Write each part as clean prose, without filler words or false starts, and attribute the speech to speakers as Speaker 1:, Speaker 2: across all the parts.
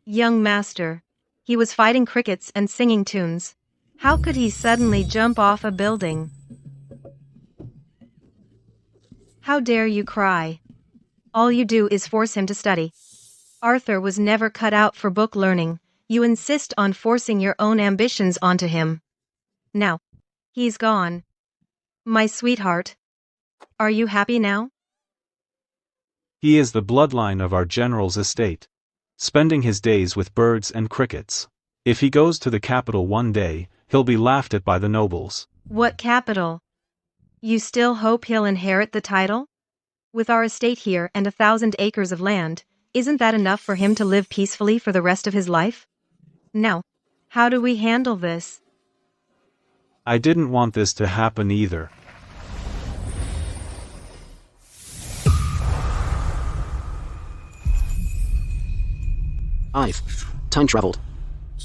Speaker 1: Young master. He was fighting crickets and singing tunes. How could he suddenly jump off a building? How dare you cry? All you do is force him to study. Arthur was never cut out for book learning. You insist on forcing your own ambitions onto him. Now, he's gone. My sweetheart. Are you happy now?
Speaker 2: He is the bloodline of our general's estate, spending his days with birds and crickets. If he goes to the capital one day, he'll be laughed at by the nobles.
Speaker 1: What capital? You still hope he'll inherit the title? With our estate here and 1,000 acres of land, isn't that enough for him to live peacefully for the rest of his life? Now, how do we handle this?
Speaker 2: I didn't want this to happen either.
Speaker 3: I've time traveled.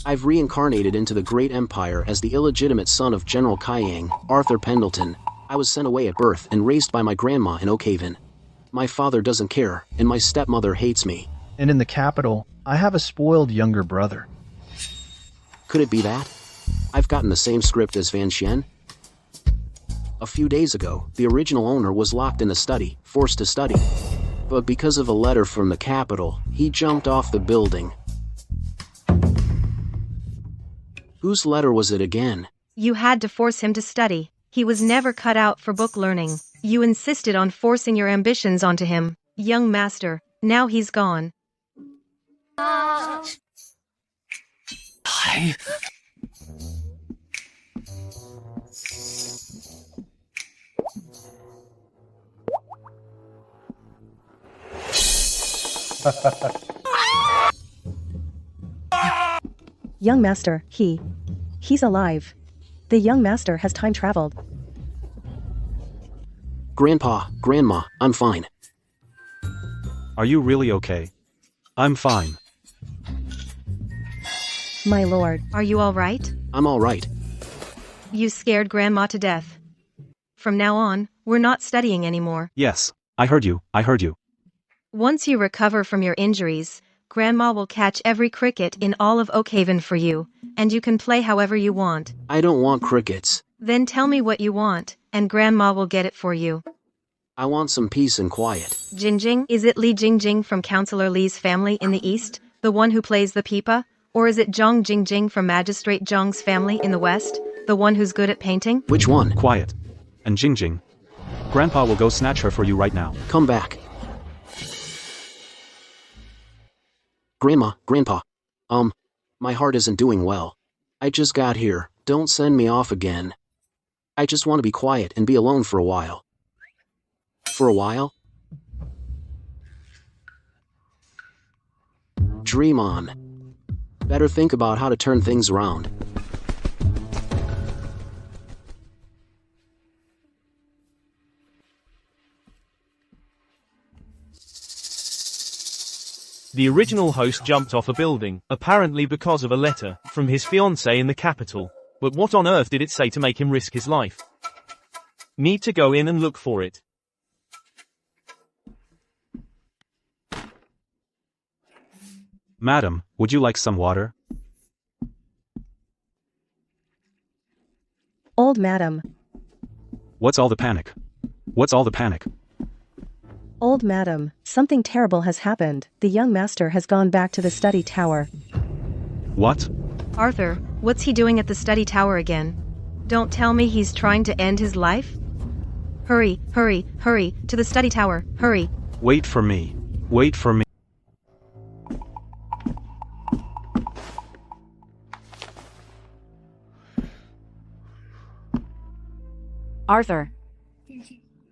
Speaker 3: I've reincarnated into the great empire as the illegitimate son of General Kyang, Arthur Pendleton. I was sent away at birth and raised by my grandma in Oakhaven. My father doesn't care, and my stepmother hates me.
Speaker 4: And in the capital, I have a spoiled younger brother.
Speaker 3: Could it be that? I've gotten the same script as Van Shen. A few days ago, the original owner was locked in the study, forced to study. But because of a letter from the capital, he jumped off the building. Whose letter was it again?
Speaker 1: You had to force him to study. He was never cut out for book learning. You insisted on forcing your ambitions onto him. Young master, now he's gone.
Speaker 5: Young master, he's alive. The young master has time traveled.
Speaker 3: Grandpa, Grandma, I'm fine.
Speaker 2: Are you really okay? I'm fine.
Speaker 5: My lord.
Speaker 1: Are you all right?
Speaker 3: I'm all right.
Speaker 1: You scared Grandma to death. From now on, we're not studying anymore.
Speaker 2: Yes, I heard you.
Speaker 1: Once you recover from your injuries, Grandma will catch every cricket in all of Oakhaven for you, and you can play however you want.
Speaker 3: I don't want crickets.
Speaker 1: Then tell me what you want, and Grandma will get it for you.
Speaker 3: I want some peace and quiet.
Speaker 1: Jingjing? Is it Li Jingjing from Counselor Li's family in the east, the one who plays the pipa? Or is it Zhang Jingjing from Magistrate Zhang's family in the west, the one who's good at painting?
Speaker 3: Which one?
Speaker 2: Quiet. And Jingjing. Grandpa will go snatch her for you right now.
Speaker 3: Come back. Grandma, Grandpa. My heart isn't doing well. I just got here. Don't send me off again. I just want to be quiet and be alone for a while. For a while? Dream on. Better think about how to turn things around.
Speaker 6: The original host jumped off a building, apparently because of a letter from his fiancée in the capital. But what on earth did it say to make him risk his life? Need to go in and look for it.
Speaker 2: Madam, would you like some water?
Speaker 5: Old madam.
Speaker 2: What's all the panic?
Speaker 5: Old madam, something terrible has happened. The young master has gone back to the study tower.
Speaker 2: What?
Speaker 1: Arthur, what's he doing at the study tower again? Don't tell me he's trying to end his life? Hurry, to the study tower, hurry.
Speaker 2: Wait for me.
Speaker 7: Arthur.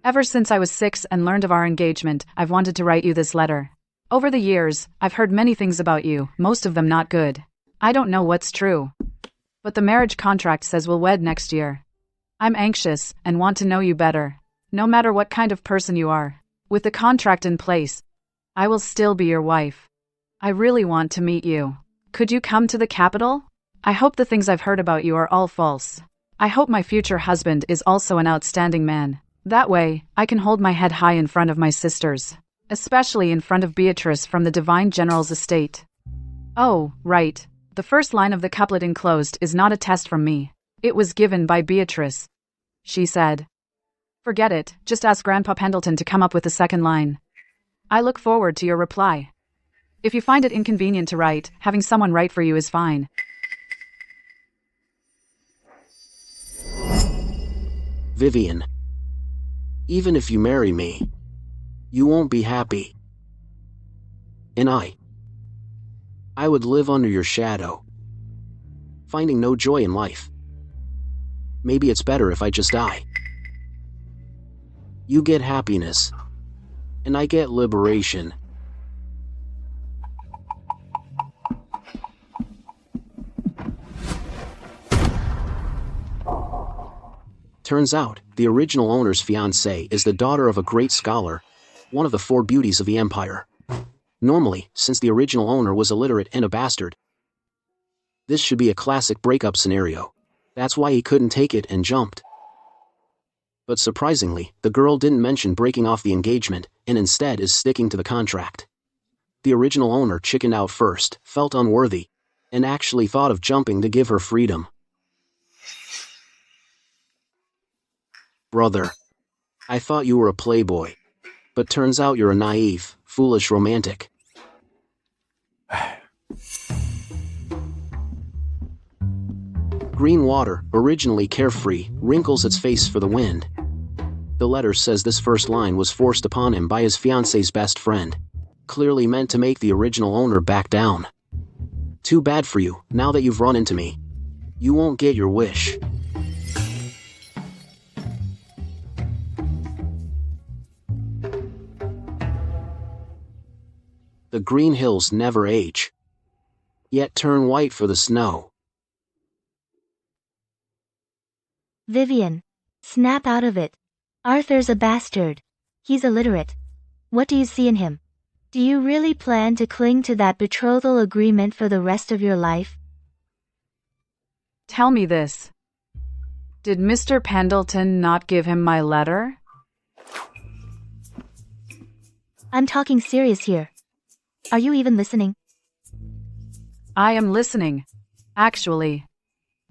Speaker 7: Ever since I was 6 and learned of our engagement, I've wanted to write you this letter. Over the years, I've heard many things about you, most of them not good. I don't know what's true. But the marriage contract says we'll wed next year. I'm anxious and want to know you better. No matter what kind of person you are. With the contract in place, I will still be your wife. I really want to meet you. Could you come to the capital? I hope the things I've heard about you are all false. I hope my future husband is also an outstanding man. That way, I can hold my head high in front of my sisters, especially in front of Beatrice from the Divine General's estate. Oh, right. The first line of the couplet enclosed is not a test from me. It was given by Beatrice. She said, "Forget it, just ask Grandpa Pendleton to come up with the second line." I look forward to your reply. If you find it inconvenient to write, having someone write for you is fine.
Speaker 3: Vivien. Even if you marry me, you won't be happy. And I would live under your shadow, finding no joy in life. Maybe it's better if I just die. You get happiness, and I get liberation. Turns out, the original owner's fiancée is the daughter of a great scholar, one of the four beauties of the Empire. Normally, since the original owner was illiterate and a bastard, this should be a classic breakup scenario. That's why he couldn't take it and jumped. But surprisingly, the girl didn't mention breaking off the engagement, and instead is sticking to the contract. The original owner chickened out first, felt unworthy, and actually thought of jumping to give her freedom. Brother, I thought you were a playboy, but turns out you're a naive, foolish romantic. Green water, originally carefree, wrinkles its face for the wind. The letter says this first line was forced upon him by his fiancée's best friend, clearly meant to make the original owner back down. Too bad for you, now that you've run into me. You won't get your wish. The green hills never age, yet turn white for the snow.
Speaker 8: Vivien. Snap out of it. Arthur's a bastard. He's illiterate. What do you see in him? Do you really plan to cling to that betrothal agreement for the rest of your life?
Speaker 7: Tell me this. Did Mr. Pendleton not give him my letter?
Speaker 8: I'm talking serious here. Are you even listening?
Speaker 7: I am listening. Actually,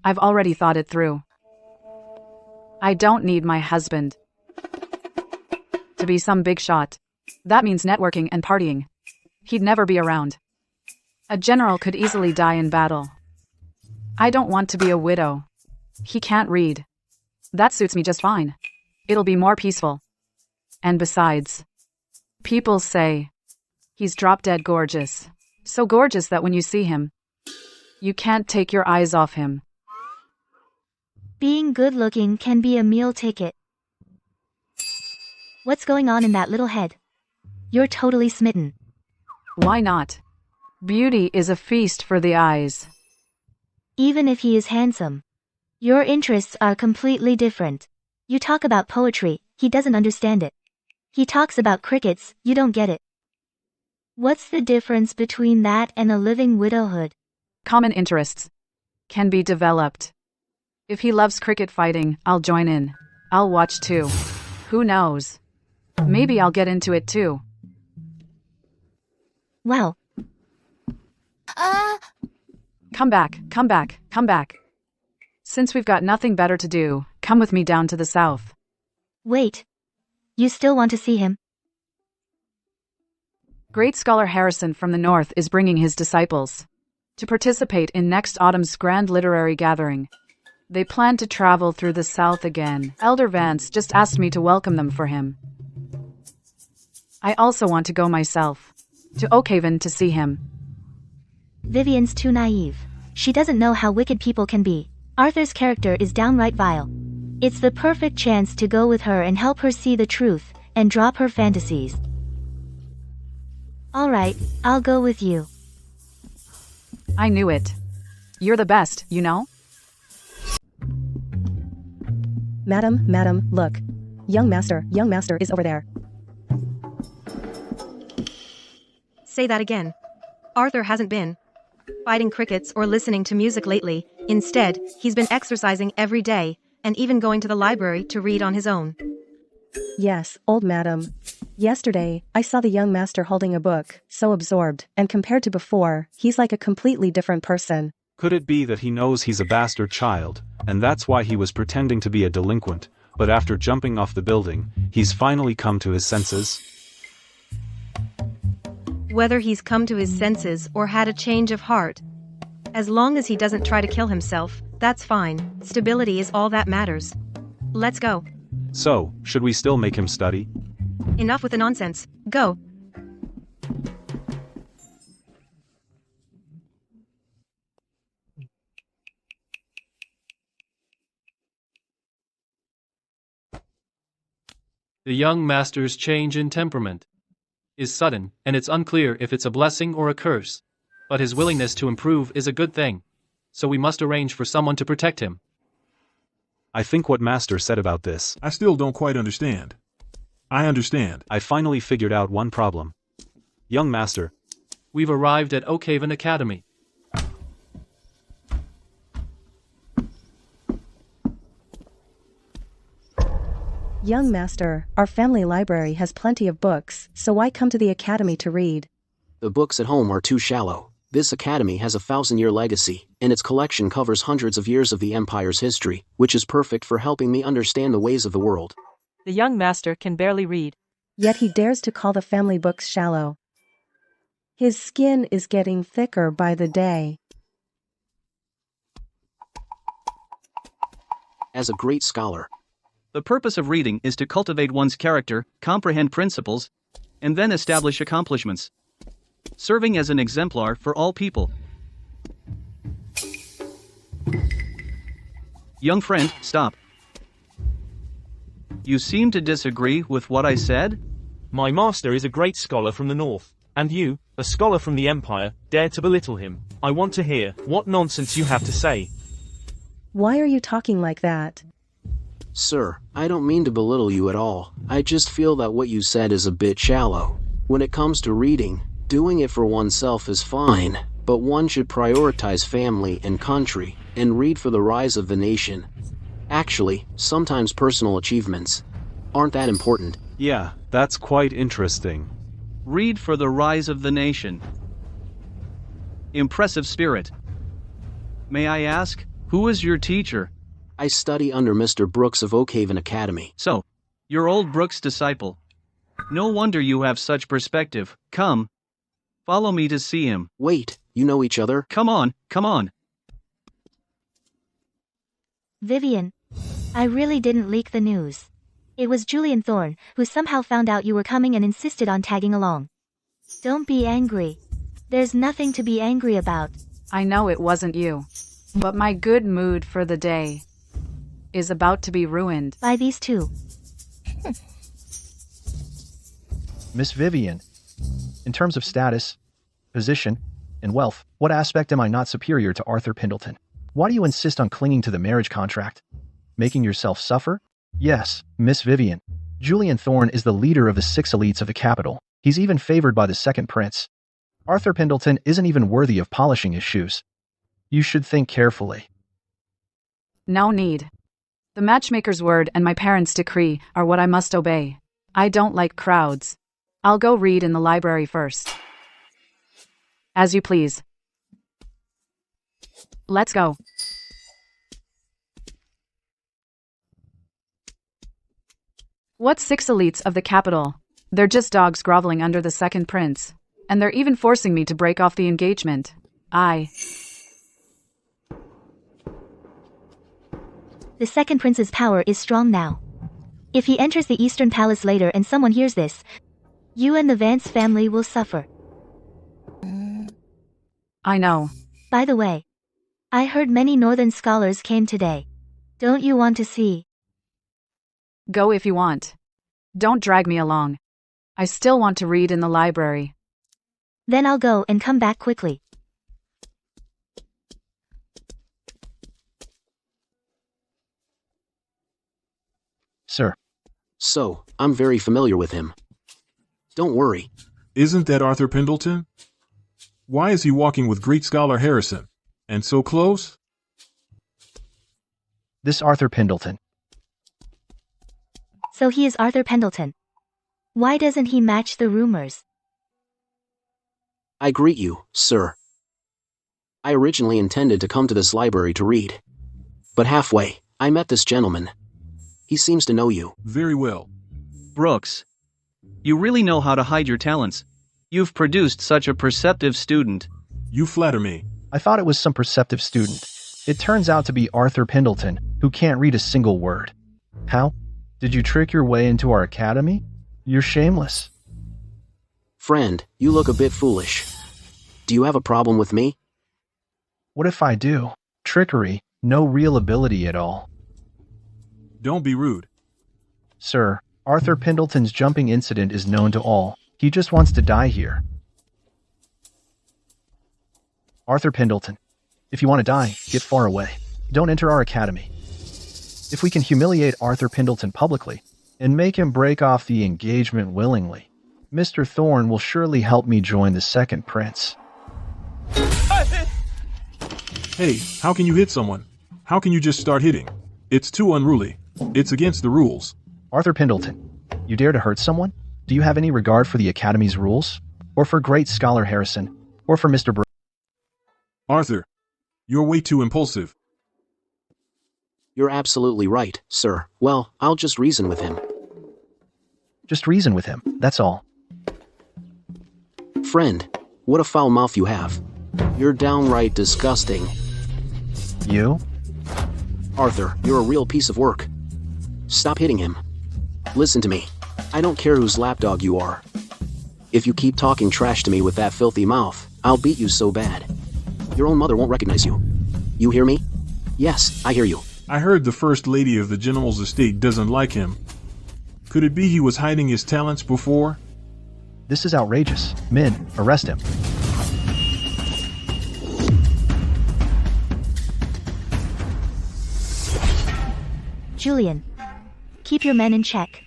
Speaker 7: I've already thought it through. I don't need my husband to be some big shot. That means networking and partying. He'd never be around. A general could easily die in battle. I don't want to be a widow. He can't read. That suits me just fine. It'll be more peaceful. And besides, people say he's drop-dead gorgeous. So gorgeous that when you see him, you can't take your eyes off him.
Speaker 8: Being good-looking can be a meal ticket. What's going on in that little head? You're totally smitten.
Speaker 7: Why not? Beauty is a feast for the eyes.
Speaker 8: Even if he is handsome. Your interests are completely different. You talk about poetry, he doesn't understand it. He talks about crickets, you don't get it. What's the difference between that and a living widowhood?
Speaker 7: Common interests can be developed. If he loves cricket fighting, I'll join in. I'll watch too. Who knows? Maybe I'll get into it too.
Speaker 8: Wow.
Speaker 7: Come back, come back, come back. Since we've got nothing better to do, come with me down to the south.
Speaker 8: Wait. You still want to see him?
Speaker 7: Great scholar Harrison from the north is bringing his disciples to participate in next autumn's grand literary gathering. They plan to travel through the south again. Elder Vance just asked me to welcome them for him. I also want to go myself to Oakhaven to see him.
Speaker 8: Vivien's too naive. She doesn't know how wicked people can be. Arthur's character is downright vile. It's the perfect chance to go with her and help her see the truth, and drop her fantasies. Alright, I'll go with you.
Speaker 7: I knew it. You're the best, you know?
Speaker 5: Madam, look. Young master is over there.
Speaker 1: Say that again. Arthur hasn't been fighting crickets or listening to music lately. Instead, he's been exercising every day, and even going to the library to read on his own.
Speaker 5: Yes, old madam. Yesterday, I saw the young master holding a book, so absorbed, and compared to before, he's like a completely different person.
Speaker 2: Could it be that he knows he's a bastard child, and that's why he was pretending to be a delinquent, but after jumping off the building, he's finally come to his senses?
Speaker 1: Whether he's come to his senses or had a change of heart, as long as he doesn't try to kill himself, that's fine. Stability is all that matters. Let's go.
Speaker 2: So, should we still make him study?
Speaker 1: Enough with the nonsense. Go.
Speaker 9: The young master's change in temperament is sudden, and it's unclear if it's a blessing or a curse. But his willingness to improve is a good thing. So we must arrange for someone to protect him.
Speaker 2: I think what Master said about this.
Speaker 10: I still don't quite understand. I understand.
Speaker 2: I finally figured out one problem. Young Master.
Speaker 9: We've arrived at Oakhaven Academy.
Speaker 5: Young master, our family library has plenty of books, so why come to the academy to read?
Speaker 3: The books at home are too shallow. This academy has a 1,000-year legacy, and its collection covers hundreds of years of the Empire's history, which is perfect for helping me understand the ways of the world.
Speaker 11: The young master can barely read.
Speaker 5: Yet he dares to call the family books shallow. His skin is getting thicker by the day.
Speaker 3: As a great scholar,
Speaker 12: the purpose of reading is to cultivate one's character, comprehend principles, and then establish accomplishments, serving as an exemplar for all people. Young friend, stop. You seem to disagree with what I said?
Speaker 6: My master is a great scholar from the north, and you, a scholar from the Empire, dare to belittle him. I want to hear what nonsense you have to say.
Speaker 5: Why are you talking like that?
Speaker 3: Sir, I don't mean to belittle you at all. I just feel that what you said is a bit shallow. When it comes to reading, doing it for oneself is fine, but one should prioritize family and country, and read for the rise of the nation. Actually, sometimes personal achievements aren't that important.
Speaker 2: Yeah, that's quite interesting.
Speaker 12: Read for the rise of the nation. Impressive spirit. May I ask, who is your teacher?
Speaker 3: I study under Mr. Brooks of Oakhaven Academy.
Speaker 12: So, you're old Brooks' disciple. No wonder you have such perspective. Come. Follow me to see him.
Speaker 3: Wait, you know each other?
Speaker 12: Come on, come on.
Speaker 8: Vivien, I really didn't leak the news. It was Julian Thorne, who somehow found out you were coming and insisted on tagging along. Don't be angry. There's nothing to be angry about.
Speaker 7: I know it wasn't you. But my good mood for the day is about to be ruined.
Speaker 8: By these two.
Speaker 4: Miss Vivien, in terms of status, position, and wealth, what aspect am I not superior to Arthur Pendleton? Why do you insist on clinging to the marriage contract? Making yourself suffer? Yes, Miss Vivien. Julian Thorne is the leader of the 6 elites of the capital. He's even favored by the second prince. Arthur Pendleton isn't even worthy of polishing his shoes. You should think carefully.
Speaker 7: No need. The matchmaker's word and my parents' decree are what I must obey. I don't like crowds. I'll go read in the library first. As you please. Let's go. What 6 elites of the capital? They're just dogs groveling under the second prince. And they're even forcing me to break off the engagement.
Speaker 8: The second prince's power is strong now. If he enters the Eastern Palace later and someone hears this, you and the Vance family will suffer.
Speaker 7: I know.
Speaker 8: By the way, I heard many northern scholars came today. Don't you want to see?
Speaker 7: Go if you want. Don't drag me along. I still want to read in the library.
Speaker 8: Then I'll go and come back quickly.
Speaker 4: Sir.
Speaker 3: So, I'm very familiar with him. Don't worry.
Speaker 10: Isn't that Arthur Pendleton? Why is he walking with great scholar Harrison? And so close?
Speaker 4: This Arthur Pendleton.
Speaker 8: So he is Arthur Pendleton. Why doesn't he match the rumors?
Speaker 3: I greet you, sir. I originally intended to come to this library to read. But halfway, I met this gentleman. He seems to know you.
Speaker 10: Very well.
Speaker 12: Brooks. You really know how to hide your talents. You've produced such a perceptive student.
Speaker 10: You flatter me.
Speaker 4: I thought it was some perceptive student. It turns out to be Arthur Pendleton, who can't read a single word. How? Did you trick your way into our academy? You're shameless.
Speaker 3: Friend, you look a bit foolish. Do you have a problem with me?
Speaker 4: What if I do? Trickery, no real ability at all.
Speaker 10: Don't be rude.
Speaker 4: Sir, Arthur Pendleton's jumping incident is known to all. He just wants to die here. Arthur Pendleton, if you want to die, get far away. Don't enter our academy. If we can humiliate Arthur Pendleton publicly and make him break off the engagement willingly, Mr. Thorne will surely help me join the second prince.
Speaker 10: Hey, how can you hit someone? How can you just start hitting? It's too unruly. It's against the rules.
Speaker 4: Arthur Pendleton, you dare to hurt someone? Do you have any regard for the Academy's rules? Or for Great Scholar Harrison? Or for Mr.
Speaker 10: Arthur, you're way too impulsive.
Speaker 3: You're absolutely right, sir. Well, I'll just reason with him.
Speaker 4: Just reason with him, that's all.
Speaker 3: Friend, what a foul mouth you have. You're downright disgusting.
Speaker 4: You?
Speaker 3: Arthur, you're a real piece of work. Stop hitting him. Listen to me. I don't care whose lapdog you are. If you keep talking trash to me with that filthy mouth, I'll beat you so bad. Your own mother won't recognize you. You hear me? Yes, I hear you.
Speaker 10: I heard the First Lady of the General's estate doesn't like him. Could it be he was hiding his talents before?
Speaker 4: This is outrageous. Men, arrest him.
Speaker 8: Julian, keep your men in check.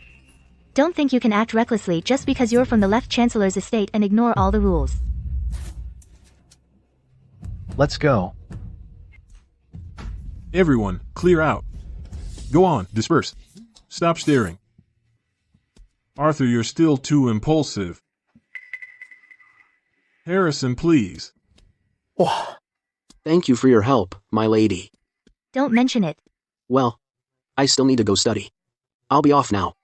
Speaker 8: Don't think you can act recklessly just because you're from the Left Chancellor's estate and ignore all the rules.
Speaker 4: Let's go.
Speaker 10: Everyone, clear out. Go on, disperse. Stop staring. Arthur, you're still too impulsive. Harrison, please.
Speaker 3: Thank you for your help, my lady.
Speaker 8: Don't mention it.
Speaker 3: Well, I still need to go study. I'll be off now.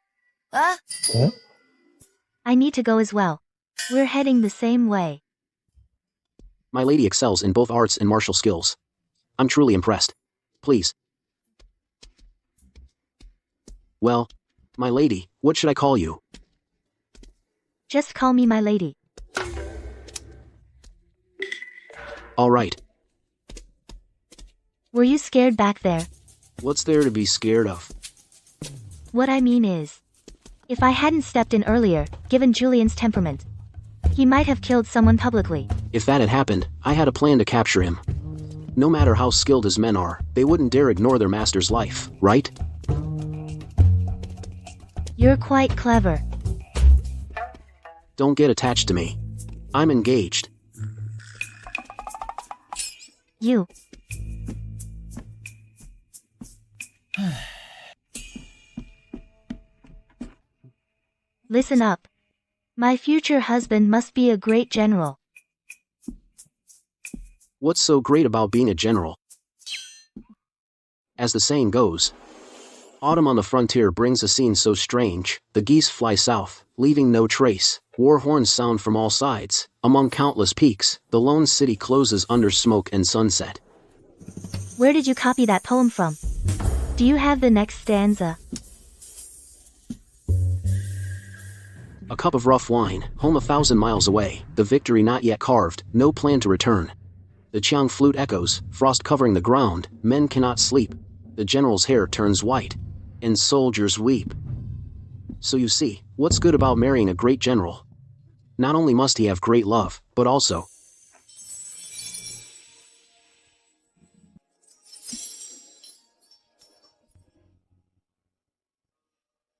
Speaker 8: I need to go as well. We're heading the same way.
Speaker 3: My lady excels in both arts and martial skills. I'm truly impressed. Please. Well, my lady, what should I call you?
Speaker 8: Just call me my lady.
Speaker 3: All right.
Speaker 8: Were you scared back there?
Speaker 3: What's there to be scared of?
Speaker 8: What I mean is, if I hadn't stepped in earlier, given Julian's temperament, he might have killed someone publicly.
Speaker 3: If that had happened, I had a plan to capture him. No matter how skilled his men are, they wouldn't dare ignore their master's life, right?
Speaker 8: You're quite clever.
Speaker 3: Don't get attached to me. I'm engaged.
Speaker 8: You. Listen up. My future husband must be a great general.
Speaker 3: What's so great about being a general? As the saying goes, autumn on the frontier brings a scene so strange, the geese fly south, leaving no trace, war horns sound from all sides, among countless peaks, the lone city closes under smoke and sunset.
Speaker 8: Where did you copy that poem from? Do you have the next stanza?
Speaker 3: A cup of rough wine, home 1,000 miles away, the victory not yet carved, no plan to return. The Chiang flute echoes, frost covering the ground, men cannot sleep. The general's hair turns white, and soldiers weep. So you see, what's good about marrying a great general? Not only must he have great love, but also...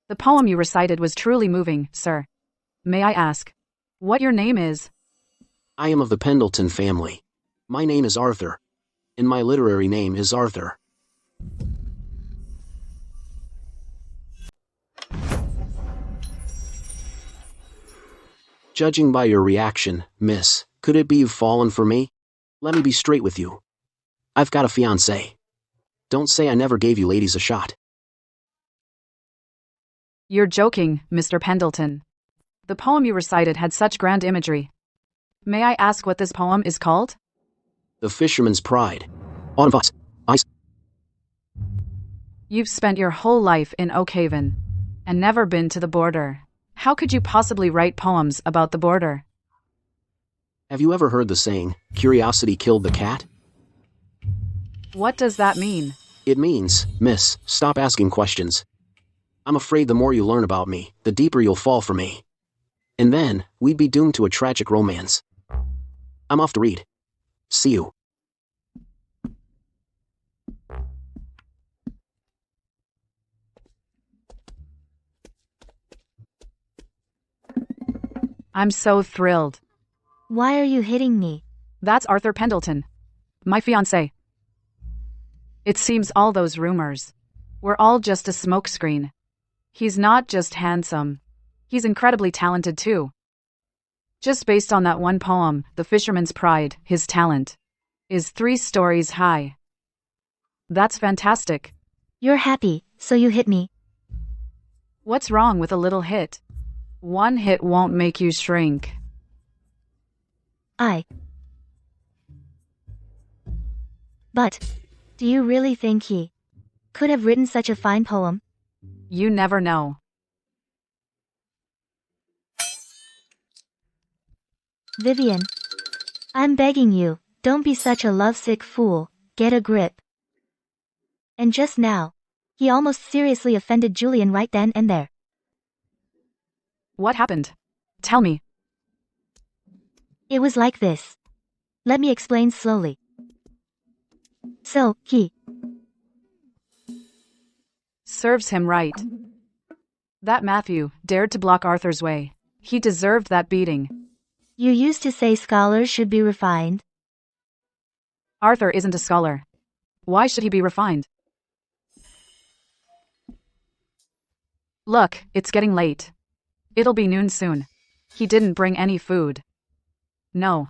Speaker 7: The poem you recited was truly moving, sir. May I ask what your name is?
Speaker 3: I am of the Pendleton family. My name is Arthur, and my literary name is Arthur. Judging by your reaction, miss, could it be you've fallen for me? Let me be straight with you. I've got a fiancé. Don't say I never gave you ladies a shot.
Speaker 7: You're joking, Mr. Pendleton. The poem you recited had such grand imagery. May I ask what this poem is called?
Speaker 3: The Fisherman's Pride. On us.
Speaker 7: You've spent your whole life in Oakhaven and never been to the border. How could you possibly write poems about the border?
Speaker 3: Have you ever heard the saying, curiosity killed the cat?
Speaker 7: What does that mean?
Speaker 3: It means, miss, stop asking questions. I'm afraid the more you learn about me, the deeper you'll fall for me. And then, we'd be doomed to a tragic romance. I'm off to read. See you.
Speaker 7: I'm so thrilled.
Speaker 8: Why are you hitting me?
Speaker 7: That's Arthur Pendleton, my fiancé. It seems all those rumors were all just a smokescreen. He's not just handsome. He's incredibly talented too. Just based on that one poem, The Fisherman's Pride, his talent is 3 stories high. That's fantastic.
Speaker 8: You're happy, so you hit me.
Speaker 7: What's wrong with a little hit? One hit won't make you shrink.
Speaker 8: But, do you really think he could have written such a fine poem?
Speaker 7: You never know.
Speaker 8: Vivien, I'm begging you, don't be such a lovesick fool, get a grip. And just now, he almost seriously offended Julian right then and there.
Speaker 7: What happened? Tell me.
Speaker 8: It was like this. Let me explain slowly. So, he
Speaker 7: serves him right. That Matthew dared to block Arthur's way. He deserved that beating.
Speaker 8: You used to say scholars should be refined.
Speaker 7: Arthur isn't a scholar. Why should he be refined? Look, it's getting late. It'll be noon soon. He didn't bring any food. No.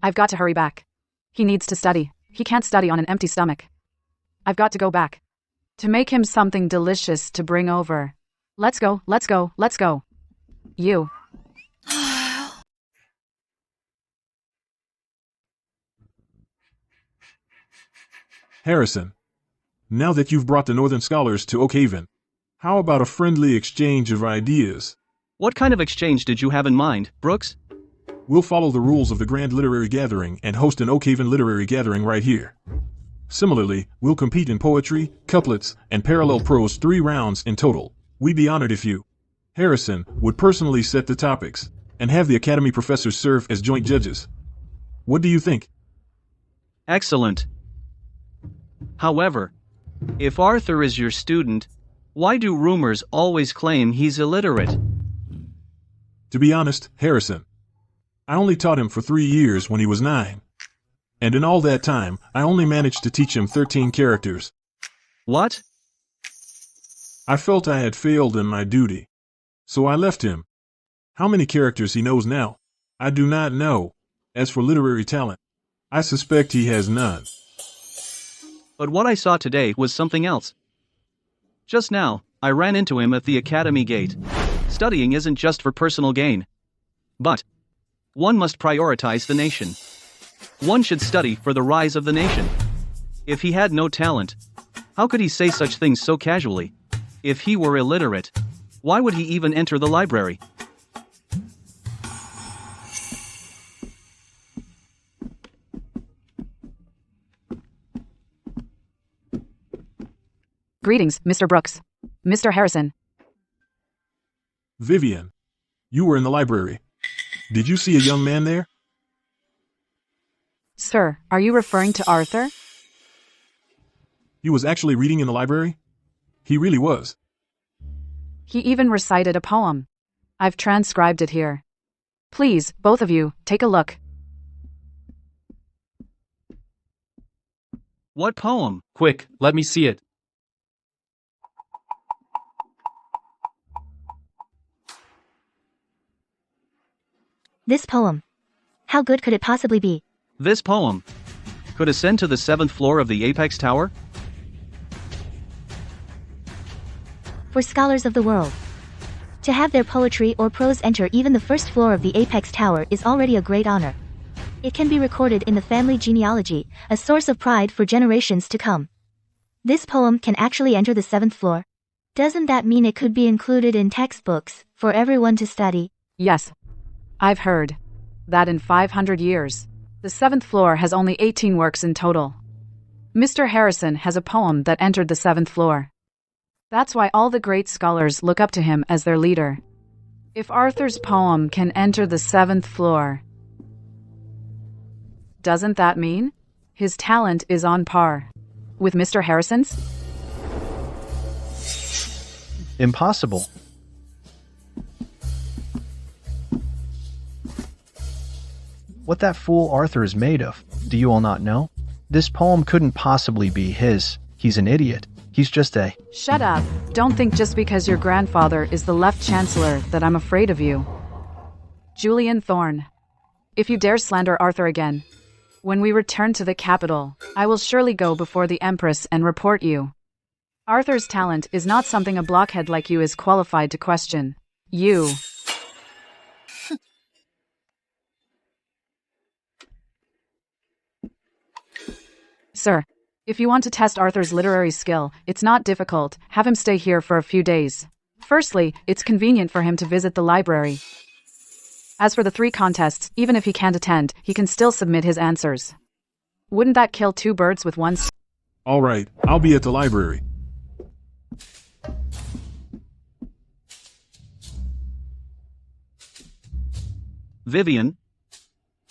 Speaker 7: I've got to hurry back. He needs to study. He can't study on an empty stomach. I've got to go back. To make him something delicious to bring over. Let's go, let's go, let's go. You.
Speaker 10: Harrison, now that you've brought the Northern Scholars to Oakhaven, how about a friendly exchange of ideas?
Speaker 12: What kind of exchange did you have in mind, Brooks?
Speaker 10: We'll follow the rules of the Grand Literary Gathering and host an Oakhaven Literary Gathering right here. Similarly, we'll compete in poetry, couplets, and parallel prose 3 rounds in total. We'd be honored if you, Harrison, would personally set the topics and have the Academy professors serve as joint judges. What do you think?
Speaker 12: Excellent. However, if Arthur is your student, why do rumors always claim he's illiterate?
Speaker 10: To be honest, Harrison, I only taught him for 3 years when he was 9. And in all that time, I only managed to teach him 13 characters.
Speaker 12: What?
Speaker 10: I felt I had failed in my duty. So I left him. How many characters he knows now, I do not know. As for literary talent, I suspect he has none.
Speaker 12: But what I saw today was something else. Just now, I ran into him at the Academy gate. Studying isn't just for personal gain. But one must prioritize the nation. One should study for the rise of the nation. If he had no talent, how could he say such things so casually? If he were illiterate, why would he even enter the library?
Speaker 7: Greetings, Mr. Brooks. Mr. Harrison.
Speaker 10: Vivien, you were in the library. Did you see a young man there?
Speaker 7: Sir, are you referring to Arthur?
Speaker 10: He was actually reading in the library? He really was.
Speaker 7: He even recited a poem. I've transcribed it here. Please, both of you, take a look.
Speaker 12: What poem?
Speaker 9: Quick, let me see it.
Speaker 8: This poem. How good could it possibly be?
Speaker 12: This poem could ascend to the 7th floor of the Apex Tower?
Speaker 8: For scholars of the world, to have their poetry or prose enter even the 1st floor of the Apex Tower is already a great honor. It can be recorded in the family genealogy, a source of pride for generations to come. This poem can actually enter the 7th floor. Doesn't that mean it could be included in textbooks for everyone to study?
Speaker 7: Yes. I've heard that in 500 years, the 7th floor has only 18 works in total. Mr. Harrison has a poem that entered the 7th floor. That's why all the great scholars look up to him as their leader. If Arthur's poem can enter the 7th floor, doesn't that mean his talent is on par with Mr. Harrison's?
Speaker 4: Impossible. What that fool Arthur is made of, do you all not know? This poem couldn't possibly be his. He's an idiot. He's just a...
Speaker 7: Shut up. Don't think just because your grandfather is the left chancellor that I'm afraid of you. Julian Thorne. If you dare slander Arthur again, when we return to the capital, I will surely go before the Empress and report you. Arthur's talent is not something a blockhead like you is qualified to question. You... Sir, if you want to test Arthur's literary skill, it's not difficult. Have him stay here for a few days. Firstly, it's convenient for him to visit the library. As for the 3 contests, even if he can't attend, he can still submit his answers. Wouldn't that kill 2 birds with one stone?
Speaker 10: All right, I'll be at the library.
Speaker 12: Vivien,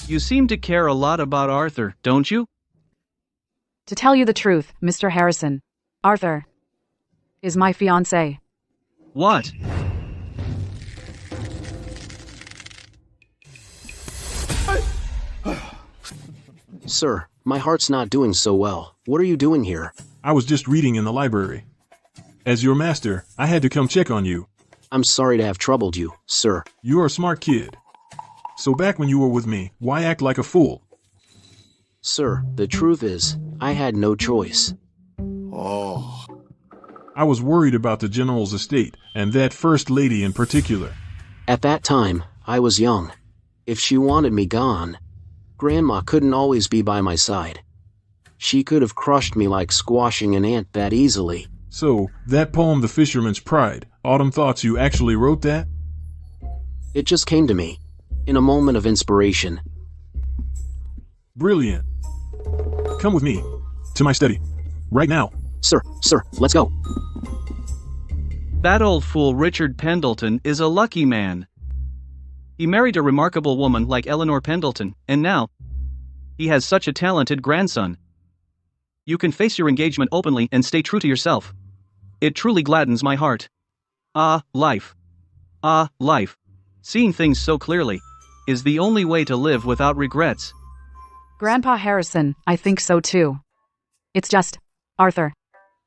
Speaker 12: you seem to care a lot about Arthur, don't you?
Speaker 7: To tell you the truth, Mr. Harrison, Arthur is my fiancé.
Speaker 12: What?
Speaker 3: Sir, my heart's not doing so well. What are you doing here?
Speaker 10: I was just reading in the library. As your master, I had to come check on you.
Speaker 3: I'm sorry to have troubled you, sir.
Speaker 10: You're a smart kid. So back when you were with me, why act like a fool?
Speaker 3: Sir, the truth is, I had no choice.
Speaker 10: I was worried about the general's estate, and that first lady in particular.
Speaker 3: At that time, I was young. If she wanted me gone, Grandma couldn't always be by my side. She could have crushed me like squashing an ant that easily.
Speaker 10: So, that poem The Fisherman's Pride, Autumn Thoughts, you actually wrote that?
Speaker 3: It just came to me, in a moment of inspiration.
Speaker 10: Brilliant. Come with me, to my study, right now.
Speaker 3: Sir, let's go.
Speaker 12: That old fool Richard Pendleton is a lucky man. He married a remarkable woman like Eleanor Pendleton, and now he has such a talented grandson. You can face your engagement openly and stay true to yourself. It truly gladdens my heart. Ah, life. Ah, life. Seeing things so clearly is the only way to live without regrets.
Speaker 7: Grandpa Harrison, I think so too. It's just, Arthur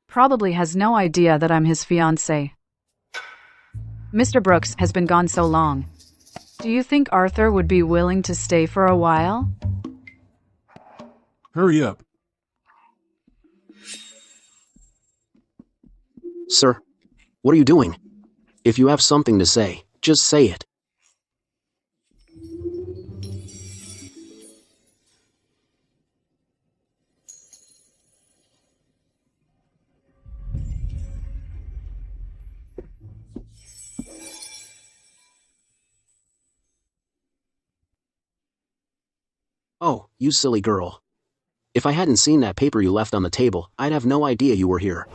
Speaker 7: probably has no idea that I'm his fiancé. Mr. Brooks has been gone so long. Do you think Arthur would be willing to stay for a while?
Speaker 10: Hurry up.
Speaker 3: Sir, what are you doing? If you have something to say, just say it. Oh, you silly girl. If I hadn't seen that paper you left on the table, I'd have no idea you were here.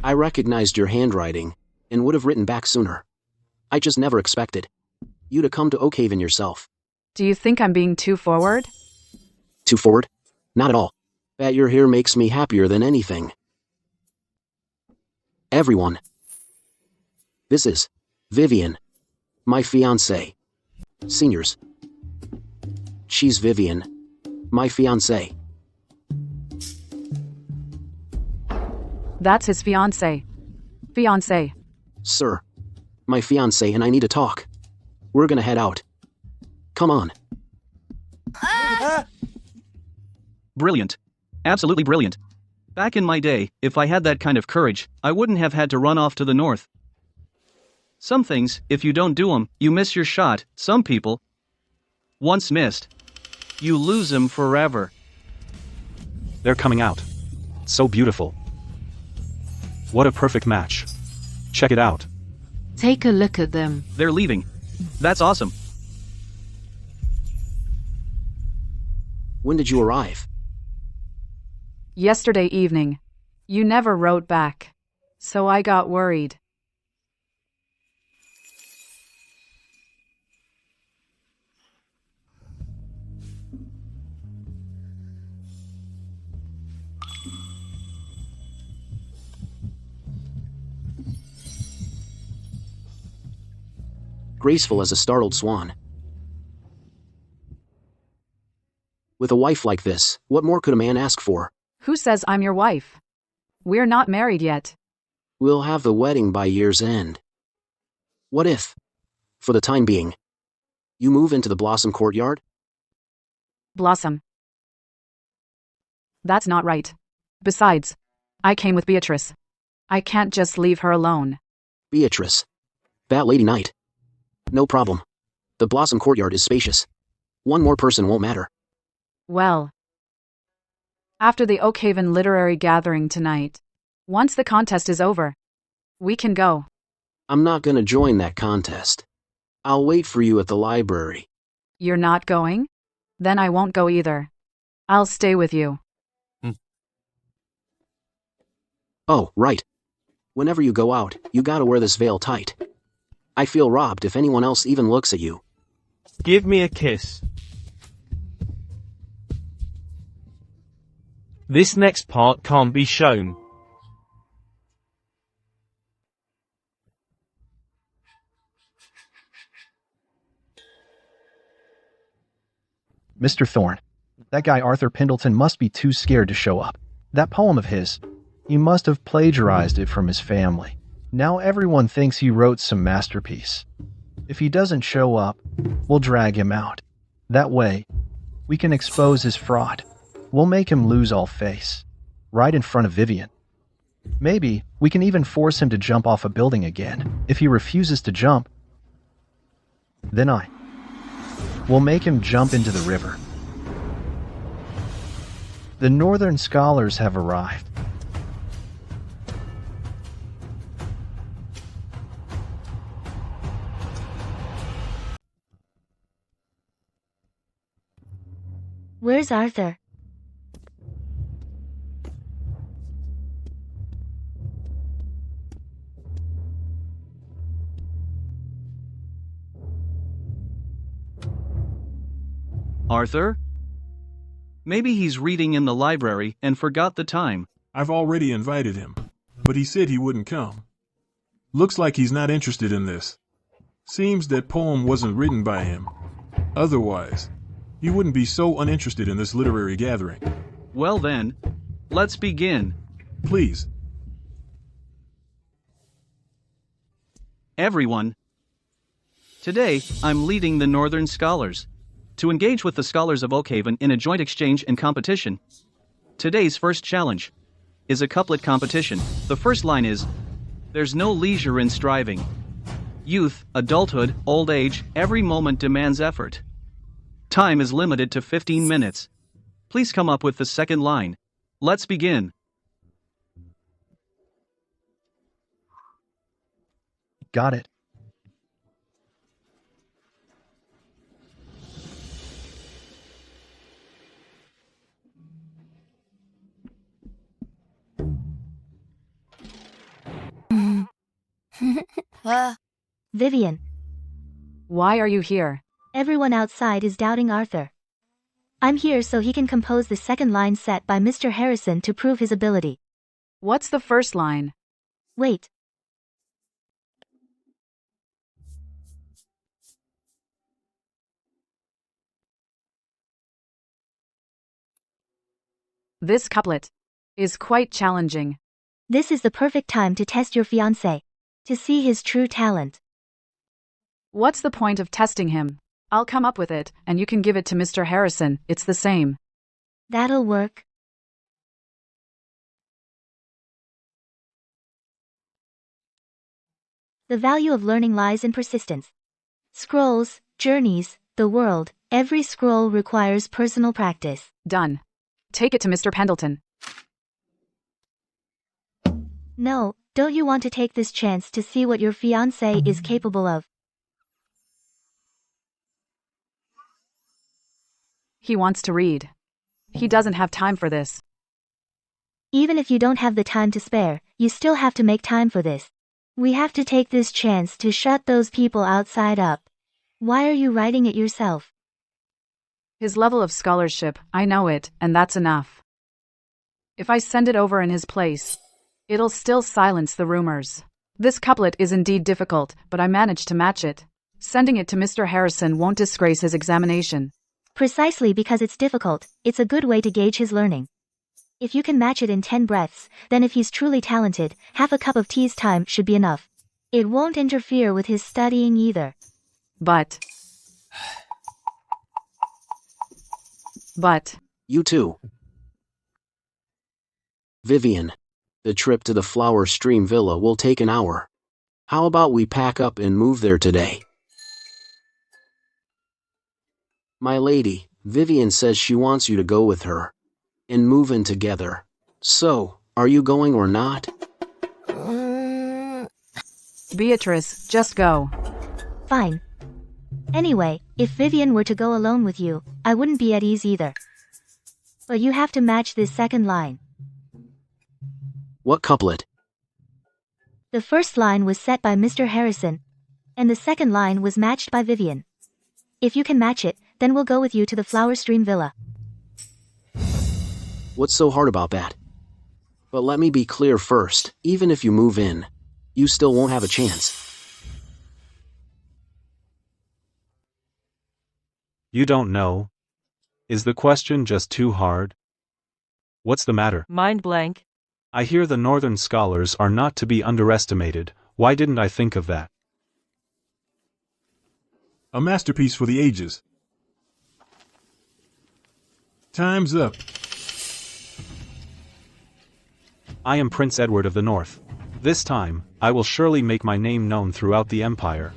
Speaker 3: I recognized your handwriting, and would have written back sooner. I just never expected you to come to Oakhaven yourself.
Speaker 7: Do you think I'm being too forward?
Speaker 3: Too forward? Not at all. That you're here makes me happier than anything. Everyone. This is Vivien, my fiancée. Seniors. She's Vivien, my fiancée.
Speaker 7: That's his fiancée. Fiancée.
Speaker 3: Sir. My fiancé and I need to talk. We're gonna head out. Come on.
Speaker 12: Brilliant. Absolutely brilliant. Back in my day, if I had that kind of courage, I wouldn't have had to run off to the north. Some things, if you don't do 'em, you miss your shot. Some people, once missed, you lose 'em forever.
Speaker 2: They're coming out. So beautiful. What a perfect match. Check it out.
Speaker 13: Take a look at them.
Speaker 12: They're leaving. That's awesome.
Speaker 3: When did you arrive?
Speaker 7: Yesterday evening. You never wrote back. So I got worried.
Speaker 3: Graceful as a startled swan. With a wife like this, what more could a man ask for?
Speaker 7: Who says I'm your wife? We're not married yet.
Speaker 3: We'll have the wedding by year's end. What if, for the time being, you move into the Blossom Courtyard?
Speaker 7: Blossom. That's not right. Besides, I came with Beatrice. I can't just leave her alone.
Speaker 3: Beatrice. That lady knight. No problem. The Blossom Courtyard is spacious. One more person won't matter.
Speaker 7: Well, after the Oakhaven Literary Gathering tonight, once the contest is over, we can go.
Speaker 3: I'm not gonna join that contest. I'll wait for you at the library.
Speaker 7: You're not going? Then I won't go either. I'll stay with you.
Speaker 3: Oh, right. Whenever you go out, you gotta wear this veil tight. I feel robbed if anyone else even looks at you.
Speaker 6: Give me a kiss. This next part can't be shown.
Speaker 4: Mr. Thorne. That guy Arthur Pendleton must be too scared to show up. That poem of his, he must have plagiarized it from his family. Now everyone thinks he wrote some masterpiece. If he doesn't show up, we'll drag him out. That way, we can expose his fraud. We'll make him lose all face. Right in front of Vivien. Maybe we can even force him to jump off a building again. If he refuses to jump, then we'll make him jump into the river. The Northern Scholars have arrived.
Speaker 8: Where's Arthur?
Speaker 12: Arthur? Maybe he's reading in the library and forgot the time.
Speaker 10: I've already invited him, but he said he wouldn't come. Looks like he's not interested in this. Seems that poem wasn't written by him. Otherwise, he wouldn't be so uninterested in this literary gathering.
Speaker 12: Well then, let's begin.
Speaker 10: Please.
Speaker 12: Everyone. Today, I'm leading the Northern Scholars to engage with the scholars of Oakhaven in a joint exchange and competition. Today's first challenge is a couplet competition. The first line is, "There's no leisure in striving. Youth, adulthood, old age, every moment demands effort. Time is limited to 15 minutes. Please come up with the second line. Let's begin."
Speaker 4: Got it.
Speaker 8: Vivien.
Speaker 7: Why are you here?
Speaker 8: Everyone outside is doubting Arthur. I'm here so he can compose the second line set by Mr. Harrison to prove his ability.
Speaker 7: What's the first line?
Speaker 8: Wait.
Speaker 7: This couplet is quite challenging.
Speaker 8: This is the perfect time to test your fiancé. To see his true talent.
Speaker 7: What's the point of testing him? I'll come up with it, and you can give it to Mr. Harrison, it's the same.
Speaker 8: That'll work. The value of learning lies in persistence. Scrolls, journeys, the world, every scroll requires personal practice.
Speaker 7: Done. Take it to Mr. Pendleton.
Speaker 8: No, don't you want to take this chance to see what your fiancé is capable of?
Speaker 7: He wants to read. He doesn't have time for this.
Speaker 8: Even if you don't have the time to spare, you still have to make time for this. We have to take this chance to shut those people outside up. Why are you writing it yourself?
Speaker 7: His level of scholarship, I know it, and that's enough. If I send it over in his place, it'll still silence the rumors. This couplet is indeed difficult, but I managed to match it. Sending it to Mr. Harrison won't disgrace his examination.
Speaker 8: Precisely because it's difficult, it's a good way to gauge his learning. If you can match it in 10 breaths, then if he's truly talented, half a cup of tea's time should be enough. It won't interfere with his studying either.
Speaker 7: But...
Speaker 3: You too. Vivien. The trip to the Flower Stream Villa will take an hour. How about we pack up and move there today? My lady, Vivien says she wants you to go with her. And move in together. So, are you going or not?
Speaker 7: Beatrice, just go.
Speaker 8: Fine. Anyway, if Vivien were to go alone with you, I wouldn't be at ease either. But you have to match this second line.
Speaker 3: What couplet?
Speaker 8: The first line was set by Mr. Harrison, and the second line was matched by Vivien. If you can match it, then we'll go with you to the Flower Stream Villa.
Speaker 3: What's so hard about that? But let me be clear first, even if you move in, you still won't have a chance.
Speaker 2: You don't know? Is the question just too hard? What's the matter?
Speaker 11: Mind blank.
Speaker 2: I hear the northern scholars are not to be underestimated. Why didn't I think of that?
Speaker 10: A masterpiece for the ages. Time's up.
Speaker 2: I am Prince Edward of the North. This time, I will surely make my name known throughout the Empire.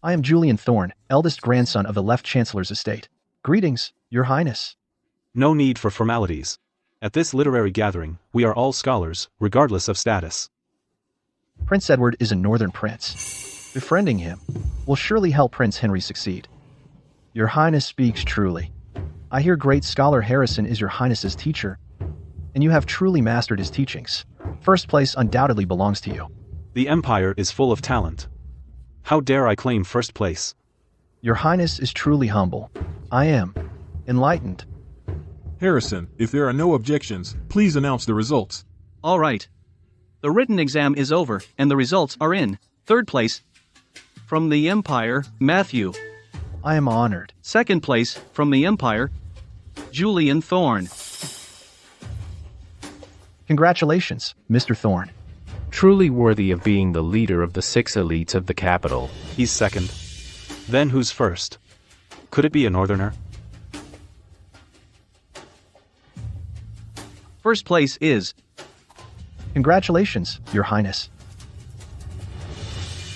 Speaker 4: I am Julian Thorne, eldest grandson of the Left Chancellor's estate. Greetings, Your Highness.
Speaker 2: No need for formalities. At this literary gathering, we are all scholars, regardless of status.
Speaker 4: Prince Edward is a northern prince. Befriending him will surely help Prince Henry succeed. Your Highness speaks truly. I hear great scholar Harrison is Your Highness's teacher, and you have truly mastered his teachings. First place undoubtedly belongs to you.
Speaker 2: The Empire is full of talent. How dare I claim first place?
Speaker 4: Your Highness is truly humble. I am enlightened.
Speaker 10: Harrison, if there are no objections, please announce the results.
Speaker 12: All right. The written exam is over, and the results are in. Third place, from the Empire, Matthew.
Speaker 4: I am honored.
Speaker 12: Second place, from the Empire, Julian Thorne.
Speaker 4: Congratulations, Mr. Thorne.
Speaker 14: Truly worthy of being the leader of the 6 elites of the capital.
Speaker 2: He's second. Then who's first? Could it be a northerner?
Speaker 12: First place is...
Speaker 4: Congratulations, Your Highness.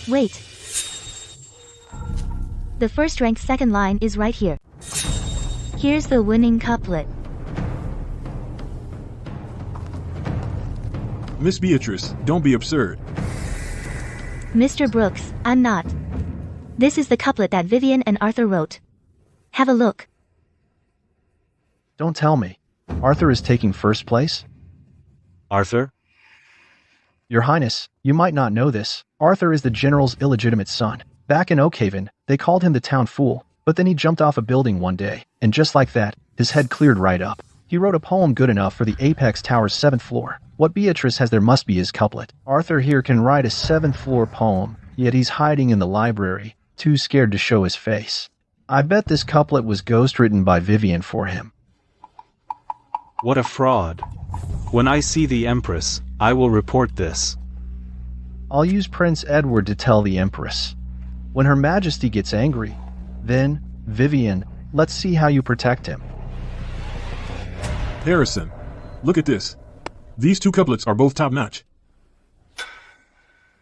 Speaker 8: Wait. The first-ranked second line is right here. Here's the winning couplet.
Speaker 10: Miss Beatrice, don't be absurd.
Speaker 8: Mr. Brooks, I'm not. This is the couplet that Vivien and Arthur wrote. Have a look.
Speaker 4: Don't tell me. Arthur is taking first place?
Speaker 2: Arthur?
Speaker 4: Your Highness, you might not know this. Arthur is the general's illegitimate son. Back in Oakhaven, they called him the town fool, but then he jumped off a building one day, and just like that, his head cleared right up. He wrote a poem good enough for the Apex Tower's 7th floor. What Beatrice has there must be his couplet. Arthur here can write a 7th floor poem, yet he's hiding in the library, too scared to show his face. I bet this couplet was ghostwritten by Vivien for him.
Speaker 2: What a fraud. When I see the Empress, I will report this.
Speaker 4: I'll use Prince Edward to tell the Empress. When Her Majesty gets angry, then, Vivien, let's see how you protect him.
Speaker 10: Harrison, look at this. These two couplets are both top-notch.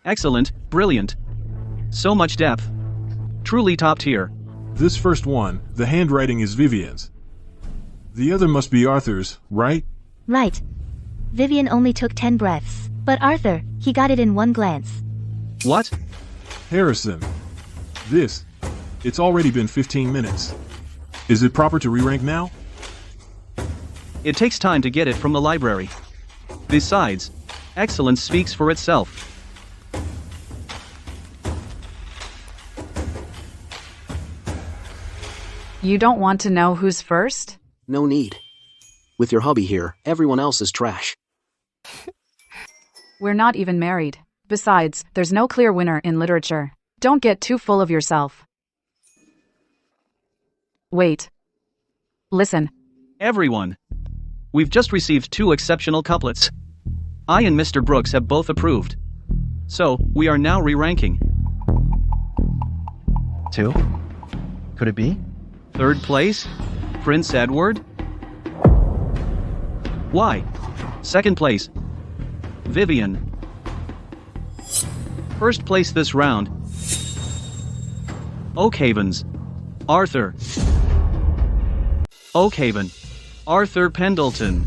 Speaker 12: Excellent, brilliant. So much depth. Truly top tier.
Speaker 10: This first one, the handwriting is Vivien's. The other must be Arthur's, right?
Speaker 8: Right. Vivien only took 10 breaths. But Arthur, he got it in one glance.
Speaker 12: What?
Speaker 10: Harrison. It's already been 15 minutes. Is it proper to re-rank now?
Speaker 12: It takes time to get it from the library. Besides, excellence speaks for itself.
Speaker 7: You don't want to know who's first?
Speaker 3: No need. With your hubby here, everyone else is trash.
Speaker 7: We're not even married. Besides, there's no clear winner in literature. Don't get too full of yourself. Wait. Listen.
Speaker 12: Everyone. We've just received 2 exceptional couplets. I and Mr. Brooks have both approved. So, we are now re-ranking.
Speaker 4: 2? Could it be?
Speaker 12: 3rd place? Prince Edward? Why? 2nd place? Vivien. 1st place this round? Oakhaven's Arthur. Oakhaven. Arthur Pendleton.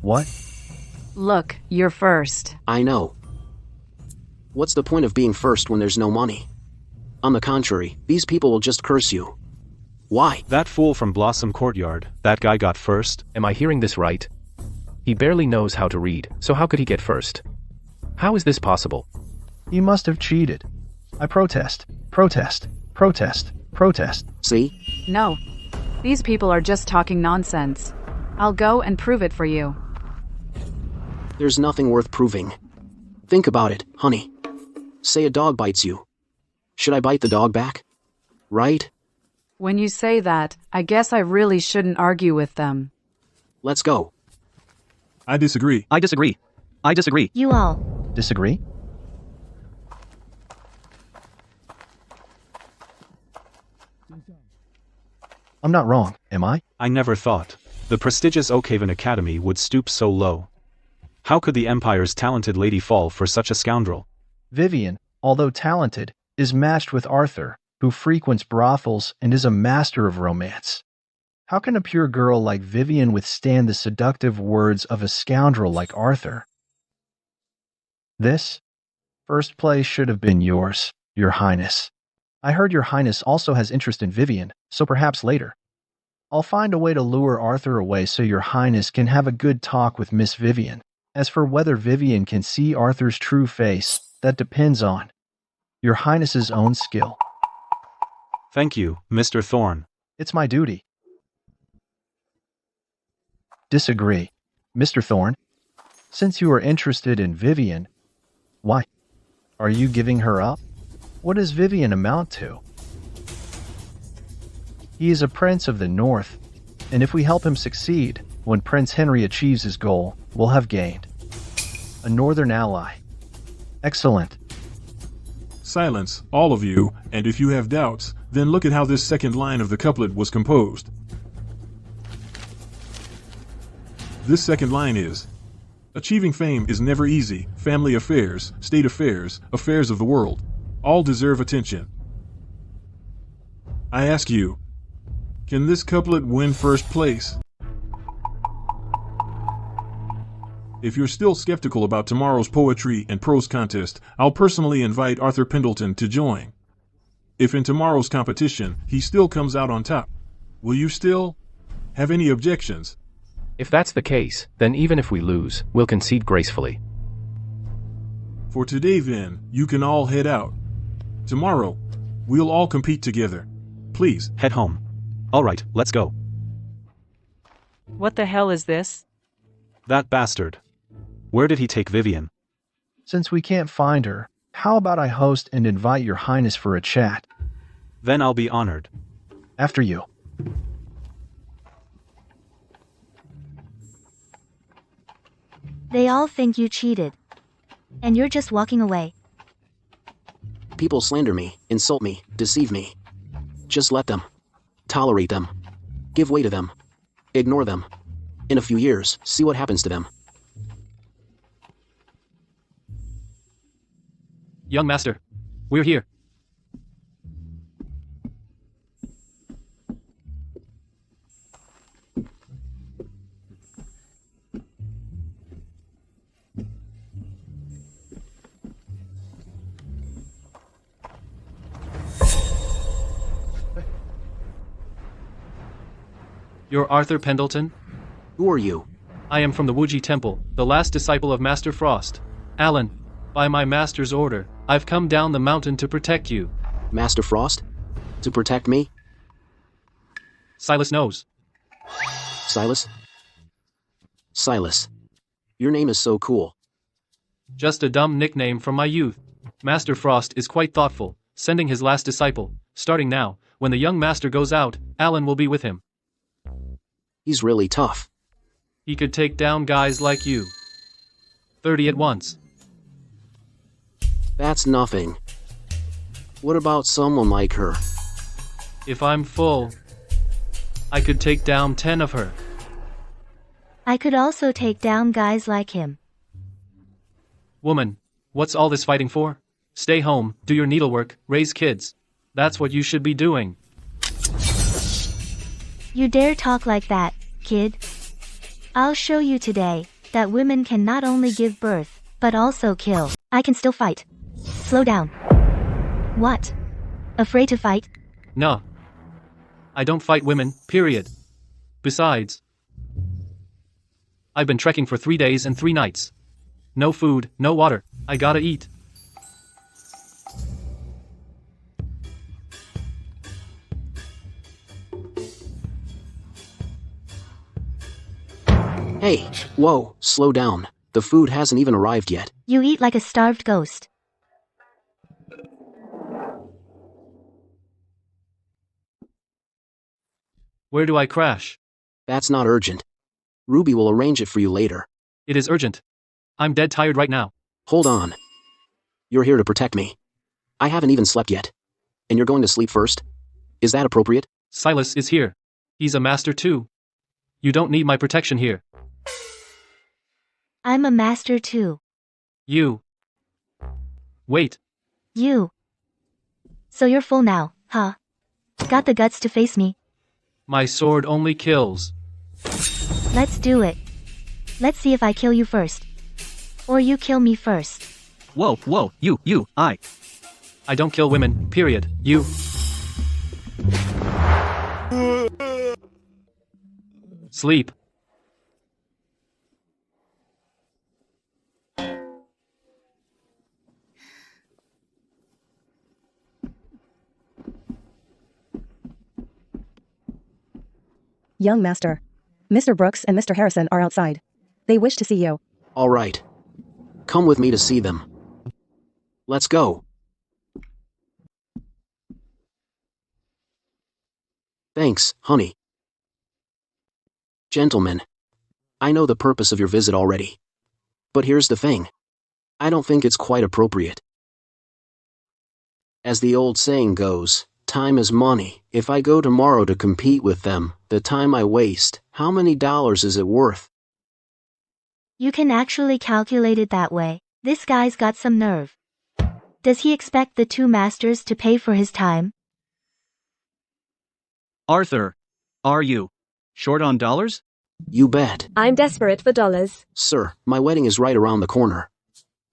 Speaker 4: What?
Speaker 7: Look, you're first.
Speaker 3: I know. What's the point of being first when there's no money? On the contrary, these people will just curse you. Why?
Speaker 2: That fool from Blossom Courtyard, that guy got first?
Speaker 14: Am I hearing this right? He barely knows how to read, so how could he get first? How is this possible?
Speaker 4: He must have cheated. I protest. Protest. Protest. Protest.
Speaker 3: See?
Speaker 7: No. These people are just talking nonsense. I'll go and prove it for you.
Speaker 3: There's nothing worth proving. Think about it, honey. Say a dog bites you. Should I bite the dog back? Right?
Speaker 7: When you say that, I guess I really shouldn't argue with them.
Speaker 3: Let's go.
Speaker 10: I disagree.
Speaker 12: I disagree. I disagree.
Speaker 8: You all.
Speaker 4: Disagree? I'm not wrong, am I?
Speaker 2: I never thought the prestigious Oakhaven Academy would stoop so low. How could the Empire's talented lady fall for such a scoundrel?
Speaker 4: Vivien, although talented, is matched with Arthur, who frequents brothels and is a master of romance. How can a pure girl like Vivien withstand the seductive words of a scoundrel like Arthur? This 1st place should have been yours, Your Highness. I heard Your Highness also has interest in Vivien, so perhaps later. I'll find a way to lure Arthur away so Your Highness can have a good talk with Miss Vivien. As for whether Vivien can see Arthur's true face, that depends on Your Highness's own skill.
Speaker 2: Thank you, Mr. Thorne.
Speaker 4: It's my duty. Disagree. Mr. Thorne, since you are interested in Vivien, why? Are you giving her up? What does Vivien amount to? He is a prince of the North, and if we help him succeed, when Prince Henry achieves his goal, we'll have gained a northern ally. Excellent.
Speaker 10: Silence, all of you, and if you have doubts, then look at how this 2nd line of the couplet was composed. This 2nd line is, achieving fame is never easy, family affairs, state affairs, affairs of the world, all deserve attention. I ask you, can this couplet win 1st place? If you're still skeptical about tomorrow's poetry and prose contest, I'll personally invite Arthur Pendleton to join. If in tomorrow's competition he still comes out on top, will you still have any objections?
Speaker 14: If that's the case, then even if we lose, we'll concede gracefully.
Speaker 10: For today then, you can all head out. Tomorrow, we'll all compete together. Please.
Speaker 2: Head home. All right, let's go.
Speaker 11: What the hell is this?
Speaker 2: That bastard. Where did he take Vivien?
Speaker 4: Since we can't find her, how about I host and invite your highness for a chat?
Speaker 2: Then I'll be honored.
Speaker 4: After you.
Speaker 8: They all think you cheated. And you're just walking away.
Speaker 3: People slander me, insult me, deceive me. Just let them. Tolerate them. Give way to them. Ignore them. In a few years, see what happens to them.
Speaker 9: Young master, we're here. You're Arthur Pendleton?
Speaker 3: Who are you?
Speaker 9: I am from the Wuji Temple, the last disciple of Master Frost. Alan, by my master's order, I've come down the mountain to protect you.
Speaker 3: Master Frost? To protect me?
Speaker 9: Silas knows.
Speaker 3: Silas? Silas. Your name is so cool.
Speaker 9: Just a dumb nickname from my youth. Master Frost is quite thoughtful, sending his last disciple. Starting now, when the young master goes out, Alan will be with him.
Speaker 3: He's really tough.
Speaker 9: He could take down guys like you. 30 at once.
Speaker 3: That's nothing. What about someone like her?
Speaker 9: If I'm full, I could take down 10 of her.
Speaker 8: I could also take down guys like him.
Speaker 9: Woman, what's all this fighting for? Stay home, do your needlework, raise kids. That's what you should be doing.
Speaker 8: You dare talk like that, kid? I'll show you today that women can not only give birth, but also kill. I can still fight. Slow down. What? Afraid to fight?
Speaker 9: No. I don't fight women, period. Besides, I've been trekking for 3 days and 3 nights. No food, no water. I gotta eat.
Speaker 3: Hey, whoa, slow down. The food hasn't even arrived yet.
Speaker 8: You eat like a starved ghost.
Speaker 9: Where do I crash?
Speaker 3: That's not urgent. Ruby will arrange it for you later.
Speaker 9: It is urgent. I'm dead tired right now.
Speaker 3: Hold on. You're here to protect me. I haven't even slept yet. And you're going to sleep first? Is that appropriate?
Speaker 9: Silas is here. He's a master too. You don't need my protection here.
Speaker 8: I'm a master too.
Speaker 9: You. Wait.
Speaker 8: You. So you're full now, huh? Got the guts to face me?
Speaker 9: My sword only kills.
Speaker 8: Let's do it. Let's see if I kill you first. Or you kill me first.
Speaker 12: Whoa, I
Speaker 9: don't kill women, period. You. Sleep.
Speaker 5: Young master. Mr. Brooks and Mr. Harrison are outside. They wish to see you.
Speaker 3: All right. Come with me to see them. Let's go. Thanks, honey. Gentlemen, I know the purpose of your visit already. But here's the thing. I don't think it's quite appropriate. As the old saying goes, time is money. If I go tomorrow to compete with them, the time I waste, how many dollars is it worth?
Speaker 8: You can actually calculate it that way. This guy's got some nerve. Does he expect the two masters to pay for his time?
Speaker 12: Arthur, are you short on dollars?
Speaker 3: You bet.
Speaker 15: I'm desperate for dollars.
Speaker 3: Sir, my wedding is right around the corner.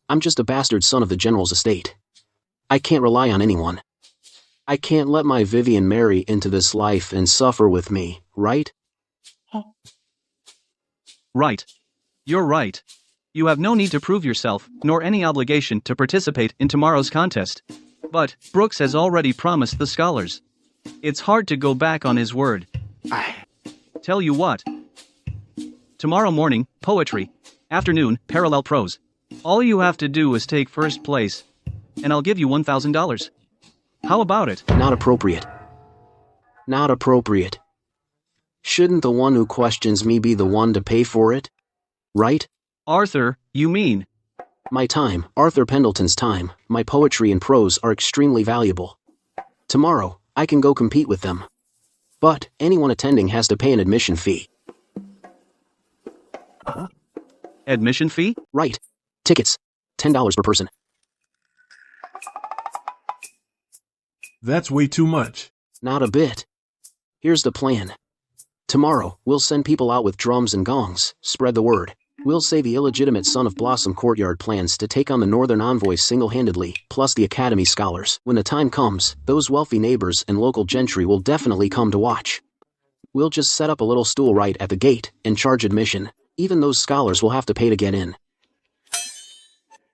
Speaker 3: I'm just a bastard son of the general's estate. I can't rely on anyone. I can't let my Vivien marry into this life and suffer with me, right?
Speaker 12: Right. You're right. You have no need to prove yourself, nor any obligation to participate in tomorrow's contest. But Brooks has already promised the scholars. It's hard to go back on his word. Tell you what. Tomorrow morning, poetry. Afternoon, parallel prose. All you have to do is take first place, and I'll give you $1,000. How about it?
Speaker 3: Not appropriate. Not appropriate. Shouldn't the one who questions me be the one to pay for it? Right?
Speaker 12: Arthur, you mean?
Speaker 3: My time, Arthur Pendleton's time, my poetry and prose are extremely valuable. Tomorrow, I can go compete with them. But anyone attending has to pay an admission fee.
Speaker 12: Admission fee?
Speaker 3: Right. Tickets. $10 per person.
Speaker 10: That's way too much.
Speaker 3: Not a bit. Here's the plan. Tomorrow, we'll send people out with drums and gongs, spread the word. We'll say the illegitimate son of Blossom Courtyard plans to take on the Northern Envoys single-handedly, plus the Academy scholars. When the time comes, those wealthy neighbors and local gentry will definitely come to watch. We'll just set up a little stool right at the gate and charge admission. Even those scholars will have to pay to get in.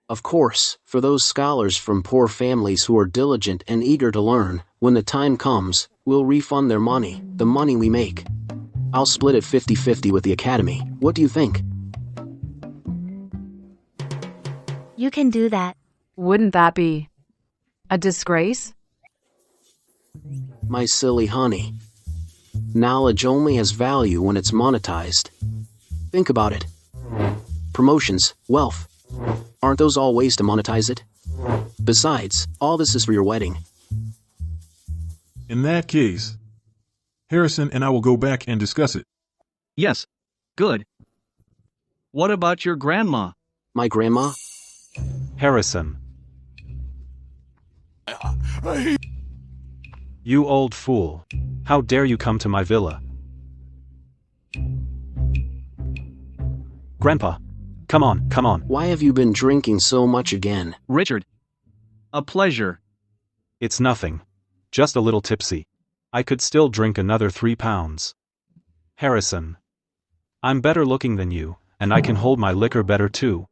Speaker 3: Of course, for those scholars from poor families who are diligent and eager to learn, when the time comes, we'll refund their money, the money we make. I'll split it 50-50 with the Academy. What do you think?
Speaker 8: You can do that.
Speaker 7: Wouldn't that be a disgrace?
Speaker 3: My silly honey. Knowledge only has value when it's monetized. Think about it. Promotions, wealth. Aren't those all ways to monetize it? Besides, all this is for your wedding.
Speaker 10: In that case, Harrison and I will go back and discuss it.
Speaker 12: Yes. Good. What about your grandma?
Speaker 3: My grandma?
Speaker 2: Harrison. You old fool. How dare you come to my villa? Grandpa. Come on, come on.
Speaker 3: Why have you been drinking so much again?
Speaker 12: Richard. A pleasure.
Speaker 2: It's nothing. Just a little tipsy. I could still drink another 3 pounds. Harrison. I'm better looking than you, and I can hold my liquor better too.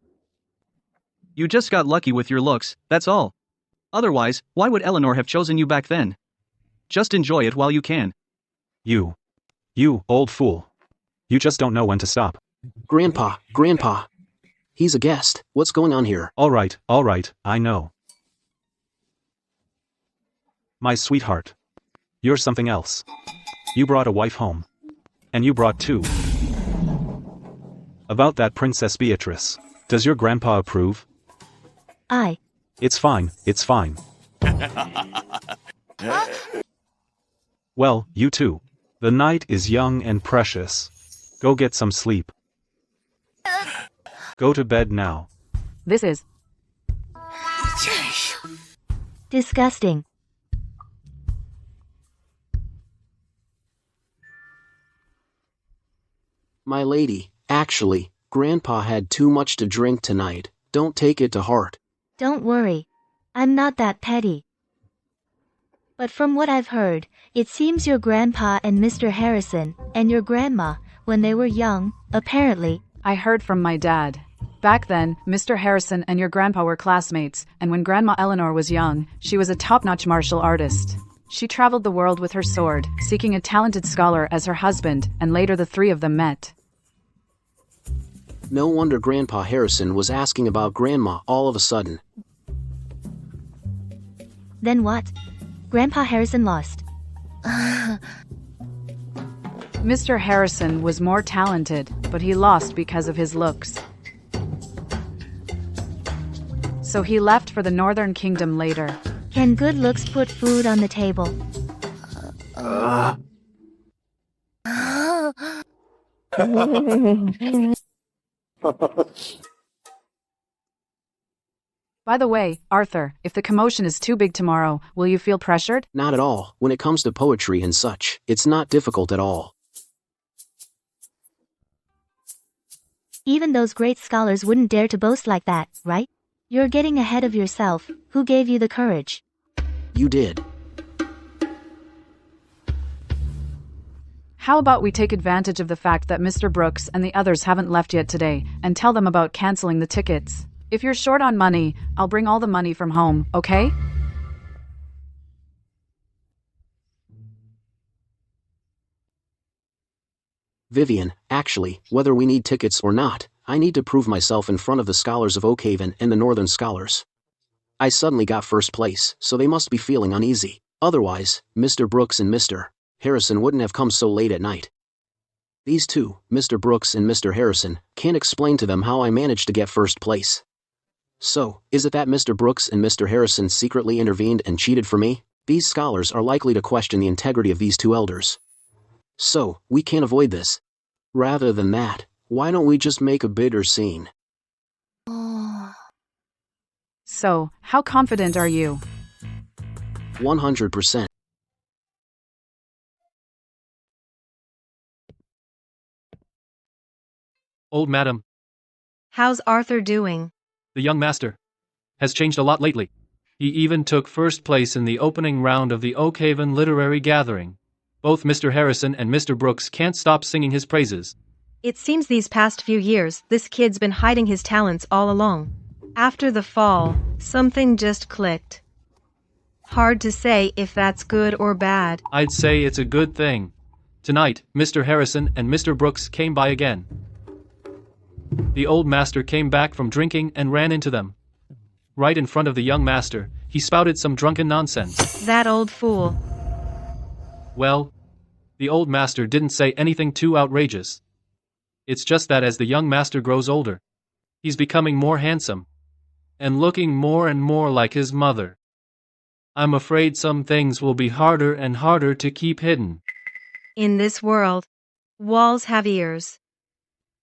Speaker 12: You just got lucky with your looks, that's all. Otherwise, why would Eleanor have chosen you back then? Just enjoy it while you can.
Speaker 2: You, old fool. You just don't know when to stop.
Speaker 3: Grandpa. He's a guest. What's going on here?
Speaker 2: All right, I know. My sweetheart. You're something else. You brought a wife home. And you brought 2. About that Princess Beatrice. Does your grandpa approve?
Speaker 3: It's fine.
Speaker 2: Well, you too. The night is young and precious. Go get some sleep. Go to bed now.
Speaker 7: This is
Speaker 8: disgusting.
Speaker 3: My lady, actually, Grandpa had too much to drink tonight. Don't take it to heart.
Speaker 8: Don't worry. I'm not that petty. But from what I've heard, it seems your grandpa and Mr. Harrison, and your grandma, when they were young, apparently.
Speaker 7: I heard from my dad. Back then, Mr. Harrison and your grandpa were classmates, and when Grandma Eleanor was young, she was a top-notch martial artist. She traveled the world with her sword, seeking a talented scholar as her husband, and later the 3 of them met.
Speaker 3: No wonder Grandpa Harrison was asking about Grandma all of a sudden.
Speaker 8: Then what? Grandpa Harrison lost.
Speaker 7: Mr. Harrison was more talented, but he lost because of his looks. So he left for the Northern Kingdom later.
Speaker 8: Can good looks put food on the table?
Speaker 7: By the way, Arthur, if the commotion is too big tomorrow, will you feel pressured?
Speaker 3: Not at all. When it comes to poetry and such, it's not difficult at all.
Speaker 8: Even those great scholars wouldn't dare to boast like that, right? You're getting ahead of yourself. Who gave you the courage?
Speaker 3: You did.
Speaker 7: How about we take advantage of the fact that Mr. Brooks and the others haven't left yet today, and tell them about canceling the tickets? If you're short on money, I'll bring all the money from home, okay?
Speaker 3: Vivien, actually, whether we need tickets or not, I need to prove myself in front of the scholars of Oakhaven and the Northern Scholars. I suddenly got first place, so they must be feeling uneasy. Otherwise, Mr. Brooks and Mr. Harrison wouldn't have come so late at night. These two, Mr. Brooks and Mr. Harrison, can't explain to them how I managed to get first place. So, is it that Mr. Brooks and Mr. Harrison secretly intervened and cheated for me? These scholars are likely to question the integrity of these two elders. So, we can't avoid this. Rather than that, why don't we just make a bigger scene?
Speaker 7: So, how confident are you?
Speaker 3: 100%.
Speaker 9: Old madam,
Speaker 1: How's Arthur doing?
Speaker 9: the young master, has changed a lot lately. He even took first place in the opening round of the Oakhaven Literary Gathering. Both Mr. Harrison and Mr. Brooks can't stop singing his praises.
Speaker 1: It seems these past few years, this kid's been hiding his talents all along. After the fall, something just clicked. Hard to say if that's good or bad.
Speaker 9: I'd say it's a good thing. Tonight, Mr. Harrison and Mr. Brooks came by again. The old master came back from drinking and ran into them. Right in front of the young master, he spouted some drunken nonsense.
Speaker 1: That old fool.
Speaker 9: Well, the old master didn't say anything too outrageous. It's just that as the young master grows older, he's becoming more handsome, and looking more and more like his mother. I'm afraid some things will be harder and harder to keep hidden.
Speaker 1: In this world, walls have ears.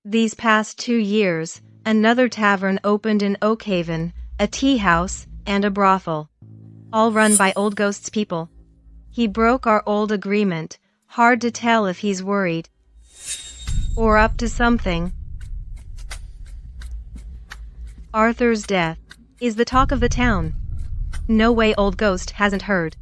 Speaker 1: These past 2 years, another tavern opened in Oakhaven, a tea house, and a brothel. All run by Old Ghost's people. He broke our old agreement. Hard to tell if he's worried. Or up to something. Arthur's death is the talk of the town. No way Old Ghost hasn't heard.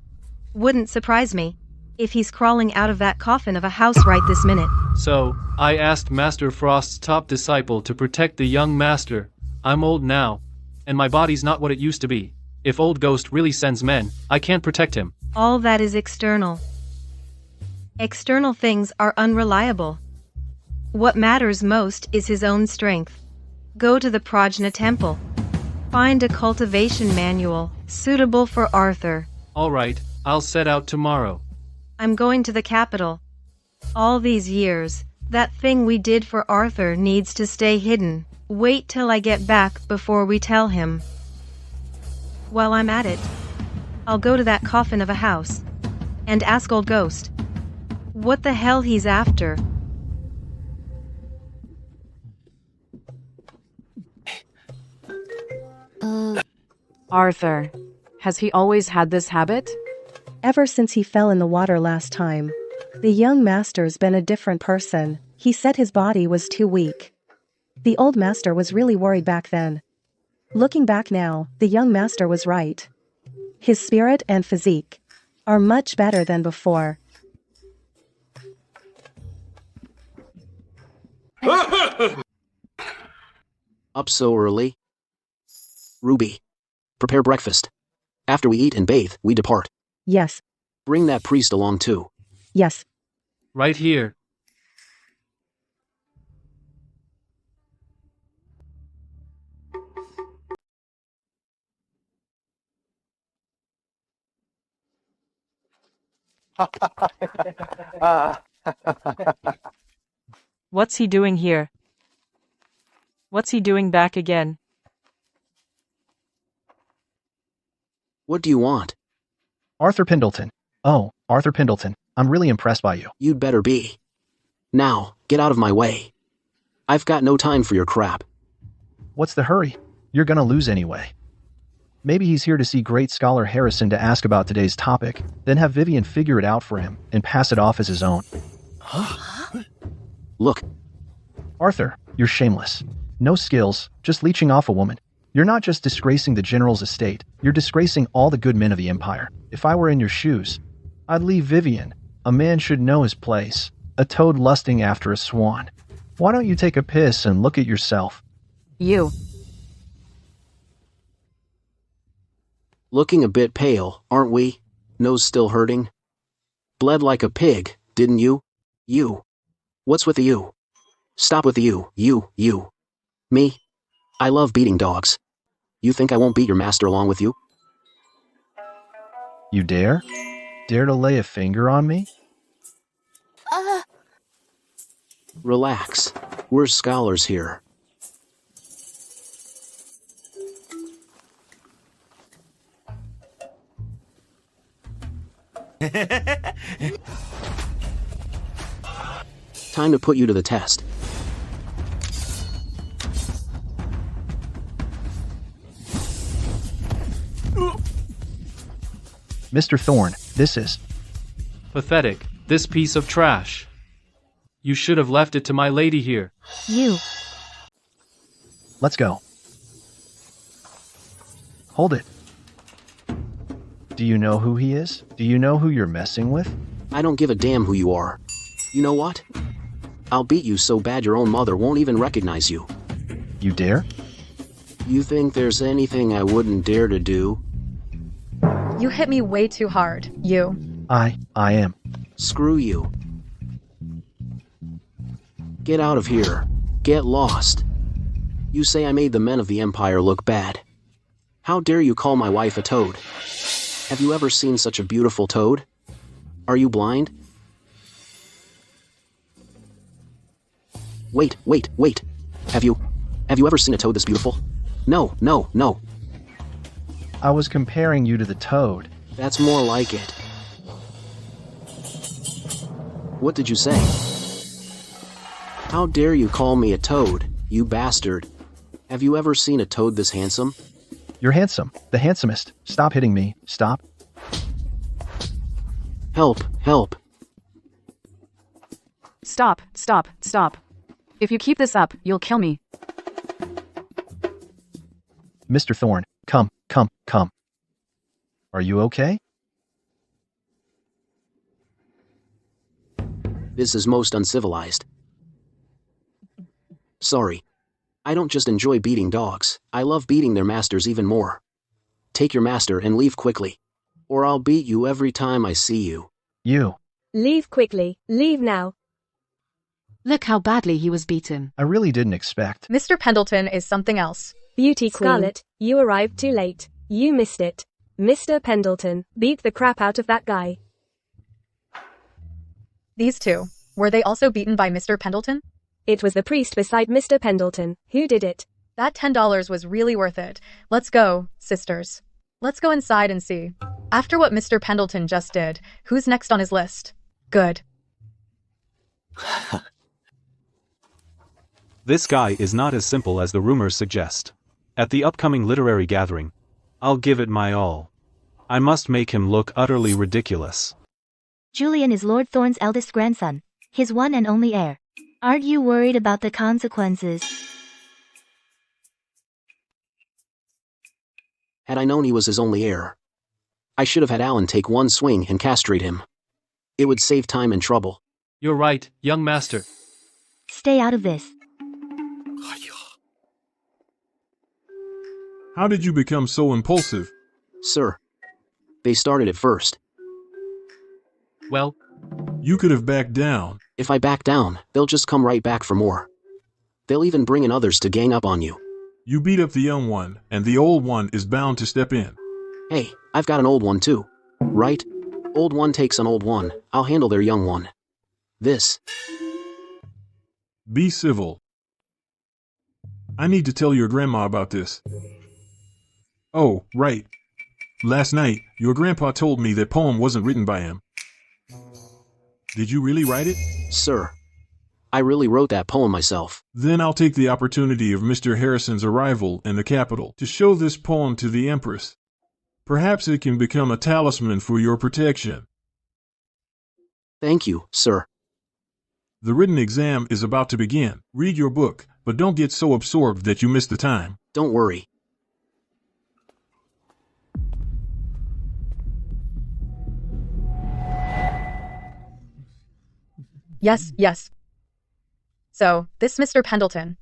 Speaker 1: Wouldn't surprise me if he's crawling out of that coffin of a house right this minute.
Speaker 9: So, I asked Master Frost's top disciple to protect the young master. I'm old now, and my body's not what it used to be. If Old Ghost really sends men, I can't protect him.
Speaker 1: All that is external. External things are unreliable. What matters most is his own strength. Go to the Prajna Temple. Find a cultivation manual suitable for Arthur.
Speaker 9: All right, I'll set out tomorrow.
Speaker 1: I'm going to the capital. All these years, that thing we did for Arthur needs to stay hidden. Wait till I get back before we tell him. While I'm at it, I'll go to that coffin of a house and ask Old Ghost what the hell he's after.
Speaker 7: Arthur, has he always had this habit?
Speaker 5: Ever since he fell in the water last time. The young master's been a different person. He said his body was too weak. The old master was really worried back then. Looking back now, the young master was right. His spirit and physique are much better than before.
Speaker 3: Up so early? Ruby, prepare breakfast. After we eat and bathe, we depart.
Speaker 5: Yes.
Speaker 3: Bring that priest along too.
Speaker 5: Yes.
Speaker 9: Right here.
Speaker 11: What's he doing here? What's he doing back again?
Speaker 3: What do you want?
Speaker 4: Arthur Pendleton. Oh, Arthur Pendleton, I'm really impressed by you.
Speaker 3: You'd better be. Now, get out of my way. I've got no time for your crap.
Speaker 4: What's the hurry? You're gonna lose anyway. Maybe he's here to see great scholar Harrison to ask about today's topic, then have Vivien figure it out for him and pass it off as his own.
Speaker 3: Look.
Speaker 4: Arthur, you're shameless. No skills, just leeching off a woman. You're not just disgracing the general's estate, you're disgracing all the good men of the empire. If I were in your shoes, I'd leave Vivien. A man should know his place. A toad lusting after a swan. Why don't you take a piss and look at yourself?
Speaker 7: You.
Speaker 3: Looking a bit pale, aren't we? Nose still hurting? Bled like a pig, didn't you? You. What's with the you? Stop with the you. Me? I love beating dogs. You think I won't beat your master along with you?
Speaker 4: You dare? Dare to lay a finger on me?
Speaker 3: Relax. We're scholars here. Time to put you to the test.
Speaker 4: Mr. Thorne, this is...
Speaker 9: Pathetic, this piece of trash. You should have left it to my lady here.
Speaker 8: You.
Speaker 4: Let's go. Hold it. Do you know who he is? Do you know who you're messing with?
Speaker 3: I don't give a damn who you are. You know what? I'll beat you so bad your own mother won't even recognize you.
Speaker 4: You dare?
Speaker 3: You think there's anything I wouldn't dare to do?
Speaker 15: You hit me way too hard, you.
Speaker 4: I am.
Speaker 3: Screw you. Get out of here. Get lost. You say I made the men of the Empire look bad. How dare you call my wife a toad? Have you ever seen such a beautiful toad? Are you blind? Wait. Have you ever seen a toad this beautiful? No.
Speaker 4: I was comparing you to the toad.
Speaker 3: That's more like it. What did you say? How dare you call me a toad, you bastard? Have you ever seen a toad this handsome?
Speaker 4: You're handsome. The handsomest. Stop hitting me. Stop.
Speaker 3: Help.
Speaker 7: Stop. If you keep this up, you'll kill me.
Speaker 4: Mr. Thorne, come. Are you okay?
Speaker 3: This is most uncivilized. Sorry. I don't just enjoy beating dogs, I love beating their masters even more. Take your master and leave quickly. Or I'll beat you every time I see you.
Speaker 4: You.
Speaker 15: Leave quickly. Leave now.
Speaker 13: Look how badly he was beaten.
Speaker 4: I really didn't expect.
Speaker 15: Mr. Pendleton is something else.
Speaker 16: Beauty queen.
Speaker 15: Scarlet, you arrived too late. You missed it. Mr. Pendleton, beat the crap out of that guy. These two, were they also beaten by Mr. Pendleton? It was the priest beside Mr. Pendleton. Who did it? That $10 was really worth it. Let's go, sisters. Let's go inside and see. After what Mr. Pendleton just did, who's next on his list? Good.
Speaker 2: This guy is not as simple as the rumors suggest. At the upcoming literary gathering, I'll give it my all. I must make him look utterly ridiculous.
Speaker 8: Julian is Lord Thorne's eldest grandson, his one and only heir. Aren't you worried about the consequences?
Speaker 3: Had I known he was his only heir, I should have had Alan take one swing and castrate him. It would save time and trouble.
Speaker 9: You're right, young master.
Speaker 8: Stay out of this.
Speaker 10: How did you become so impulsive?
Speaker 3: Sir, they started it first.
Speaker 9: Well,
Speaker 10: you could have backed down.
Speaker 3: If I back down, they'll just come right back for more. They'll even bring in others to gang up on you.
Speaker 10: You beat up the young one, and the old one is bound to step in.
Speaker 3: Hey, I've got an old one too. Right? Old one takes an old one. I'll handle their young one. This.
Speaker 10: Be civil. I need to tell your grandma about this. Oh, right. Last night, your grandpa told me that poem wasn't written by him. Did you really write it?
Speaker 3: Sir, I really wrote that poem myself.
Speaker 10: Then I'll take the opportunity of Mr. Harrison's arrival in the capital to show this poem to the Empress. Perhaps it can become a talisman for your protection.
Speaker 3: Thank you, sir.
Speaker 10: The written exam is about to begin. Read your book, but don't get so absorbed that you miss the time.
Speaker 3: Don't worry.
Speaker 15: Yes. So, this Mr. Pendleton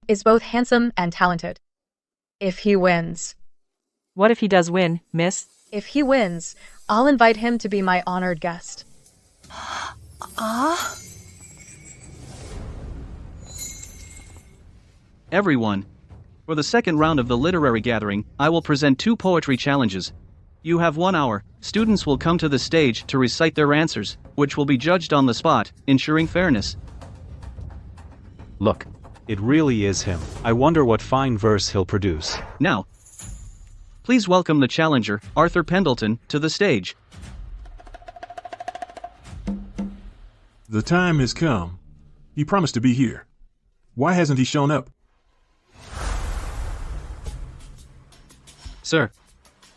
Speaker 15: is both handsome and talented. If he wins.
Speaker 11: What if he does win, miss?
Speaker 15: If he wins, I'll invite him to be my honored guest.
Speaker 12: Everyone. For the second round of the literary gathering, I will present 2 poetry challenges. You have 1 hour. Students will come to the stage to recite their answers, which will be judged on the spot, ensuring fairness.
Speaker 2: Look. It really is him. I wonder what fine verse he'll produce.
Speaker 12: Now, please welcome the challenger, Arthur Pendleton, to the stage.
Speaker 10: The time has come. He promised to be here. Why hasn't he shown up?
Speaker 9: Sir,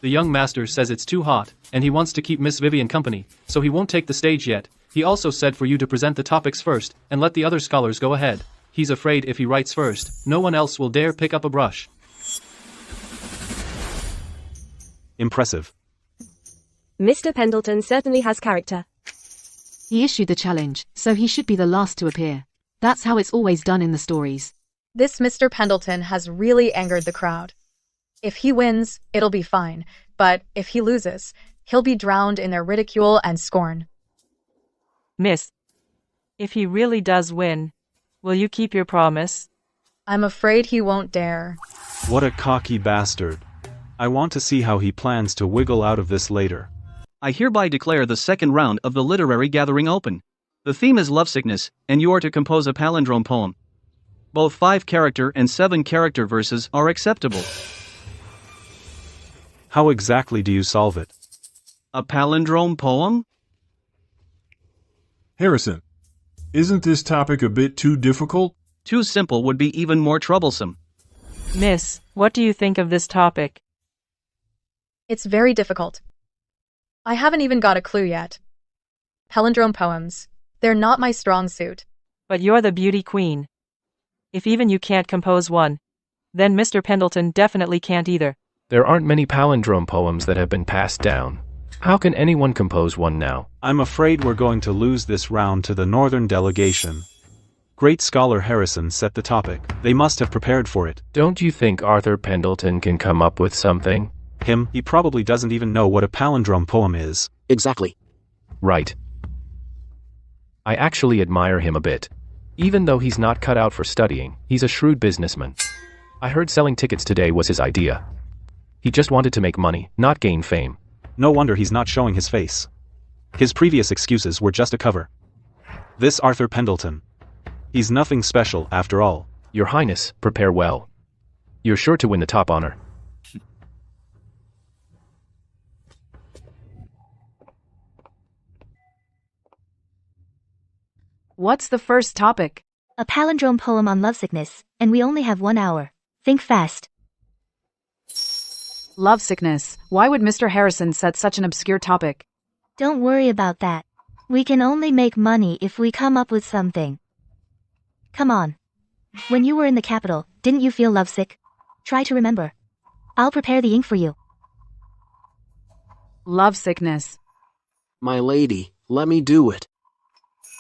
Speaker 9: the young master says it's too hot, and he wants to keep Miss Vivien company, so he won't take the stage yet. He also said for you to present the topics first, and let the other scholars go ahead. He's afraid if he writes first, no one else will dare pick up a brush.
Speaker 2: Impressive.
Speaker 16: Mr. Pendleton certainly has character.
Speaker 13: He issued the challenge, so he should be the last to appear. That's how it's always done in the stories.
Speaker 15: This Mr. Pendleton has really angered the crowd. If he wins, it'll be fine, but if he loses, he'll be drowned in their ridicule and scorn.
Speaker 11: Miss, if he really does win, will you keep your promise?
Speaker 15: I'm afraid he won't dare.
Speaker 2: What a cocky bastard. I want to see how he plans to wiggle out of this later.
Speaker 12: I hereby declare the second round of the literary gathering open. The theme is lovesickness, and you are to compose a palindrome poem. Both 5-character and 7-character verses are acceptable.
Speaker 2: How exactly do you solve it?
Speaker 12: A palindrome poem?
Speaker 10: Harrison, isn't this topic a bit too difficult?
Speaker 12: Too simple would be even more troublesome.
Speaker 11: Miss, what do you think of this topic?
Speaker 15: It's very difficult. I haven't even got a clue yet. Palindrome poems. They're not my strong suit.
Speaker 11: But you're the beauty queen. If even you can't compose one, then Mr. Pendleton definitely can't either.
Speaker 14: There aren't many palindrome poems that have been passed down. How can anyone compose one now?
Speaker 2: I'm afraid we're going to lose this round to the Northern delegation. Great scholar Harrison set the topic. They must have prepared for it.
Speaker 14: Don't you think Arthur Pendleton can come up with something?
Speaker 2: He probably doesn't even know what a palindrome poem is.
Speaker 3: Exactly.
Speaker 14: Right. I actually admire him a bit. Even though he's not cut out for studying, he's a shrewd businessman. I heard selling tickets today was his idea. He just wanted to make money, not gain fame.
Speaker 2: No wonder he's not showing his face. His previous excuses were just a cover. This Arthur Pendleton. He's nothing special, after all.
Speaker 14: Your Highness, prepare well. You're sure to win the top honor.
Speaker 7: What's the first topic?
Speaker 8: A palindrome poem on lovesickness, and we only have 1 hour. Think fast.
Speaker 7: Lovesickness. Why would Mr. Harrison set such an obscure topic?
Speaker 8: Don't worry about that. We can only make money if we come up with something. Come on. When you were in the capital, didn't you feel lovesick? Try to remember. I'll prepare the ink for you.
Speaker 7: Lovesickness.
Speaker 3: My lady, let me do it.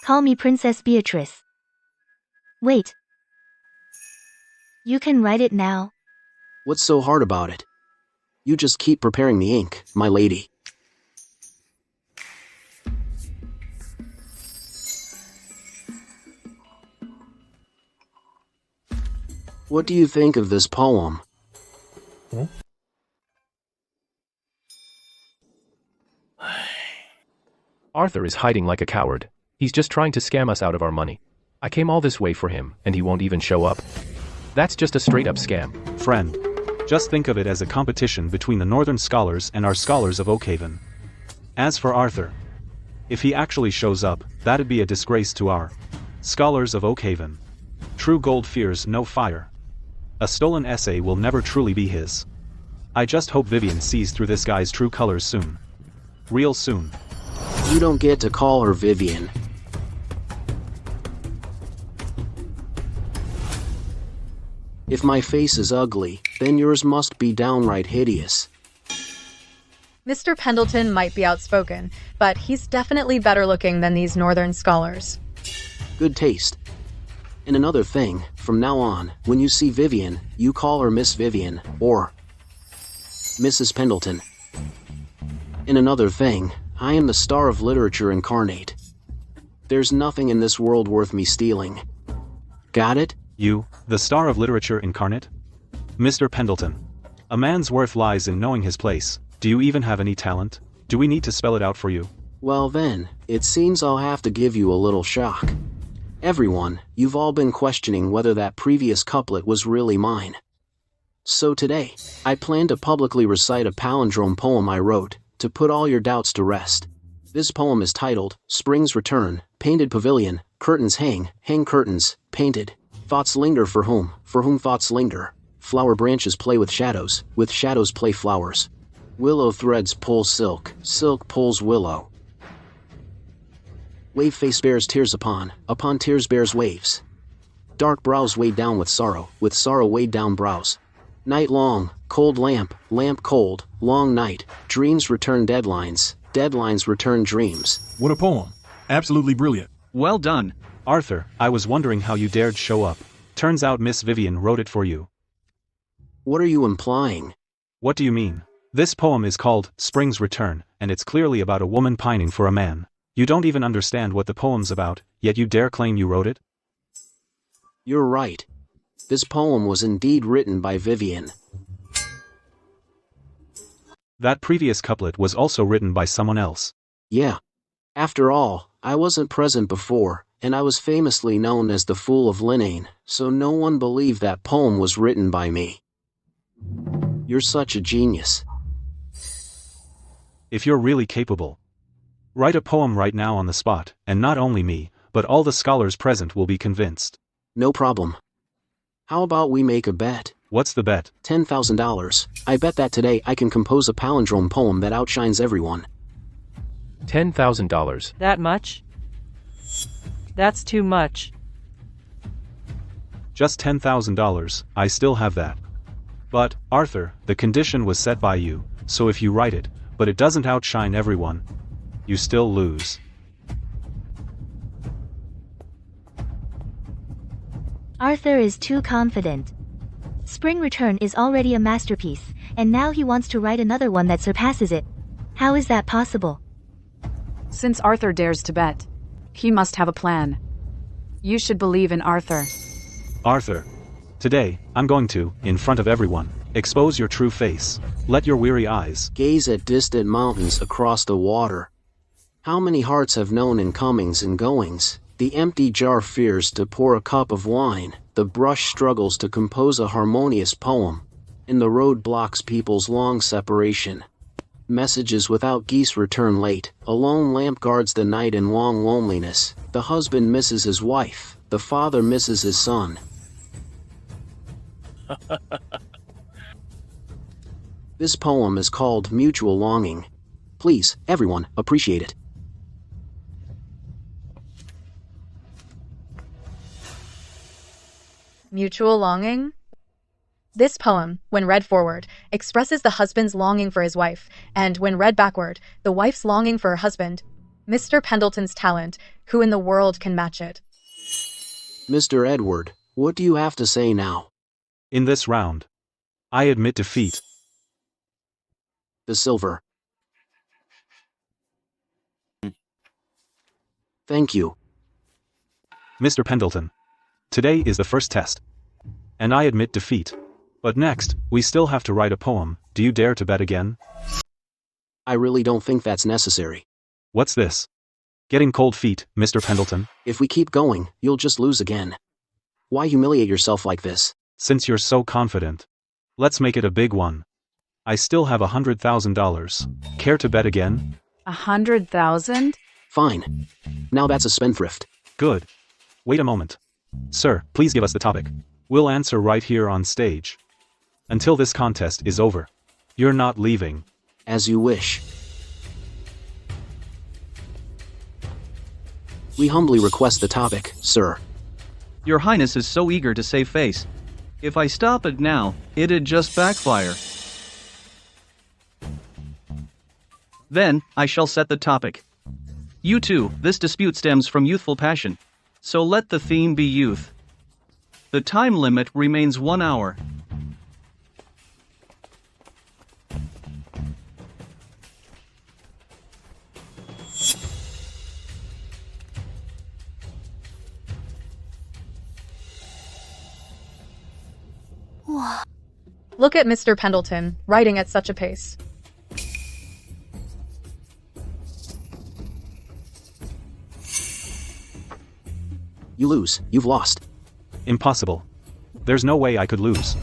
Speaker 8: Call me Princess Beatrice. Wait. You can write it now.
Speaker 3: What's so hard about it? You just keep preparing the ink, my lady. What do you think of this poem?
Speaker 14: Arthur is hiding like a coward. He's just trying to scam us out of our money. I came all this way for him, and he won't even show up. That's just a straight-up scam.
Speaker 2: Friend, just think of it as a competition between the Northern scholars and our scholars of Oakhaven. As for Arthur, if he actually shows up, that'd be a disgrace to our scholars of Oakhaven. True gold fears no fire. A stolen essay will never truly be his. I just hope Vivien sees through this guy's true colors soon. Real soon.
Speaker 3: You don't get to call her Vivien. If my face is ugly, then yours must be downright hideous.
Speaker 15: Mr. Pendleton might be outspoken, but he's definitely better looking than these Northern scholars.
Speaker 3: Good taste. And another thing, from now on, when you see Vivien, you call her Miss Vivien, or Mrs. Pendleton. And another thing, I am the star of literature incarnate. There's nothing in this world worth me stealing. Got it?
Speaker 2: You, the star of literature incarnate? Mr. Pendleton. A man's worth lies in knowing his place. Do you even have any talent? Do we need to spell it out for you?
Speaker 3: Well then, it seems I'll have to give you a little shock. Everyone, you've all been questioning whether that previous couplet was really mine. So today, I plan to publicly recite a palindrome poem I wrote, to put all your doubts to rest. This poem is titled, Spring's Return, Painted Pavilion, Curtains hang curtains, painted. Thoughts linger for whom thoughts linger. Flower branches play with shadows play flowers. Willow threads pull silk, silk pulls willow. Wave face bears tears upon tears bears waves. Dark brows weighed down with sorrow weighed down brows. Night long, cold lamp cold, long night, dreams return deadlines return dreams.
Speaker 10: What a poem. Absolutely brilliant.
Speaker 12: Well done.
Speaker 2: Arthur, I was wondering how you dared show up. Turns out Miss Vivien wrote it for you.
Speaker 3: What are you implying?
Speaker 2: What do you mean? This poem is called Spring's Return, and it's clearly about a woman pining for a man. You don't even understand what the poem's about, yet you dare claim you wrote it?
Speaker 3: You're right. This poem was indeed written by Vivien.
Speaker 2: That previous couplet was also written by someone else.
Speaker 3: Yeah. After all, I wasn't present before, and I was famously known as the Fool of Linane, so no one believed that poem was written by me. You're such a genius.
Speaker 2: If you're really capable, write a poem right now on the spot, and not only me, but all the scholars present will be convinced.
Speaker 3: No problem. How about we make a bet?
Speaker 2: What's the bet?
Speaker 3: $10,000. I bet that today I can compose a palindrome poem that outshines everyone.
Speaker 14: $10,000.
Speaker 11: That much? That's too much.
Speaker 2: Just $10,000, I still have that. But, Arthur, the condition was set by you, so if you write it, but it doesn't outshine everyone, you still lose.
Speaker 8: Arthur is too confident. Spring Return is already a masterpiece, and now he wants to write another one that surpasses it. How is that possible?
Speaker 7: Since Arthur dares to bet, he must have a plan. You should believe in Arthur.
Speaker 2: Arthur. Today, I'm going to, in front of everyone, expose your true face. Let your weary eyes
Speaker 3: gaze at distant mountains across the water. How many hearts have known incomings and goings? The empty jar fears to pour a cup of wine. The brush struggles to compose a harmonious poem. And the road blocks people's long separation. Messages without geese return late. A lone lamp guards the night in long loneliness. The husband misses his wife. The father misses his son. This poem is called Mutual Longing. Please, everyone, appreciate it.
Speaker 15: Mutual longing? This poem, when read forward, expresses the husband's longing for his wife, and when read backward, the wife's longing for her husband. Mr. Pendleton's talent, who in the world can match it?
Speaker 3: Mr. Edward, what do you have to say now?
Speaker 2: In this round, I admit defeat.
Speaker 3: The silver. Thank you.
Speaker 2: Mr. Pendleton. Today is the first test. And I admit defeat. But next, we still have to write a poem. Do you dare to bet again?
Speaker 3: I really don't think that's necessary.
Speaker 2: What's this? Getting cold feet, Mr. Pendleton?
Speaker 3: If we keep going, you'll just lose again. Why humiliate yourself like this?
Speaker 2: Since you're so confident, let's make it a big one. I still have $100,000. Care to bet again?
Speaker 7: 100,000?
Speaker 3: Fine. Now that's a spendthrift.
Speaker 2: Good. Wait a moment. Sir, please give us the topic. We'll answer right here on stage. Until this contest is over. You're not leaving.
Speaker 3: As you wish. We humbly request the topic, sir.
Speaker 12: Your Highness is so eager to save face. If I stop it now, it'd just backfire. Then, I shall set the topic. You too, this dispute stems from youthful passion. So let the theme be youth. The time limit remains 1 hour.
Speaker 15: Look at Mr. Pendleton, writing at such a pace.
Speaker 3: You lose. You've lost.
Speaker 2: Impossible. There's no way I could lose.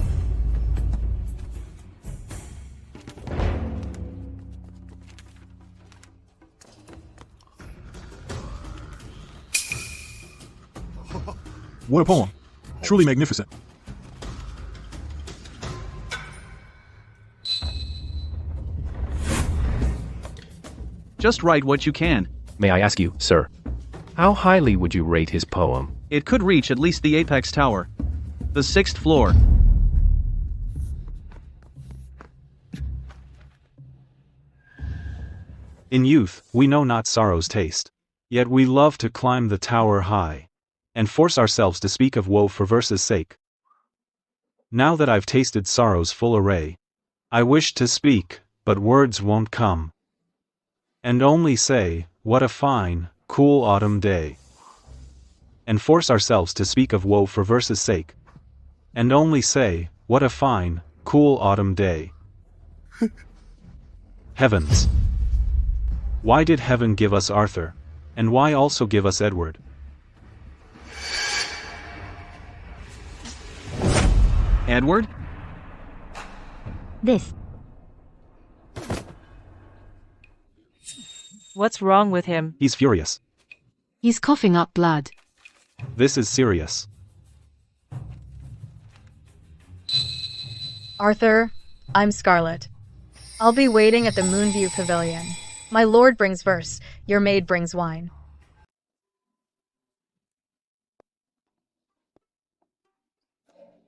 Speaker 10: What a poem. Truly magnificent.
Speaker 12: Just write what you can.
Speaker 14: May I ask you, sir, how highly would you rate his poem?
Speaker 12: It could reach at least the apex tower. The 6th floor.
Speaker 2: In youth, we know not sorrow's taste. Yet we love to climb the tower high, and force ourselves to speak of woe for verse's sake. Now that I've tasted sorrow's full array, I wish to speak, but words won't come. And only say, what a fine, cool autumn day. And force ourselves to speak of woe for verse's sake. And only say, what a fine, cool autumn day. Heavens! Why did heaven give us Arthur? And why also give us Edward?
Speaker 12: Edward?
Speaker 8: This.
Speaker 11: What's wrong with him?
Speaker 2: He's furious.
Speaker 13: He's coughing up blood.
Speaker 2: This is serious.
Speaker 15: Arthur, I'm Scarlet. I'll be waiting at the Moonview Pavilion. My lord brings verse, your maid brings wine.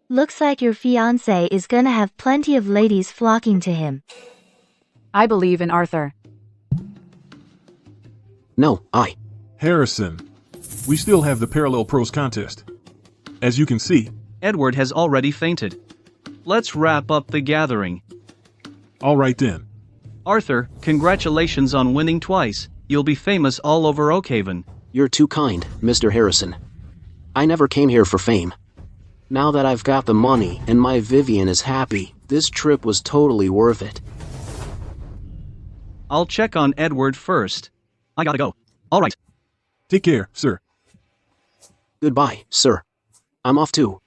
Speaker 8: Looks like your fiancé is gonna have plenty of ladies flocking to him.
Speaker 7: I believe in Arthur.
Speaker 3: No,
Speaker 10: Harrison. We still have the parallel prose contest. As you can see,
Speaker 12: Edward has already fainted. Let's wrap up the gathering.
Speaker 10: All right then.
Speaker 12: Arthur, congratulations on winning twice. You'll be famous all over Oakhaven.
Speaker 3: You're too kind, Mr. Harrison. I never came here for fame. Now that I've got the money and my Vivien is happy, this trip was totally worth it.
Speaker 12: I'll check on Edward first. I gotta go. All right.
Speaker 10: Take care, sir.
Speaker 3: Goodbye, sir. I'm off too.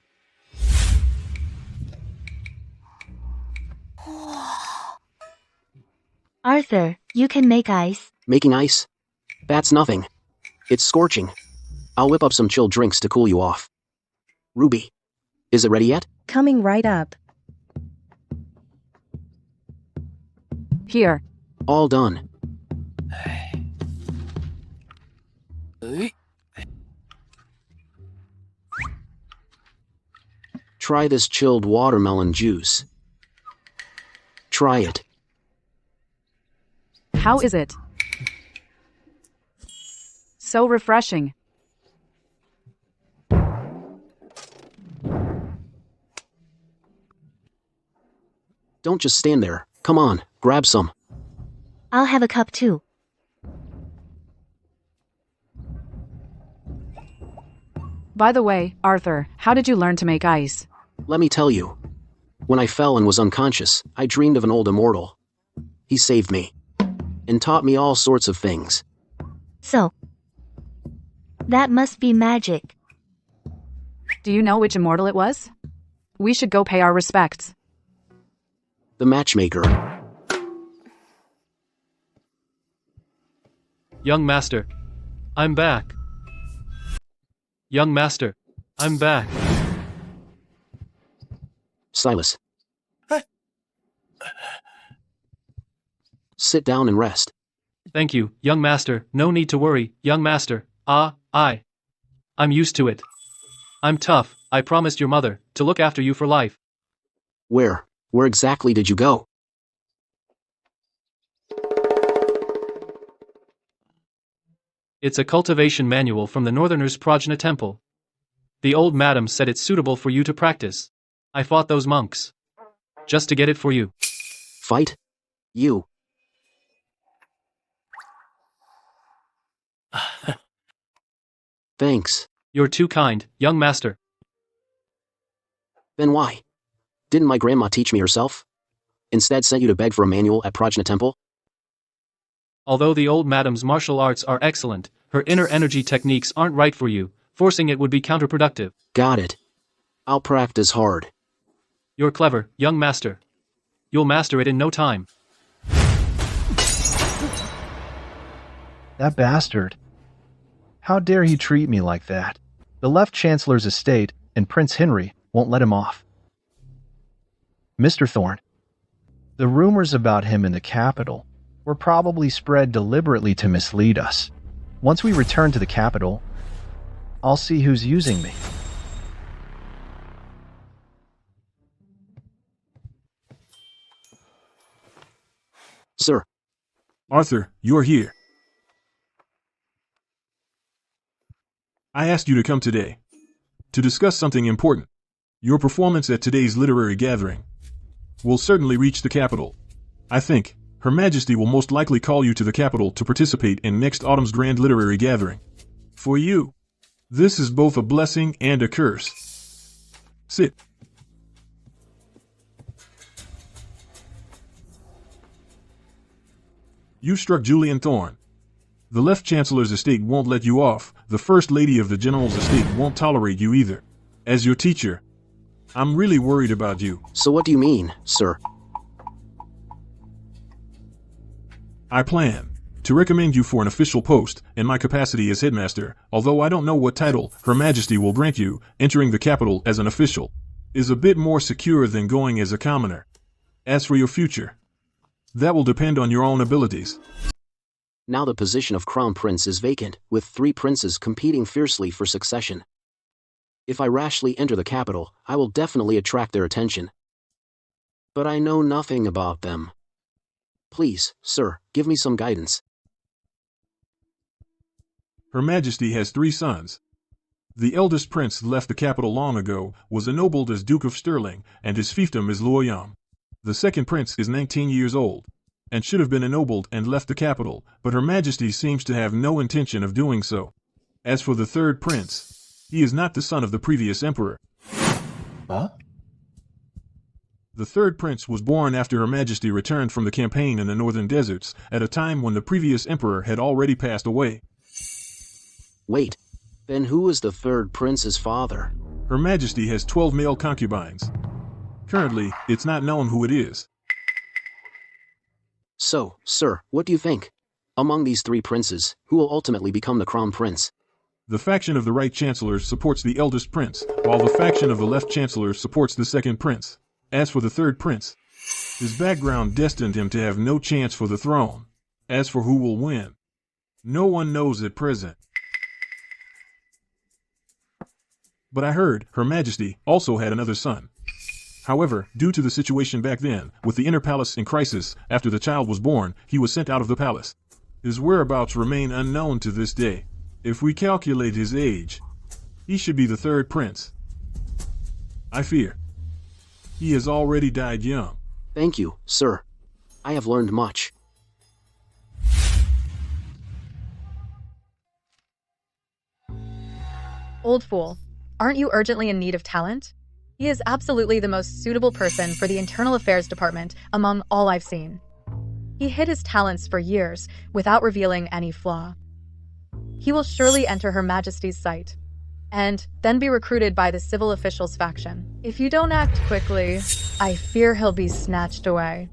Speaker 8: Arthur, you can make ice.
Speaker 3: Making ice? That's nothing. It's scorching. I'll whip up some chilled drinks to cool you off. Ruby, is it ready yet?
Speaker 5: Coming right up.
Speaker 7: Here.
Speaker 3: All done. Try this chilled watermelon juice. Try it.
Speaker 7: How is it? So refreshing.
Speaker 3: Don't just stand there. Come on, grab some.
Speaker 8: I'll have a cup too.
Speaker 7: By the way, Arthur, how did you learn to make ice?
Speaker 3: Let me tell you. When I fell and was unconscious, I dreamed of an old immortal. He saved me. And taught me all sorts of things.
Speaker 8: So, that must be magic.
Speaker 7: Do you know which immortal it was? We should go pay our respects.
Speaker 3: The matchmaker.
Speaker 9: Young master, I'm back. Young master, I'm back.
Speaker 3: Silas. Sit down and rest.
Speaker 9: Thank you, young master. No need to worry, young master. I'm used to it. I'm tough. I promised your mother to look after you for life.
Speaker 3: Where exactly did you go?
Speaker 9: It's a cultivation manual from the Northerners' Prajna Temple. The old madam said it's suitable for you to practice. I fought those monks. Just to get it for you.
Speaker 3: Fight? You. Thanks.
Speaker 9: You're too kind, young master.
Speaker 3: Then why? Didn't my grandma teach me herself? Instead sent you to beg for a manual at Prajna Temple?
Speaker 9: Although the old madam's martial arts are excellent, her inner energy techniques aren't right for you. Forcing it would be counterproductive.
Speaker 3: Got it. I'll practice hard.
Speaker 9: You're clever, young master. You'll master it in no time.
Speaker 4: That bastard. How dare he treat me like that? The left chancellor's estate and Prince Henry won't let him off. Mr. Thorne, the rumors about him in the capital were probably spread deliberately to mislead us. Once we return to the capital, I'll see who's using me.
Speaker 3: Sir.
Speaker 10: Arthur, you're here. I asked you to come today to discuss something important. Your performance at today's literary gathering will certainly reach the capital. I think Her Majesty will most likely call you to the capital to participate in next autumn's grand literary gathering. For you, this is both a blessing and a curse. Sit. You struck Julian Thorne. The left chancellor's estate won't let you off. The first lady of the general's estate won't tolerate you either. As your teacher, I'm really worried about you.
Speaker 3: So what do you mean, sir?
Speaker 10: I plan to recommend you for an official post in my capacity as headmaster, although I don't know what title Her Majesty will grant you. Entering the capital as an official is a bit more secure than going as a commoner. As for your future, that will depend on your own abilities.
Speaker 3: Now the position of crown prince is vacant, with 3 princes competing fiercely for succession. If I rashly enter the capital, I will definitely attract their attention. But I know nothing about them. Please, sir, give me some guidance.
Speaker 10: Her Majesty has 3 sons. The eldest prince left the capital long ago, was ennobled as Duke of Stirling, and his fiefdom is Luoyang. The second prince is 19 years old, and should have been ennobled and left the capital, but Her Majesty seems to have no intention of doing so. As for the third prince, he is not the son of the previous emperor.
Speaker 4: Huh?
Speaker 10: The third prince was born after Her Majesty returned from the campaign in the northern deserts, at a time when the previous emperor had already passed away.
Speaker 3: Wait, then who is the third prince's father?
Speaker 10: Her Majesty has 12 male concubines. Currently, it's not known who it is.
Speaker 3: So, sir, what do you think? Among these 3 princes, who will ultimately become the crown prince?
Speaker 10: The faction of the right chancellor supports the eldest prince, while the faction of the left chancellor supports the second prince. As for the third prince, his background destined him to have no chance for the throne. As for who will win, no one knows at present. But I heard Her Majesty also had another son. However, due to the situation back then, with the inner palace in crisis, after the child was born, he was sent out of the palace. His whereabouts remain unknown to this day. If we calculate his age, he should be the third prince. I fear he has already died young.
Speaker 3: Thank you, sir. I have learned much.
Speaker 15: Old fool. Aren't you urgently in need of talent? He is absolutely the most suitable person for the Internal Affairs Department among all I've seen. He hid his talents for years without revealing any flaw. He will surely enter Her Majesty's sight, and then be recruited by the civil officials faction. If you don't act quickly, I fear he'll be snatched away.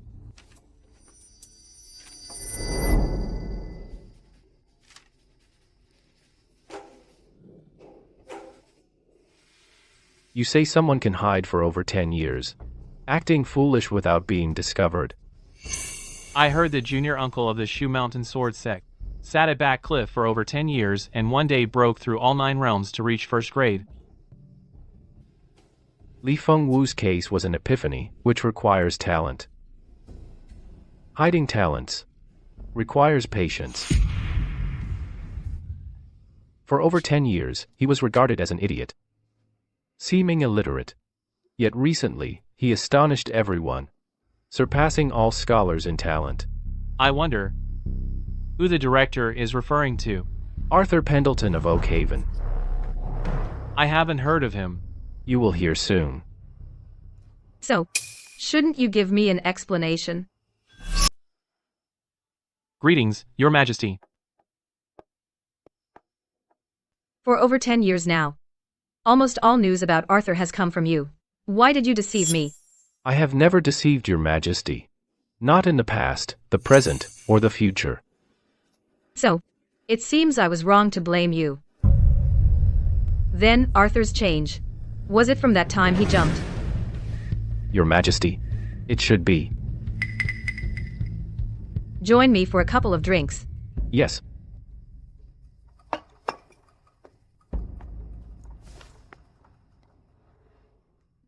Speaker 14: You say someone can hide for over 10 years, acting foolish without being discovered.
Speaker 17: I heard the junior uncle of the Shu Mountain Sword Sect sat at Back Cliff for over 10 years and one day broke through all 9 realms to reach first grade.
Speaker 14: Li Feng Wu's case was an epiphany, which requires talent. Hiding talents requires patience. For over 10 years, he was regarded as an idiot, seeming illiterate. Yet recently, he astonished everyone, surpassing all scholars in talent.
Speaker 17: I wonder who the director is referring to.
Speaker 14: Arthur Pendleton of Oakhaven.
Speaker 17: I haven't heard of him.
Speaker 14: You will hear soon.
Speaker 1: So, shouldn't you give me an explanation?
Speaker 17: Greetings, Your Majesty.
Speaker 1: For over 10 years now, almost all news about Arthur has come from you. Why did you deceive me?
Speaker 14: I have never deceived your majesty. Not in the past, the present, or the future.
Speaker 1: So, it seems I was wrong to blame you. Then, Arthur's change. Was it from that time he jumped?
Speaker 14: Your majesty, it should be.
Speaker 1: Join me for a couple of drinks.
Speaker 14: Yes.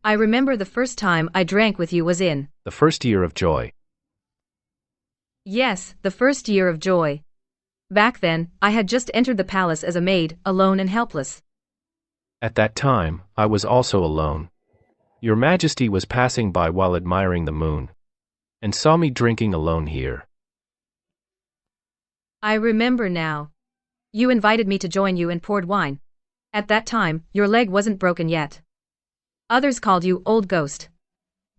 Speaker 1: I remember the first time I drank with you was in.
Speaker 14: The first year of joy.
Speaker 1: Yes, the first year of joy. Back then, I had just entered the palace as a maid, alone and helpless.
Speaker 14: At that time, I was also alone. Your majesty was passing by while admiring the moon, and saw me drinking alone here.
Speaker 1: I remember now. You invited me to join you and poured wine. At that time, your leg wasn't broken yet. Others called you Old Ghost.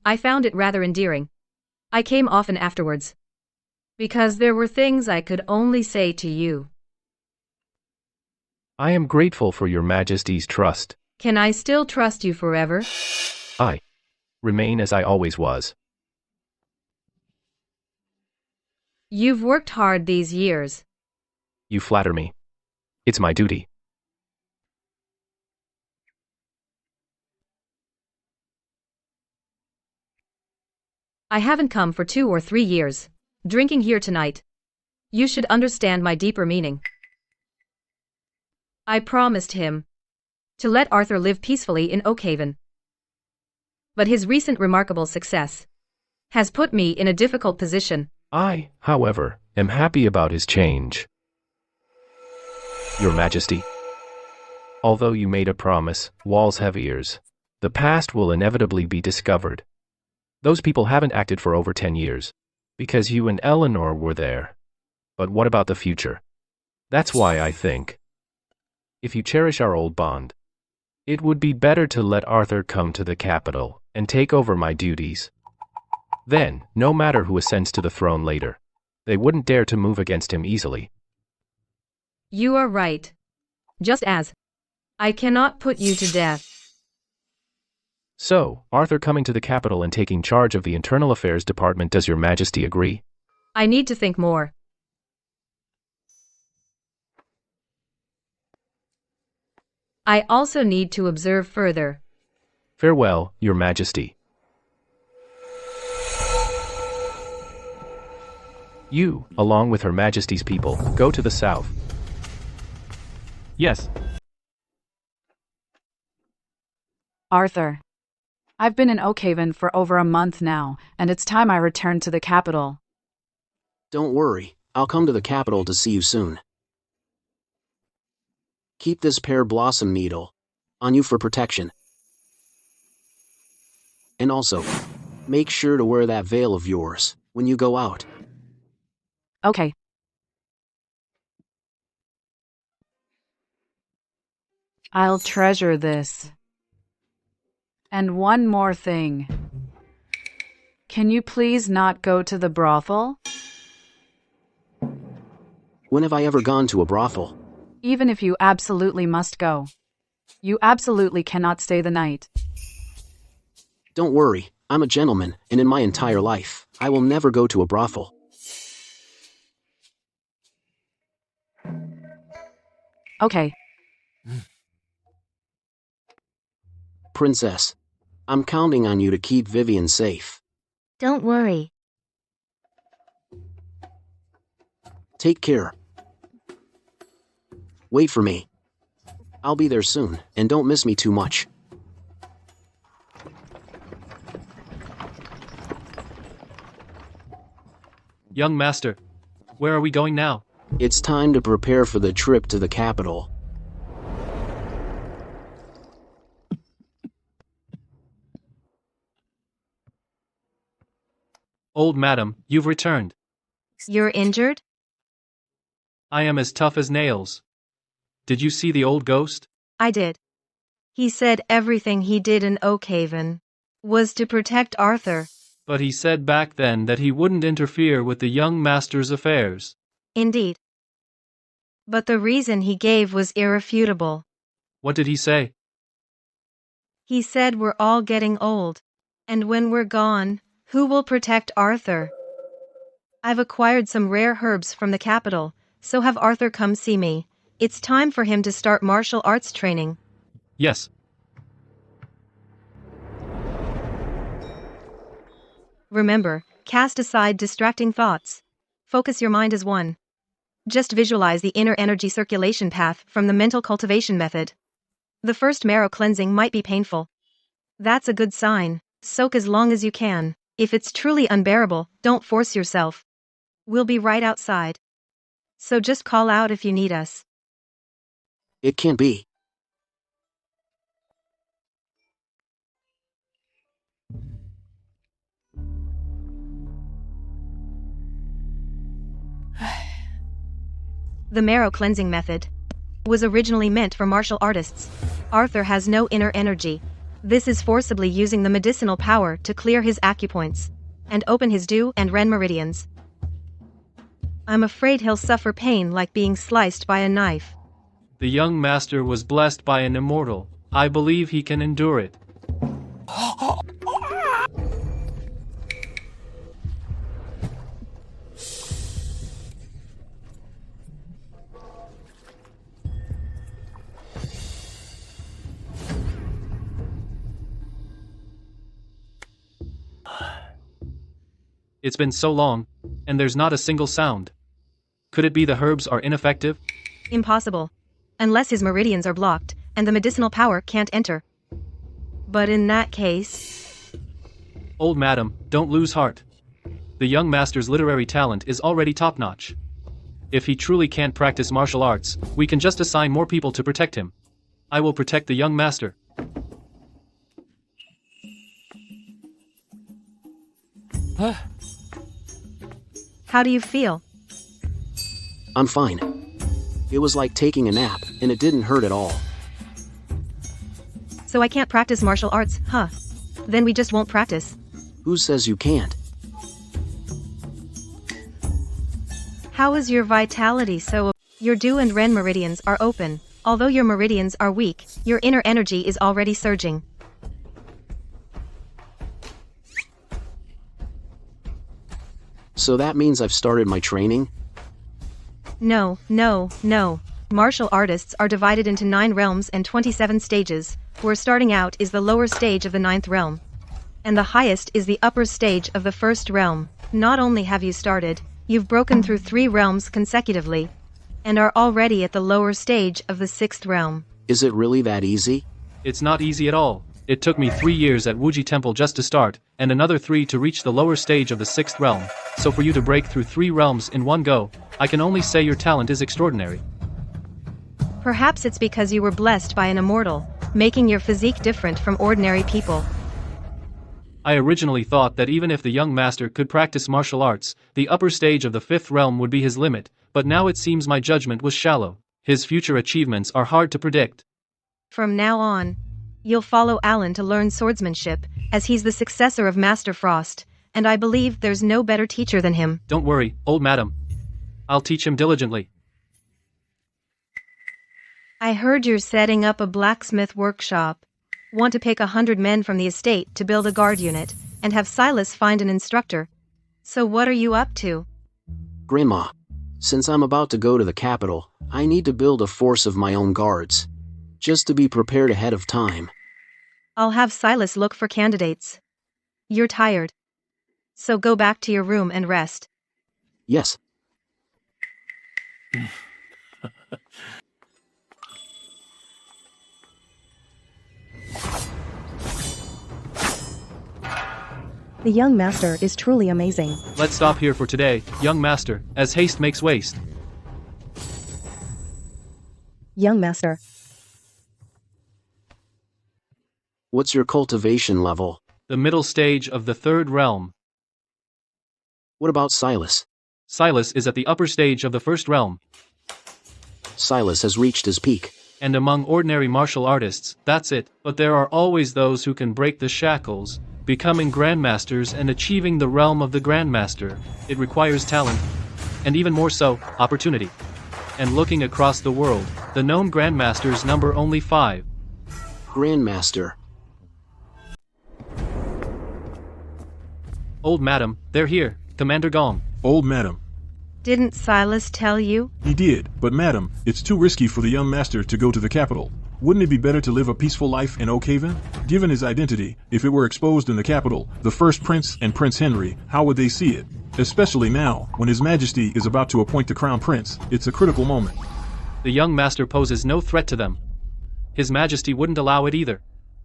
Speaker 1: I found it rather endearing. I came often afterwards. Because there were things I could only say to you.
Speaker 14: I am grateful for your majesty's trust.
Speaker 1: Can I still trust you forever?
Speaker 14: I remain as I always was.
Speaker 1: You've worked hard these years.
Speaker 14: You flatter me. It's my duty.
Speaker 1: I haven't come for 2 or 3 years. Drinking here tonight. You should understand my deeper meaning. I promised him to let Arthur live peacefully in Oakhaven. But his recent remarkable success has put me in a difficult position.
Speaker 14: I, however, am happy about his change. Your Majesty, although you made a promise, walls have ears. The past will inevitably be discovered. Those people haven't acted for over 10 years, because you and Eleanor were there. But what about the future? That's why I think, if you cherish our old bond, it would be better to let Arthur come to the capital and take over my duties. Then, no matter who ascends to the throne later, they wouldn't dare to move against him easily.
Speaker 1: You are right. Just as I cannot put you to death.
Speaker 14: So, Arthur coming to the capital and taking charge of the Internal Affairs Department, does your Majesty agree?
Speaker 1: I need to think more. I also need to observe further.
Speaker 14: Farewell, your Majesty. You, along with Her Majesty's people, go to the south.
Speaker 17: Yes.
Speaker 7: Arthur. I've been in Oakhaven for over a month now, and it's time I returned to the capital.
Speaker 3: Don't worry, I'll come to the capital to see you soon. Keep this pear blossom needle on you for protection. And also, make sure to wear that veil of yours when you go out.
Speaker 7: Okay. I'll treasure this. And one more thing. Can you please not go to the brothel?
Speaker 3: When have I ever gone to a brothel?
Speaker 7: Even if you absolutely must go. You absolutely cannot stay the night.
Speaker 3: Don't worry, I'm a gentleman, and in my entire life, I will never go to a brothel.
Speaker 7: Okay.
Speaker 3: Princess, I'm counting on you to keep Vivien safe.
Speaker 8: Don't worry.
Speaker 3: Take care. Wait for me. I'll be there soon, and don't miss me too much.
Speaker 9: Young master, where are we going now?
Speaker 3: It's time to prepare for the trip to the capital.
Speaker 9: Old madam, you've returned.
Speaker 1: You're injured?
Speaker 9: I am as tough as nails. Did you see the old ghost?
Speaker 1: I did. He said everything he did in Oakhaven was to protect Arthur.
Speaker 9: But he said back then that he wouldn't interfere with the young master's affairs.
Speaker 1: Indeed. But the reason he gave was irrefutable.
Speaker 9: What did he say?
Speaker 1: He said we're all getting old. And when we're gone, who will protect Arthur? I've acquired some rare herbs from the capital, so have Arthur come see me. It's time for him to start martial arts training.
Speaker 9: Yes.
Speaker 1: Remember, cast aside distracting thoughts. Focus your mind as one. Just visualize the inner energy circulation path from the mental cultivation method. The first marrow cleansing might be painful. That's a good sign. Soak as long as you can. If it's truly unbearable, don't force yourself. We'll be right outside. So just call out if you need us.
Speaker 3: It can't be.
Speaker 1: The marrow cleansing method was originally meant for martial artists. Arthur has no inner energy. This is forcibly using the medicinal power to clear his acupoints and open his Du and Ren meridians. I'm afraid he'll suffer pain like being sliced by a knife.
Speaker 9: The young master was blessed by an immortal. I believe he can endure it. It's been so long, and there's not a single sound. Could it be the herbs are ineffective?
Speaker 1: Impossible. Unless his meridians are blocked, and the medicinal power can't enter. But in that case...
Speaker 9: Old madam, don't lose heart. The young master's literary talent is already top-notch. If he truly can't practice martial arts, we can just assign more people to protect him. I will protect the young master.
Speaker 1: How do you feel?
Speaker 3: I'm fine. It was like taking a nap, and it didn't hurt at all.
Speaker 1: So I can't practice martial arts, huh? Then we just won't practice.
Speaker 3: Who says you can't?
Speaker 1: How is your vitality so... Your Du and Ren meridians are open. Although your meridians are weak, your inner energy is already surging.
Speaker 3: So that means I've started my training?
Speaker 1: No. Martial artists are divided into 9 realms and 27 stages, where starting out is the lower stage of the 9th realm. And the highest is the upper stage of the 1st realm. Not only have you started, you've broken through 3 realms consecutively, and are already at the lower stage of the 6th realm.
Speaker 3: Is it really that easy?
Speaker 9: It's not easy at all. It took me 3 years at Wuji Temple just to start, and another 3 to reach the lower stage of the 6th realm. So for you to break through 3 realms in one go, I can only say your talent is extraordinary.
Speaker 1: Perhaps it's because you were blessed by an immortal, making your physique different from ordinary people.
Speaker 9: I originally thought that even if the young master could practice martial arts, the upper stage of the 5th realm would be his limit, but now it seems my judgment was shallow. His future achievements are hard to predict.
Speaker 1: From now on, you'll follow Alan to learn swordsmanship, as he's the successor of Master Frost, and I believe there's no better teacher than him.
Speaker 9: Don't worry, old madam. I'll teach him diligently.
Speaker 1: I heard you're setting up a blacksmith workshop. Want to pick 100 men from the estate to build a guard unit, and have Silas find an instructor. So what are you up to?
Speaker 3: Grandma, since I'm about to go to the capital, I need to build a force of my own guards. Just to be prepared ahead of time.
Speaker 1: I'll have Silas look for candidates. You're tired. So go back to your room and rest.
Speaker 3: Yes.
Speaker 5: The young master is truly amazing.
Speaker 9: Let's stop here for today, young master, as haste makes waste.
Speaker 5: Young master.
Speaker 3: What's your cultivation level?
Speaker 9: The middle stage of the 3rd realm.
Speaker 3: What about Silas?
Speaker 9: Silas is at the upper stage of the 1st realm.
Speaker 3: Silas has reached his peak.
Speaker 9: And among ordinary martial artists, that's it. But there are always those who can break the shackles. becoming grandmasters and achieving the realm of the grandmaster, it requires talent, and even more so, opportunity. And looking across the world, the known grandmasters number only 5.
Speaker 3: Grandmaster.
Speaker 9: Old madam, they're here, Commander Gong.
Speaker 10: Old madam.
Speaker 1: Didn't Silas tell you?
Speaker 10: He did, but madam, it's too risky for the young master to go to the capital. Wouldn't it be better to live a peaceful life in Oakhaven? Given his identity, if it were exposed in the capital, the first prince and Prince Henry, how would they see it? Especially now, when His Majesty is about to appoint the crown prince, it's a critical moment.
Speaker 9: The young master poses no threat to them. His Majesty wouldn't allow it either.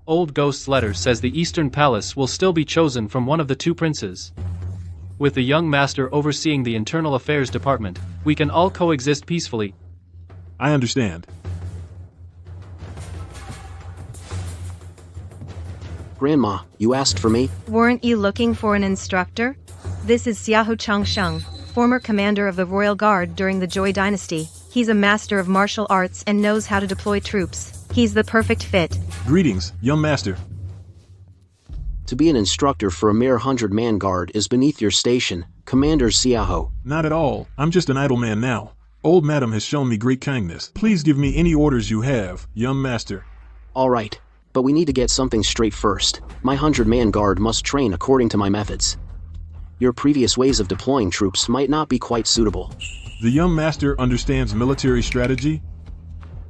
Speaker 9: Old Ghost's letter says the Eastern Palace will still be chosen from one of the 2 princes. With the young master overseeing the Internal Affairs Department, we can all coexist peacefully.
Speaker 10: I understand.
Speaker 3: Grandma, you asked for me?
Speaker 1: Weren't you looking for an instructor? This is Xiahou Changsheng, former commander of the Royal Guard during the Joy Dynasty. He's a master of martial arts and knows how to deploy troops. He's the perfect fit.
Speaker 10: Greetings, young master.
Speaker 3: To be an instructor for a mere 100-man guard is beneath your station, Commander Xiahou.
Speaker 10: Not at all. I'm just an idle man now. Old madam has shown me great kindness. Please give me any orders you have, young master.
Speaker 3: All right, but we need to get something straight first. My 100-man guard must train according to my methods. Your previous ways of deploying troops might not be quite suitable.
Speaker 10: The young master understands military strategy?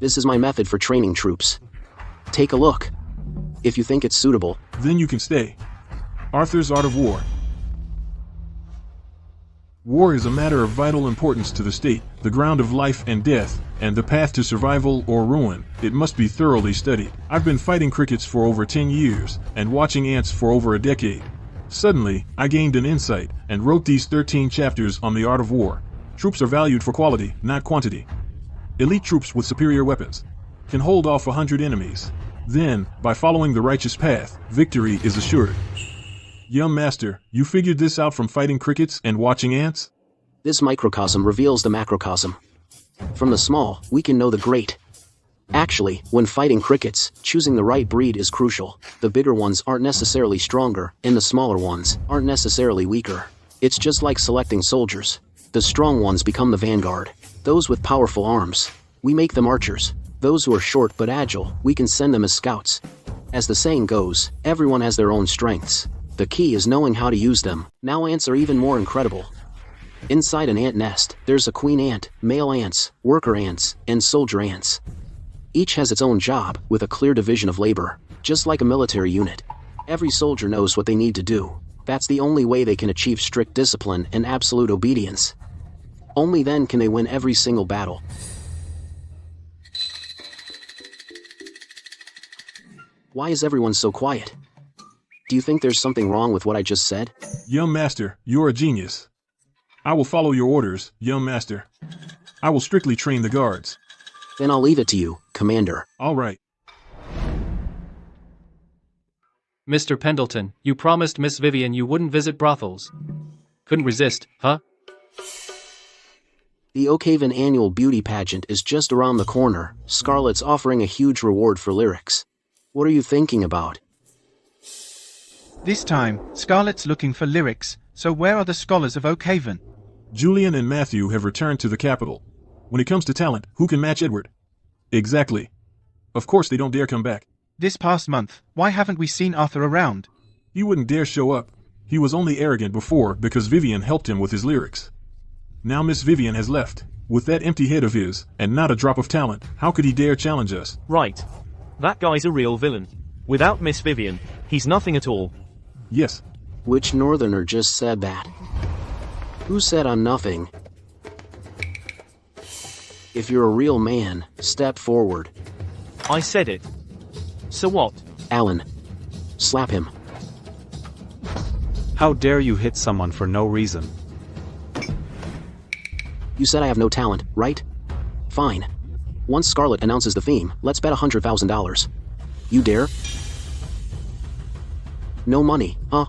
Speaker 3: This is my method for training troops. Take a look. If you think it's suitable,
Speaker 10: then you can stay. Arthur's Art of War. War is a matter of vital importance to the state, the ground of life and death, and the path to survival or ruin. It must be thoroughly studied. I've been fighting crickets for over 10 years, and watching ants for over a decade. Suddenly, I gained an insight, and wrote these 13 chapters on the art of war. Troops are valued for quality, not quantity. Elite troops with superior weapons can hold off 100 enemies. Then, by following the righteous path, victory is assured. Young master, you figured this out from fighting crickets and watching ants?
Speaker 3: This microcosm reveals the macrocosm. From the small, we can know the great. Actually, when fighting crickets, choosing the right breed is crucial. The bigger ones aren't necessarily stronger, and the smaller ones aren't necessarily weaker. It's just like selecting soldiers. The strong ones become the vanguard. Those with powerful arms, we make them archers. Those who are short but agile, we can send them as scouts. As the saying goes, everyone has their own strengths. The key is knowing how to use them. Now ants are even more incredible. Inside an ant nest, there's a queen ant, male ants, worker ants, and soldier ants. Each has its own job, with a clear division of labor, just like a military unit. Every soldier knows what they need to do. That's the only way they can achieve strict discipline and absolute obedience. Only then can they win every single battle. Why is everyone so quiet? Do you think there's something wrong with what I just said?
Speaker 10: Young master, you're a genius. I will follow your orders, young master. I will strictly train the guards.
Speaker 3: Then I'll leave it to you, Commander.
Speaker 10: All right.
Speaker 9: Mr. Pendleton, you promised Miss Vivien you wouldn't visit brothels. Couldn't resist, huh?
Speaker 3: The Oakhaven annual beauty pageant is just around the corner. Scarlett's offering a huge reward for lyrics. What are you thinking about?
Speaker 18: This time, Scarlett's looking for lyrics, so where are the scholars of Oakhaven?
Speaker 10: Julian and Matthew have returned to the capital. When it comes to talent, who can match Edward? Exactly. Of course they don't dare come back.
Speaker 18: This past month, why haven't we seen Arthur around?
Speaker 10: He wouldn't dare show up. He was only arrogant before because Vivien helped him with his lyrics. Now Miss Vivien has left. With that empty head of his, and not a drop of talent, how could he dare challenge us?
Speaker 6: Right. That guy's a real villain. Without Miss Vivien, he's nothing at all.
Speaker 10: Yes.
Speaker 3: Which northerner just said that? Who said I'm nothing? If you're a real man, step forward.
Speaker 6: I said it. So what?
Speaker 3: Alan. Slap him.
Speaker 2: How dare you hit someone for no reason?
Speaker 3: You said I have no talent, right? Fine. Once Scarlett announces the theme, let's bet $100,000. You dare? No money, huh?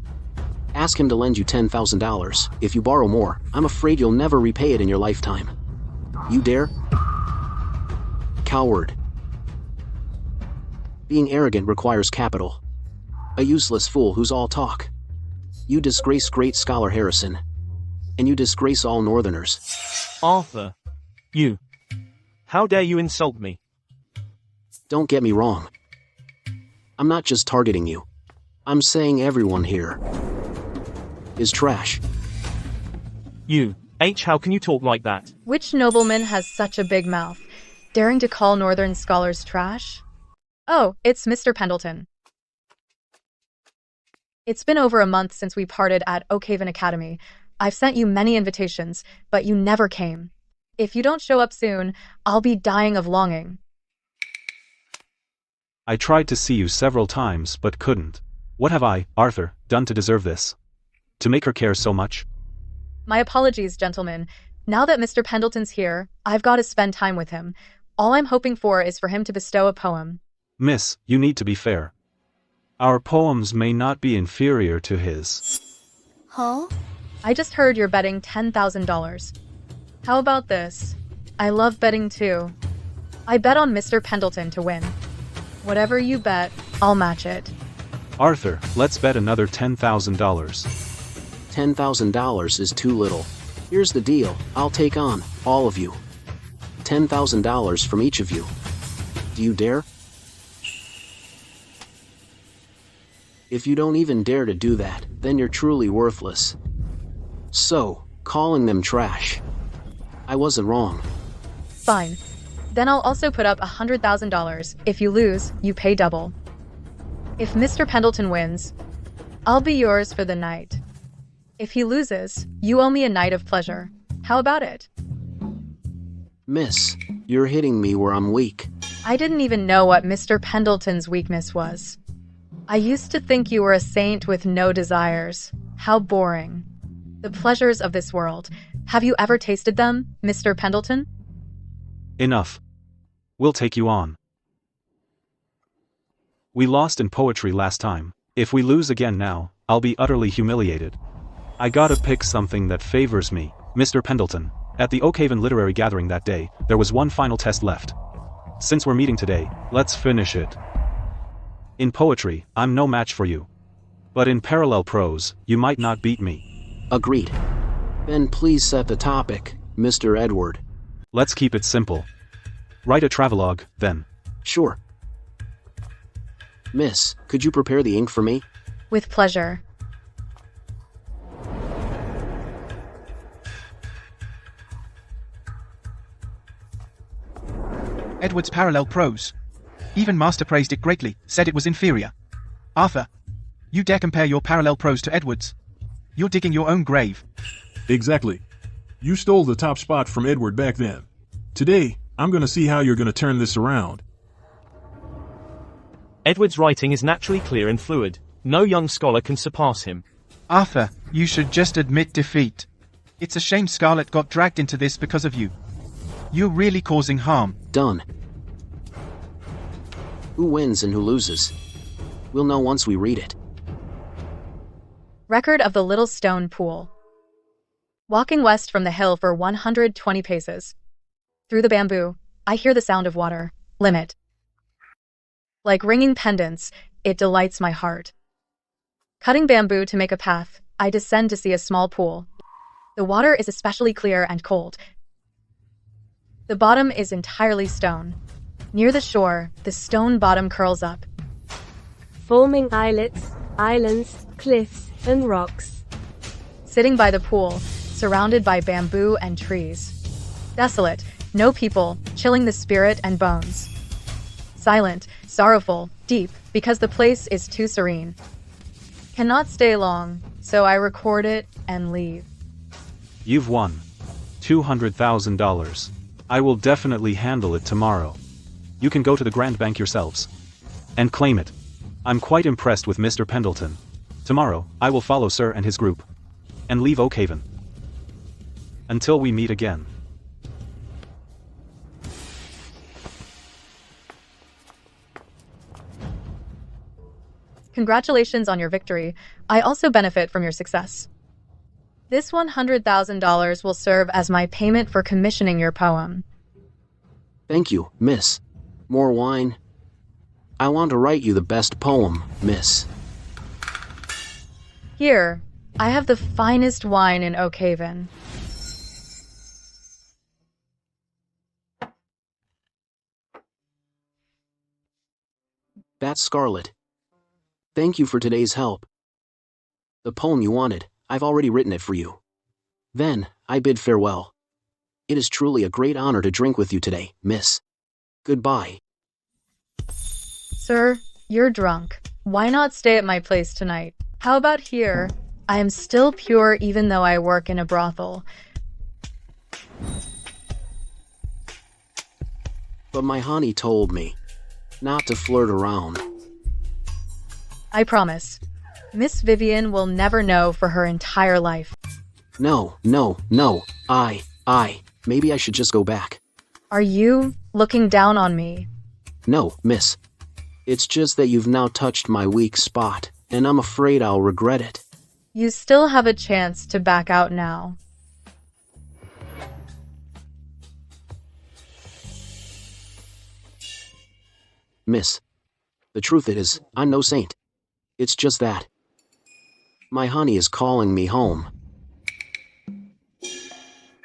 Speaker 3: Ask him to lend you $10,000. If you borrow more, I'm afraid you'll never repay it in your lifetime. You dare? Coward. Being arrogant requires capital. A useless fool who's all talk. You disgrace great scholar Harrison. And you disgrace all Northerners.
Speaker 6: Arthur. You. How dare you insult me?
Speaker 3: Don't get me wrong. I'm not just targeting you. I'm saying everyone here is trash.
Speaker 6: You. How can you talk like that?
Speaker 15: Which nobleman has such a big mouth, daring to call Northern scholars trash? Oh, it's Mr. Pendleton. It's been over a month since we parted at Oakhaven Academy. I've sent you many invitations, but you never came. If you don't show up soon, I'll be dying of longing.
Speaker 2: I tried to see you several times but couldn't. What have I, Arthur, done to deserve this? To make her care so much?
Speaker 15: My apologies, gentlemen. Now that Mr. Pendleton's here, I've got to spend time with him. All I'm hoping for is for him to bestow a poem.
Speaker 2: Miss, you need to be fair. Our poems may not be inferior to his.
Speaker 15: Huh? I just heard you're betting $10,000. How about this? I love betting too. I bet on Mr. Pendleton to win. Whatever you bet, I'll match it.
Speaker 2: Arthur, let's bet another $10,000.
Speaker 3: $10,000 is too little. Here's the deal, I'll take on, all of you. $10,000 from each of you. Do you dare? If you don't even dare to do that, then you're truly worthless. So, calling them trash. I wasn't wrong.
Speaker 15: Fine. Then I'll also put up $100,000. If you lose, you pay double. If Mr. Pendleton wins, I'll be yours for the night. If he loses, you owe me a night of pleasure. How about it?
Speaker 3: Miss, you're hitting me where I'm weak.
Speaker 15: I didn't even know what Mr. Pendleton's weakness was. I used to think you were a saint with no desires. How boring. The pleasures of this world. Have you ever tasted them, Mr. Pendleton?
Speaker 2: Enough. We'll take you on. We lost in poetry last time. If we lose again now, I'll be utterly humiliated. I gotta pick something that favors me, Mr. Pendleton. At the Oakhaven Literary Gathering that day, there was one final test left. Since we're meeting today, let's finish it. In poetry, I'm no match for you. But in parallel prose, you might not beat me.
Speaker 3: Agreed. Then please set the topic, Mr. Edward.
Speaker 2: Let's keep it simple. Write a travelogue, then.
Speaker 3: Sure. Miss, could you prepare the ink for me?
Speaker 15: With pleasure.
Speaker 18: Edward's parallel prose. Even Master praised it greatly, said it was inferior. Arthur, you dare compare your parallel prose to Edward's? You're digging your own grave.
Speaker 10: Exactly. You stole the top spot from Edward back then. Today, I'm gonna see how you're gonna turn this around.
Speaker 6: Edward's writing is naturally clear and fluid. No young scholar can surpass him.
Speaker 18: Arthur, you should just admit defeat. It's a shame Scarlet got dragged into this because of you. You're really causing harm.
Speaker 3: Done. Who wins and who loses? We'll know once we read it.
Speaker 15: Record of the Little Stone Pool. Walking west from the hill for 120 paces. Through the bamboo, I hear the sound of water. Limit. Like ringing pendants, it delights my heart. Cutting bamboo to make a path, I descend to see a small pool. The water is especially clear and cold. The bottom is entirely stone. Near the shore, the stone bottom curls up,
Speaker 16: forming islets, islands, cliffs, and rocks.
Speaker 15: Sitting by the pool, surrounded by bamboo and trees. Desolate, no people, chilling the spirit and bones. Silent, sorrowful, deep, because the place is too serene. Cannot stay long, so I record it and leave.
Speaker 2: You've won. $200,000. I will definitely handle it tomorrow. You can go to the Grand Bank yourselves and claim it. I'm quite impressed with Mr. Pendleton. Tomorrow, I will follow Sir and his group and leave Oakhaven. Until we meet again.
Speaker 15: Congratulations on your victory. I also benefit from your success. This $100,000 will serve as my payment for commissioning your poem.
Speaker 3: Thank you, miss. More wine? I want to write you the best poem, miss.
Speaker 15: Here, I have the finest wine in Oakhaven.
Speaker 3: That's Scarlet. Thank you for today's help. The poem you wanted, I've already written it for you. Then, I bid farewell. It is truly a great honor to drink with you today, miss. Goodbye.
Speaker 15: Sir, you're drunk. Why not stay at my place tonight? How about here? I am still pure even though I work in a brothel.
Speaker 3: But my honey told me not to flirt around.
Speaker 15: I promise. Miss Vivien will never know for her entire life.
Speaker 3: No. Maybe I should just go back.
Speaker 15: Are you looking down on me?
Speaker 3: No, miss. It's just that you've now touched my weak spot, and I'm afraid I'll regret it.
Speaker 15: You still have a chance to back out now.
Speaker 3: Miss, the truth is, I'm no saint. It's just that my honey is calling me home.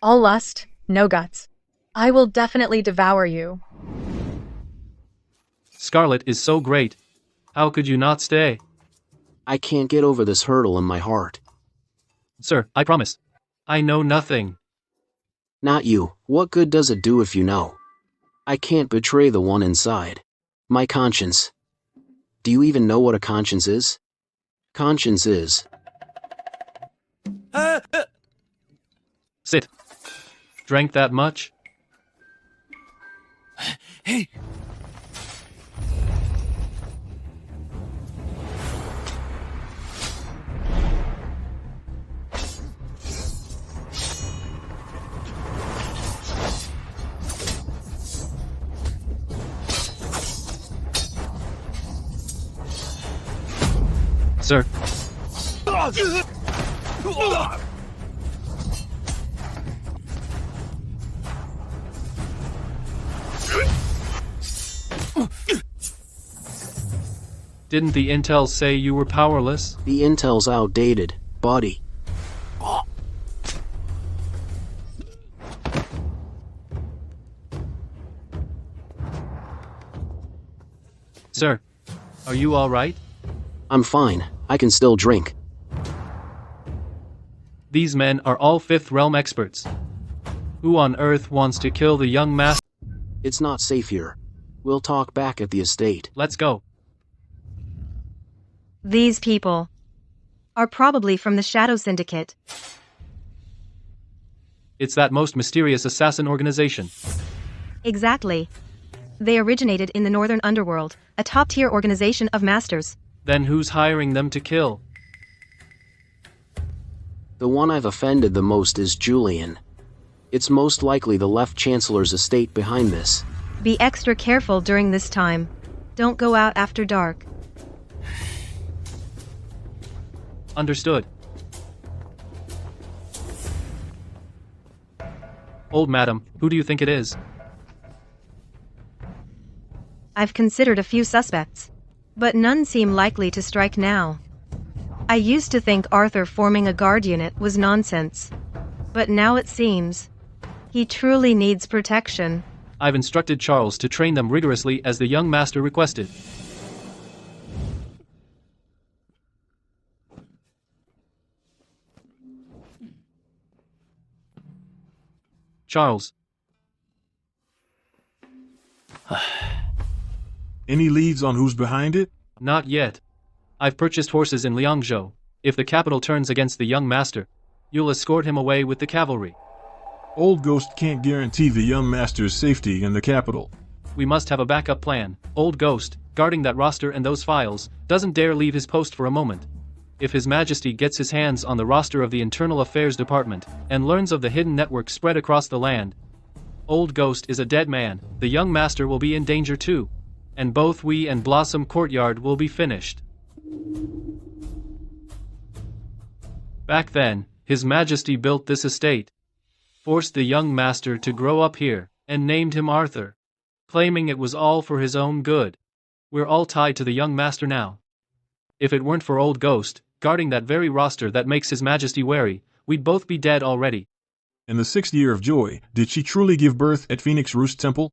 Speaker 15: All lust, no guts. I will definitely devour you.
Speaker 9: Scarlet is so great. How could you not stay?
Speaker 3: I can't get over this hurdle in my heart.
Speaker 9: Sir, I promise. I know nothing.
Speaker 3: Not you. What good does it do if you know? I can't betray the one inside. My conscience. Do you even know what a conscience is? Conscience is...
Speaker 9: Sit. Drank that much?
Speaker 19: Hey!
Speaker 9: Sir. Didn't the intel say you were powerless?
Speaker 3: The intel's outdated, buddy.
Speaker 9: Sir, are you all right?
Speaker 3: I'm fine. I can still drink.
Speaker 9: These men are all Fifth Realm experts. Who on earth wants to kill the young master?
Speaker 3: It's not safe here. We'll talk back at the estate.
Speaker 9: Let's go.
Speaker 1: These people are probably from the Shadow Syndicate.
Speaker 9: It's that most mysterious assassin organization.
Speaker 1: Exactly. They originated in the Northern Underworld, a top-tier organization of masters.
Speaker 9: Then who's hiring them to kill?
Speaker 3: The one I've offended the most is Julian. It's most likely the Left Chancellor's estate behind this.
Speaker 1: Be extra careful during this time. Don't go out after dark.
Speaker 9: Understood. Old madam, who do you think it is?
Speaker 1: I've considered a few suspects, but none seem likely to strike now. I used to think Arthur forming a guard unit was nonsense, but now it seems he truly needs protection.
Speaker 9: I've instructed Charles to train them rigorously as the young master requested. Charles.
Speaker 10: Any leads on who's behind it?
Speaker 9: Not yet. I've purchased horses in Liangzhou. If the capital turns against the young master, you'll escort him away with the cavalry.
Speaker 10: Old Ghost can't guarantee the young master's safety in the capital.
Speaker 9: We must have a backup plan. Old Ghost, guarding that roster and those files, doesn't dare leave his post for a moment. If His Majesty gets his hands on the roster of the Internal Affairs Department, and learns of the hidden network spread across the land, Old Ghost is a dead man. The young master will be in danger too. And both we and Blossom Courtyard will be finished. Back then, His Majesty built this estate, forced the young master to grow up here, and named him Arthur, claiming it was all for his own good. We're all tied to the young master now. If it weren't for Old Ghost, guarding that very roster that makes His Majesty wary, we'd both be dead already.
Speaker 10: In the 6th year of Joy, did she truly give birth at Phoenix Roost Temple?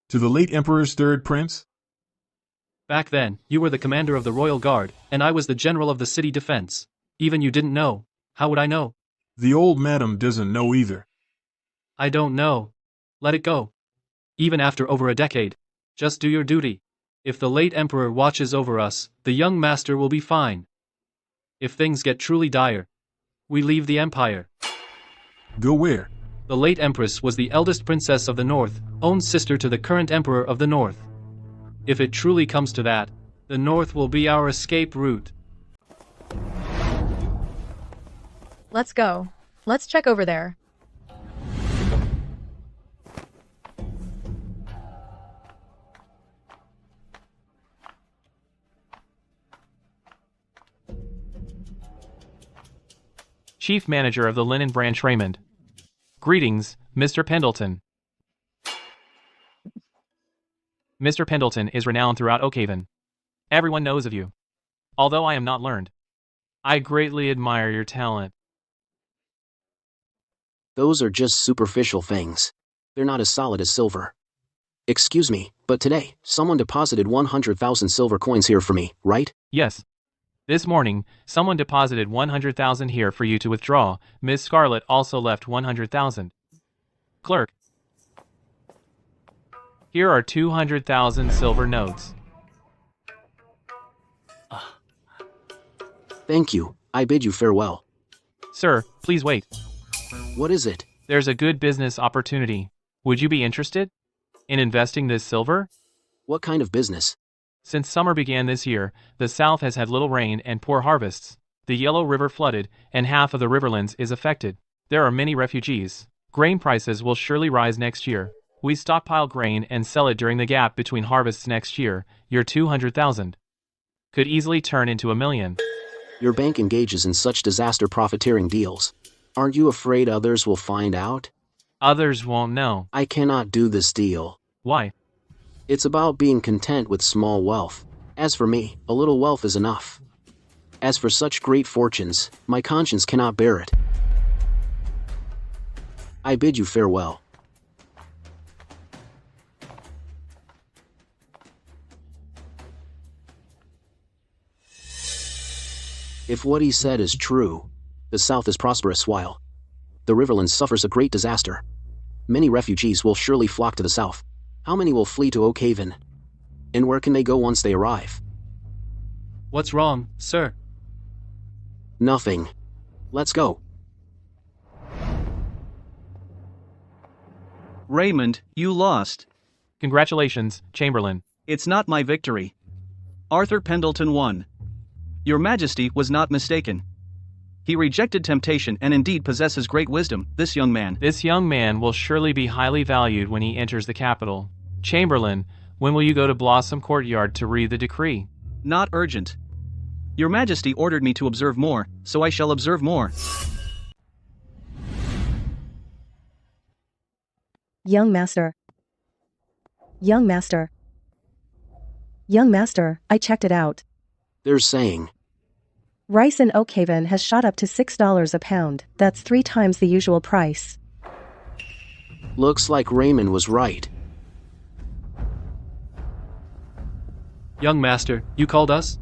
Speaker 10: To the late Emperor's third prince?
Speaker 9: Back then, you were the commander of the Royal Guard, and I was the general of the city defense. Even you didn't know. How would I know?
Speaker 10: The old madam doesn't know either.
Speaker 9: I don't know. Let it go. Even after over a decade. Just do your duty. If the late Emperor watches over us, the young master will be fine. If things get truly dire, we leave the Empire.
Speaker 10: Go where?
Speaker 9: The late Empress was the eldest princess of the North, own sister to the current Emperor of the North. If it truly comes to that, the North will be our escape route.
Speaker 15: Let's go. Let's check over there.
Speaker 17: Chief Manager of the Linen Branch Raymond. Greetings, Mr. Pendleton. Mr. Pendleton is renowned throughout Oakhaven. Everyone knows of you. Although I am not learned, I greatly admire your talent.
Speaker 3: Those are just superficial things. They're not as solid as silver. Excuse me, but today, someone deposited 100,000 silver coins here for me, right?
Speaker 17: Yes. This morning, someone deposited 100,000 here for you to withdraw. Miss Scarlet also left 100,000. Clerk. Here are 200,000 silver notes.
Speaker 3: Thank you. I bid you farewell.
Speaker 17: Sir, please wait.
Speaker 3: What is it?
Speaker 17: There's a good business opportunity. Would you be interested in investing this silver?
Speaker 3: What kind of business?
Speaker 17: Since summer began this year, the South has had little rain and poor harvests. The Yellow River flooded, and half of the riverlands is affected. There are many refugees. Grain prices will surely rise next year. We stockpile grain and sell it during the gap between harvests next year. Your 200,000 could easily turn into $1 million.
Speaker 3: Your bank engages in such disaster profiteering deals. Aren't you afraid others will find out?
Speaker 17: Others won't know.
Speaker 3: I cannot do this deal.
Speaker 17: Why?
Speaker 3: It's about being content with small wealth. As for me, a little wealth is enough. As for such great fortunes, my conscience cannot bear it. I bid you farewell. If what he said is true, the South is prosperous while the Riverland suffers a great disaster. Many refugees will surely flock to the South. How many will flee to Oakhaven? And where can they go once they arrive?
Speaker 9: What's wrong, sir?
Speaker 3: Nothing. Let's go.
Speaker 12: Raymond, you lost.
Speaker 17: Congratulations, Chamberlain.
Speaker 12: It's not my victory. Arthur Pendleton won. Your Majesty was not mistaken. He rejected temptation and indeed possesses great wisdom, this young man.
Speaker 17: This young man will surely be highly valued when he enters the capital. Chamberlain, when will you go to Blossom Courtyard to read the decree?
Speaker 12: Not urgent. Your Majesty ordered me to observe more, so I shall observe more.
Speaker 5: Young master. Young master. Young master, I checked it out.
Speaker 3: They're saying
Speaker 5: Rice in Oakhaven has shot up to $6 a pound. That's 3 times the usual price.
Speaker 3: Looks like Raymond was right.
Speaker 9: Young master, you called us?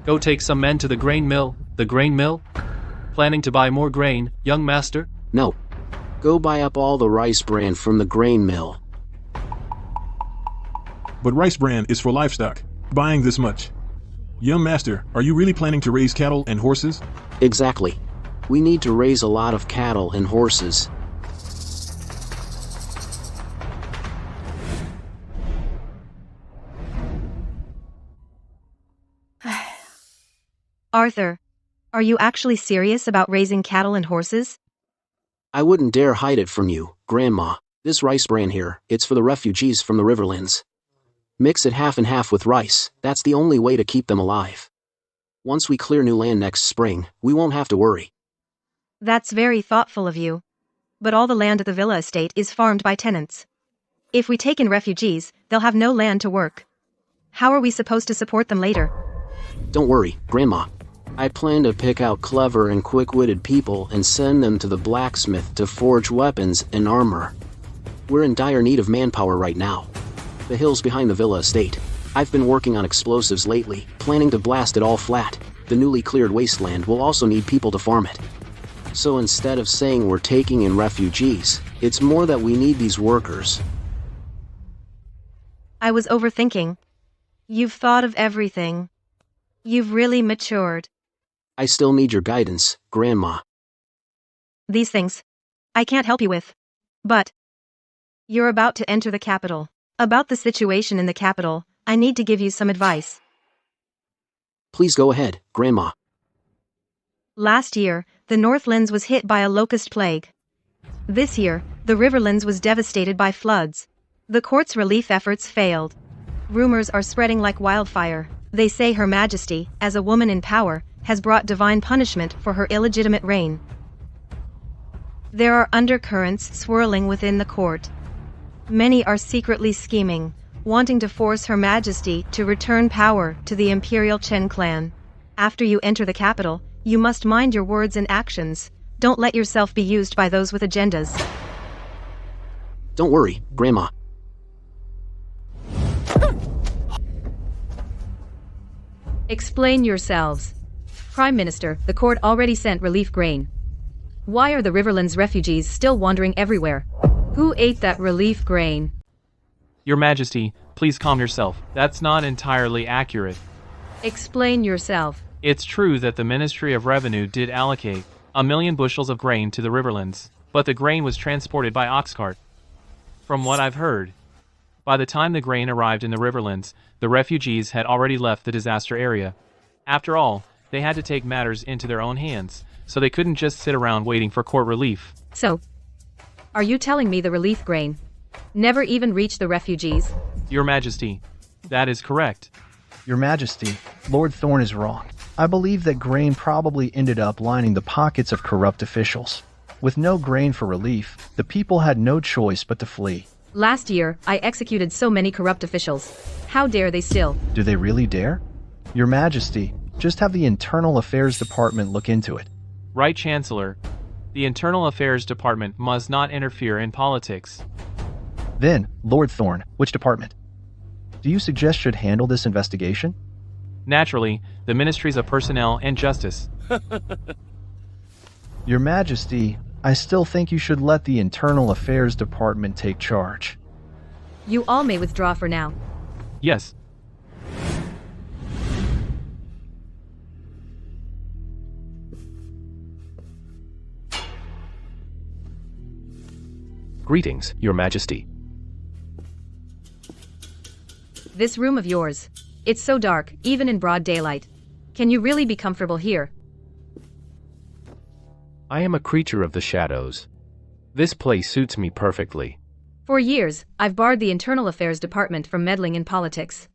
Speaker 9: Go take some men to the grain mill. The grain mill? Planning to buy more grain, young master?
Speaker 3: No. Go buy up all the rice bran from the grain mill.
Speaker 10: But rice bran is for livestock. Buying this much. Young master, are you really planning to raise cattle and horses?
Speaker 3: Exactly. We need to raise a lot of cattle and horses.
Speaker 1: Arthur, are you actually serious about raising cattle and horses?
Speaker 3: I wouldn't dare hide it from you, Grandma. This rice bran here, it's for the refugees from the Riverlands. Mix it half and half with rice, that's the only way to keep them alive. Once we clear new land next spring, we won't have to worry.
Speaker 1: That's very thoughtful of you. But all the land at the villa estate is farmed by tenants. If we take in refugees, they'll have no land to work. How are we supposed to support them later?
Speaker 3: Don't worry, Grandma. I plan to pick out clever and quick-witted people and send them to the blacksmith to forge weapons and armor. We're in dire need of manpower right now. The hill's behind the villa estate. I've been working on explosives lately, planning to blast it all flat. The newly cleared wasteland will also need people to farm it. So instead of saying we're taking in refugees, it's more that we need these workers.
Speaker 1: I was overthinking. You've thought of everything. You've really matured.
Speaker 3: I still need your guidance, Grandma.
Speaker 1: These things I can't help you with. But you're about to enter the capital. About the situation in the capital, I need to give you some advice.
Speaker 3: Please go ahead, Grandma.
Speaker 1: Last year, the Northlands was hit by a locust plague. This year, the Riverlands was devastated by floods. The court's relief efforts failed. Rumors are spreading like wildfire. They say Her Majesty, as a woman in power, has brought divine punishment for her illegitimate reign. There are undercurrents swirling within the court. Many are secretly scheming, wanting to force Her Majesty to return power to the imperial Chen clan. After you enter the capital, you must mind your words and actions. Don't let yourself be used by those with agendas.
Speaker 3: Don't worry, Grandma.
Speaker 15: Explain yourselves. Prime Minister, the court already sent relief grain. Why are the Riverlands refugees still wandering everywhere? Who ate that relief grain?
Speaker 17: Your Majesty, please calm yourself. That's not entirely accurate.
Speaker 15: Explain yourself.
Speaker 17: It's true that the Ministry of Revenue did allocate 1 million bushels of grain to the Riverlands, but the grain was transported by ox cart. From what I've heard, by the time the grain arrived in the Riverlands, the refugees had already left the disaster area. After all, they had to take matters into their own hands, so they couldn't just sit around waiting for court relief.
Speaker 15: So, are you telling me the relief grain never even reached the refugees?
Speaker 17: Your Majesty, that is correct.
Speaker 4: Your Majesty, Lord Thorne is wrong. I believe that grain probably ended up lining the pockets of corrupt officials. With no grain for relief, the people had no choice but to flee.
Speaker 15: Last year, I executed so many corrupt officials. How dare they still?
Speaker 4: Do they really dare? Your Majesty, just have the Internal Affairs Department look into it.
Speaker 17: Right, Chancellor. The Internal Affairs Department must not interfere in politics.
Speaker 4: Then, Lord Thorne, which department do you suggest should handle this investigation?
Speaker 17: Naturally, the Ministries of Personnel and Justice.
Speaker 4: Your Majesty, I still think you should let the Internal Affairs Department take charge.
Speaker 15: You all may withdraw for now.
Speaker 17: Yes.
Speaker 14: Greetings, Your Majesty.
Speaker 15: This room of yours. It's so dark, even in broad daylight. Can you really be comfortable here?
Speaker 14: I am a creature of the shadows. This place suits me perfectly.
Speaker 15: For years, I've barred the Internal Affairs Department from meddling in politics.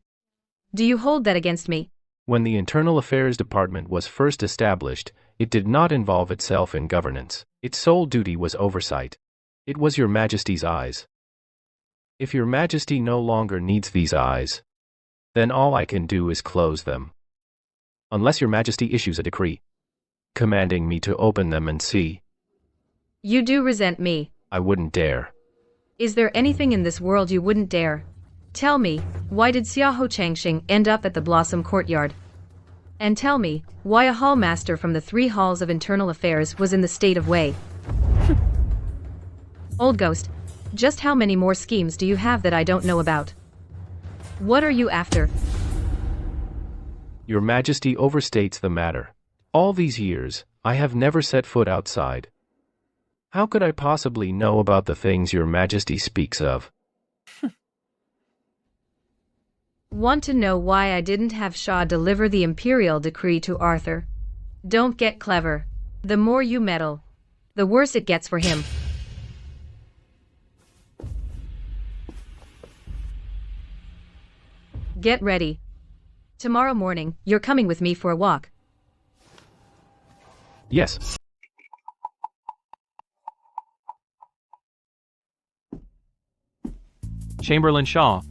Speaker 15: Do you hold that against me?
Speaker 14: When the Internal Affairs Department was first established, it did not involve itself in governance. Its sole duty was oversight. It was Your Majesty's eyes. If Your Majesty no longer needs these eyes, then all I can do is close them. Unless Your Majesty issues a decree commanding me to open them and see.
Speaker 15: You do resent me.
Speaker 14: I wouldn't dare.
Speaker 15: Is there anything in this world you wouldn't dare? Tell me, why did Xiaoho Changxing end up at the Blossom Courtyard? And tell me, why a hall master from the 3 halls of internal affairs was in the state of Wei? Old Ghost, just how many more schemes do you have that I don't know about? What are you after?
Speaker 14: Your Majesty overstates the matter. All these years, I have never set foot outside. How could I possibly know about the things Your Majesty speaks of?
Speaker 15: Want to know why I didn't have Shaw deliver the imperial decree to Arthur? Don't get clever. The more you meddle, the worse it gets for him. Get ready. Tomorrow morning, you're coming with me for a walk.
Speaker 14: Yes.
Speaker 17: Chamberlain Shaw.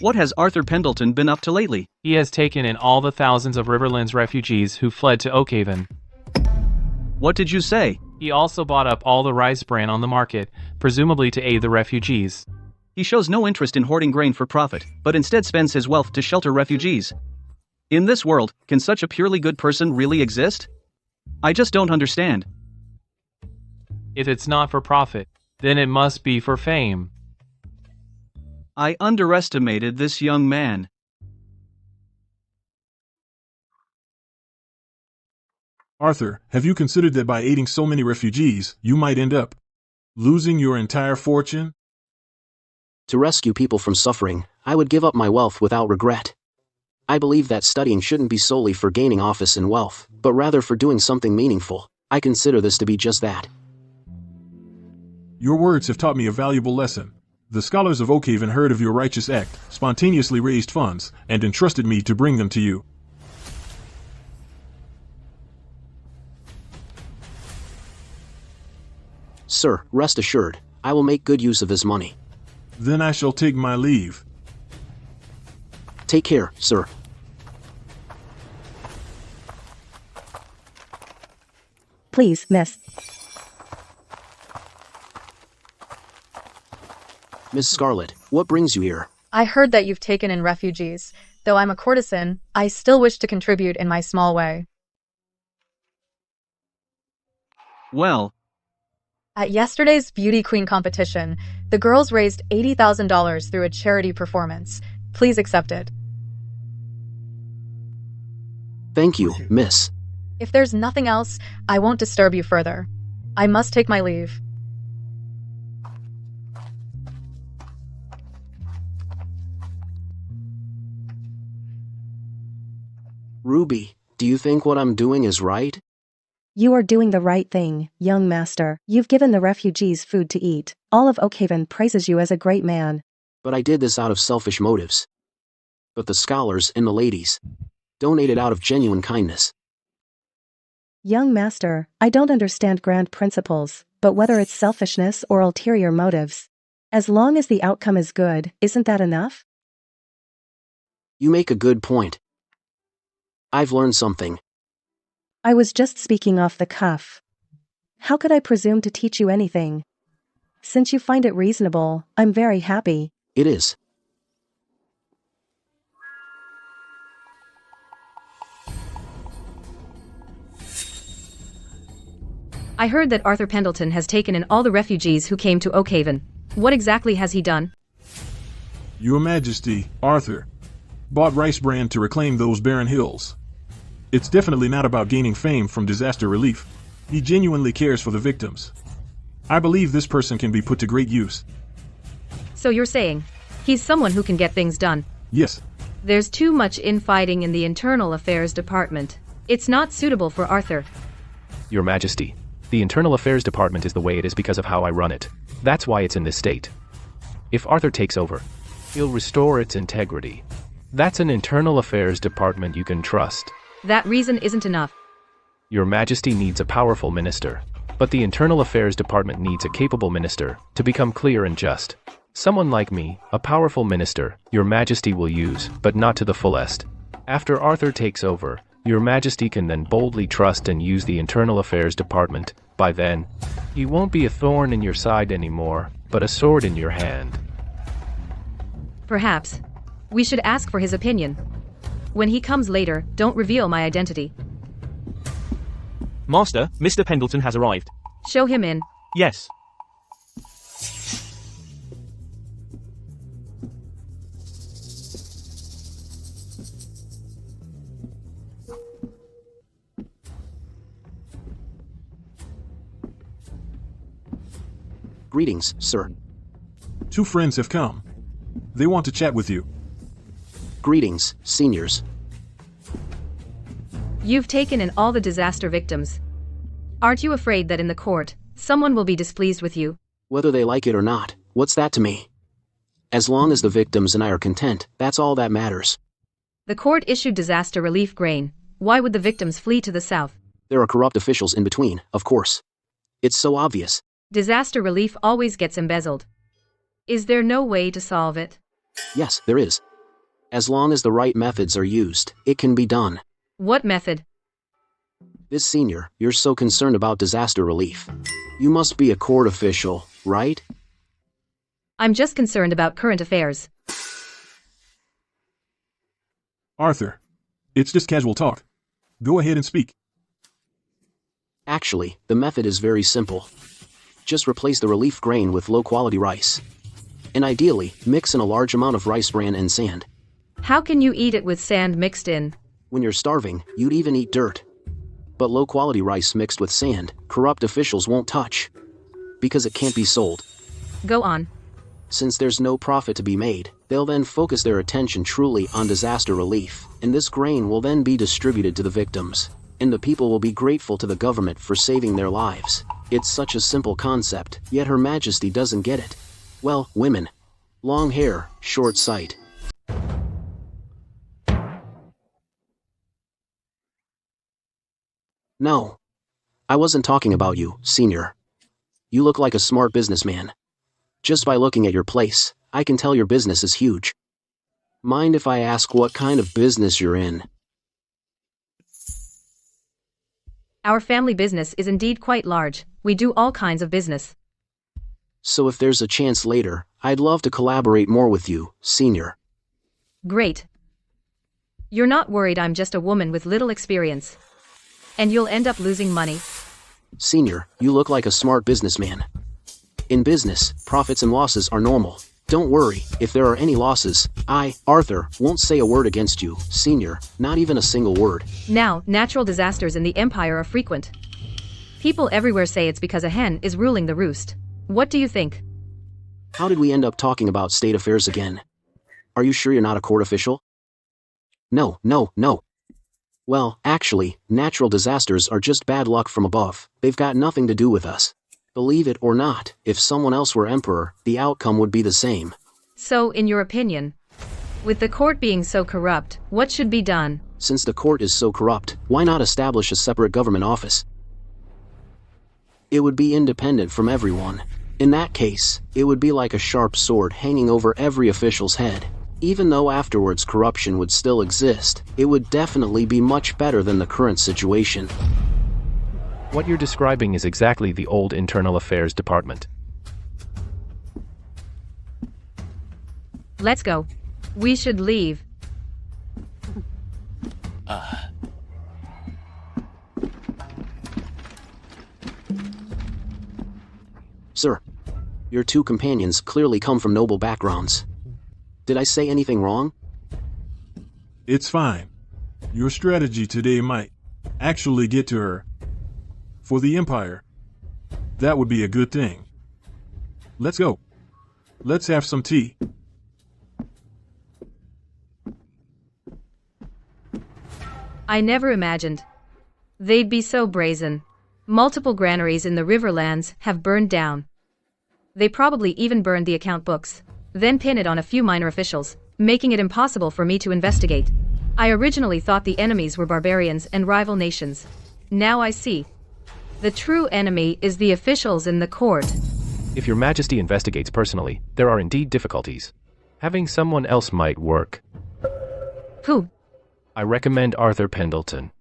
Speaker 12: What has Arthur Pendleton been up to lately?
Speaker 17: He has taken in all the thousands of Riverlands refugees who fled to Oakhaven.
Speaker 12: What did you say?
Speaker 17: He also bought up all the rice bran on the market, presumably to aid the refugees.
Speaker 12: He shows no interest in hoarding grain for profit, but instead spends his wealth to shelter refugees. In this world, can such a purely good person really exist? I just don't understand.
Speaker 17: If it's not for profit, then it must be for fame.
Speaker 12: I underestimated this young man.
Speaker 10: Arthur, have you considered that by aiding so many refugees, you might end up losing your entire fortune?
Speaker 3: To rescue people from suffering, I would give up my wealth without regret. I believe that studying shouldn't be solely for gaining office and wealth, but rather for doing something meaningful. I consider this to be just that.
Speaker 10: Your words have taught me a valuable lesson. The scholars of Oakhaven heard of your righteous act, spontaneously raised funds, and entrusted me to bring them to you.
Speaker 3: Sir, rest assured, I will make good use of this money.
Speaker 10: Then I shall take my leave.
Speaker 3: Take care, sir.
Speaker 5: Please, miss.
Speaker 3: Miss Scarlet, what brings you here?
Speaker 15: I heard that you've taken in refugees. Though I'm a courtesan, I still wish to contribute in my small way.
Speaker 12: Well,
Speaker 15: at yesterday's Beauty Queen competition, the girls raised $80,000 through a charity performance. Please accept it.
Speaker 3: Thank you, miss.
Speaker 15: If there's nothing else, I won't disturb you further. I must take my leave.
Speaker 3: Ruby, do you think what I'm doing is right?
Speaker 5: You are doing the right thing, young master. You've given the refugees food to eat. All of Oakhaven praises you as a great man.
Speaker 3: But I did this out of selfish motives. But the scholars and the ladies donated out of genuine kindness.
Speaker 5: Young master, I don't understand grand principles, but whether it's selfishness or ulterior motives, as long as the outcome is good, isn't that enough?
Speaker 3: You make a good point. I've learned something.
Speaker 5: I was just speaking off the cuff. How could I presume to teach you anything? Since you find it reasonable, I'm very happy.
Speaker 3: It is.
Speaker 1: I heard that Arthur Pendleton has taken in all the refugees who came to Oakhaven. What exactly has he done?
Speaker 10: Your Majesty, Arthur, bought rice bran to reclaim those barren hills. It's definitely not about gaining fame from disaster relief. He genuinely cares for the victims. I believe this person can be put to great use.
Speaker 1: So you're saying, he's someone who can get things done?
Speaker 10: Yes.
Speaker 1: There's too much infighting in the Internal Affairs Department. It's not suitable for Arthur.
Speaker 14: Your Majesty, the Internal Affairs Department is the way it is because of how I run it. That's why it's in this state. If Arthur takes over, he'll restore its integrity. That's an Internal Affairs Department you can trust.
Speaker 1: That reason isn't enough.
Speaker 14: Your Majesty needs a powerful minister, but the Internal Affairs Department needs a capable minister to become clear and just. Someone like me, a powerful minister, Your Majesty will use, but not to the fullest. After Arthur takes over, Your Majesty can then boldly trust and use the Internal Affairs Department. By then, he won't be a thorn in your side anymore, but a sword in your hand.
Speaker 1: Perhaps. We should ask for his opinion. When he comes later, don't reveal my identity.
Speaker 6: Master, Mr. Pendleton has arrived.
Speaker 1: Show him in.
Speaker 6: Yes.
Speaker 3: Greetings, sir.
Speaker 10: 2 friends have come. They want to chat with you.
Speaker 3: Greetings, seniors.
Speaker 1: You've taken in all the disaster victims. Aren't you afraid that in the court, someone will be displeased with you?
Speaker 3: Whether they like it or not, what's that to me? As long as the victims and I are content, that's all that matters.
Speaker 1: The court issued disaster relief grain. Why would the victims flee to the south?
Speaker 3: There are corrupt officials in between, of course. It's so obvious.
Speaker 1: Disaster relief always gets embezzled. Is there no way to solve it?
Speaker 3: Yes, there is. As long as the right methods are used, it can be done.
Speaker 15: What method?
Speaker 3: This senior, you're so concerned about disaster relief. You must be a court official, right?
Speaker 15: I'm just concerned about current affairs.
Speaker 10: Arthur, it's just casual talk. Go ahead and speak.
Speaker 3: Actually, the method is very simple. Just replace the relief grain with low-quality rice. And ideally, mix in a large amount of rice bran and sand.
Speaker 15: How can you eat it with sand mixed in?
Speaker 3: When you're starving, you'd even eat dirt. But low-quality rice mixed with sand, corrupt officials won't touch. Because it can't be sold.
Speaker 15: Go on.
Speaker 3: Since there's no profit to be made, they'll then focus their attention truly on disaster relief, and this grain will then be distributed to the victims. And the people will be grateful to the government for saving their lives. It's such a simple concept, yet Her Majesty doesn't get it. Well, women. Long hair, short sight. No. I wasn't talking about you, senior. You look like a smart businessman. Just by looking at your place, I can tell your business is huge. Mind if I ask what kind of business you're in?
Speaker 15: Our family business is indeed quite large. We do all kinds of business.
Speaker 3: So if there's a chance later, I'd love to collaborate more with you, senior.
Speaker 15: Great. You're not worried I'm just a woman with little experience. And you'll end up losing money?
Speaker 3: Senior, you look like a smart businessman. In business, profits and losses are normal. Don't worry, if there are any losses, I, Arthur, won't say a word against you, senior, not even a single word.
Speaker 15: Now, natural disasters in the Empire are frequent. People everywhere say it's because a hen is ruling the roost. What do you think?
Speaker 3: How did we end up talking about state affairs again? Are you sure you're not a court official? No. Well, actually, natural disasters are just bad luck from above. They've got nothing to do with us. Believe it or not, if someone else were emperor, the outcome would be the same.
Speaker 15: So, in your opinion, with the court being so corrupt, what should be done?
Speaker 3: Since the court is so corrupt, why not establish a separate government office? It would be independent from everyone. In that case, it would be like a sharp sword hanging over every official's head. Even though afterwards corruption would still exist, it would definitely be much better than the current situation.
Speaker 14: What you're describing is exactly the old Internal Affairs Department.
Speaker 15: Let's go. We should leave.
Speaker 3: Sir, your two companions clearly come from noble backgrounds. Did I say anything wrong?
Speaker 10: It's fine. Your strategy today might actually get to her. For the Empire. That would be a good thing. Let's go. Let's have some tea.
Speaker 15: I never imagined they'd be so brazen. Multiple granaries in the Riverlands have burned down. They probably even burned the account books, then pin it on a few minor officials, making it impossible for me to investigate. I originally thought the enemies were barbarians and rival nations. Now I see. The true enemy is the officials in the court.
Speaker 14: If your Majesty investigates personally, there are indeed difficulties. Having someone else might work.
Speaker 15: Who?
Speaker 14: I recommend Arthur Pendleton.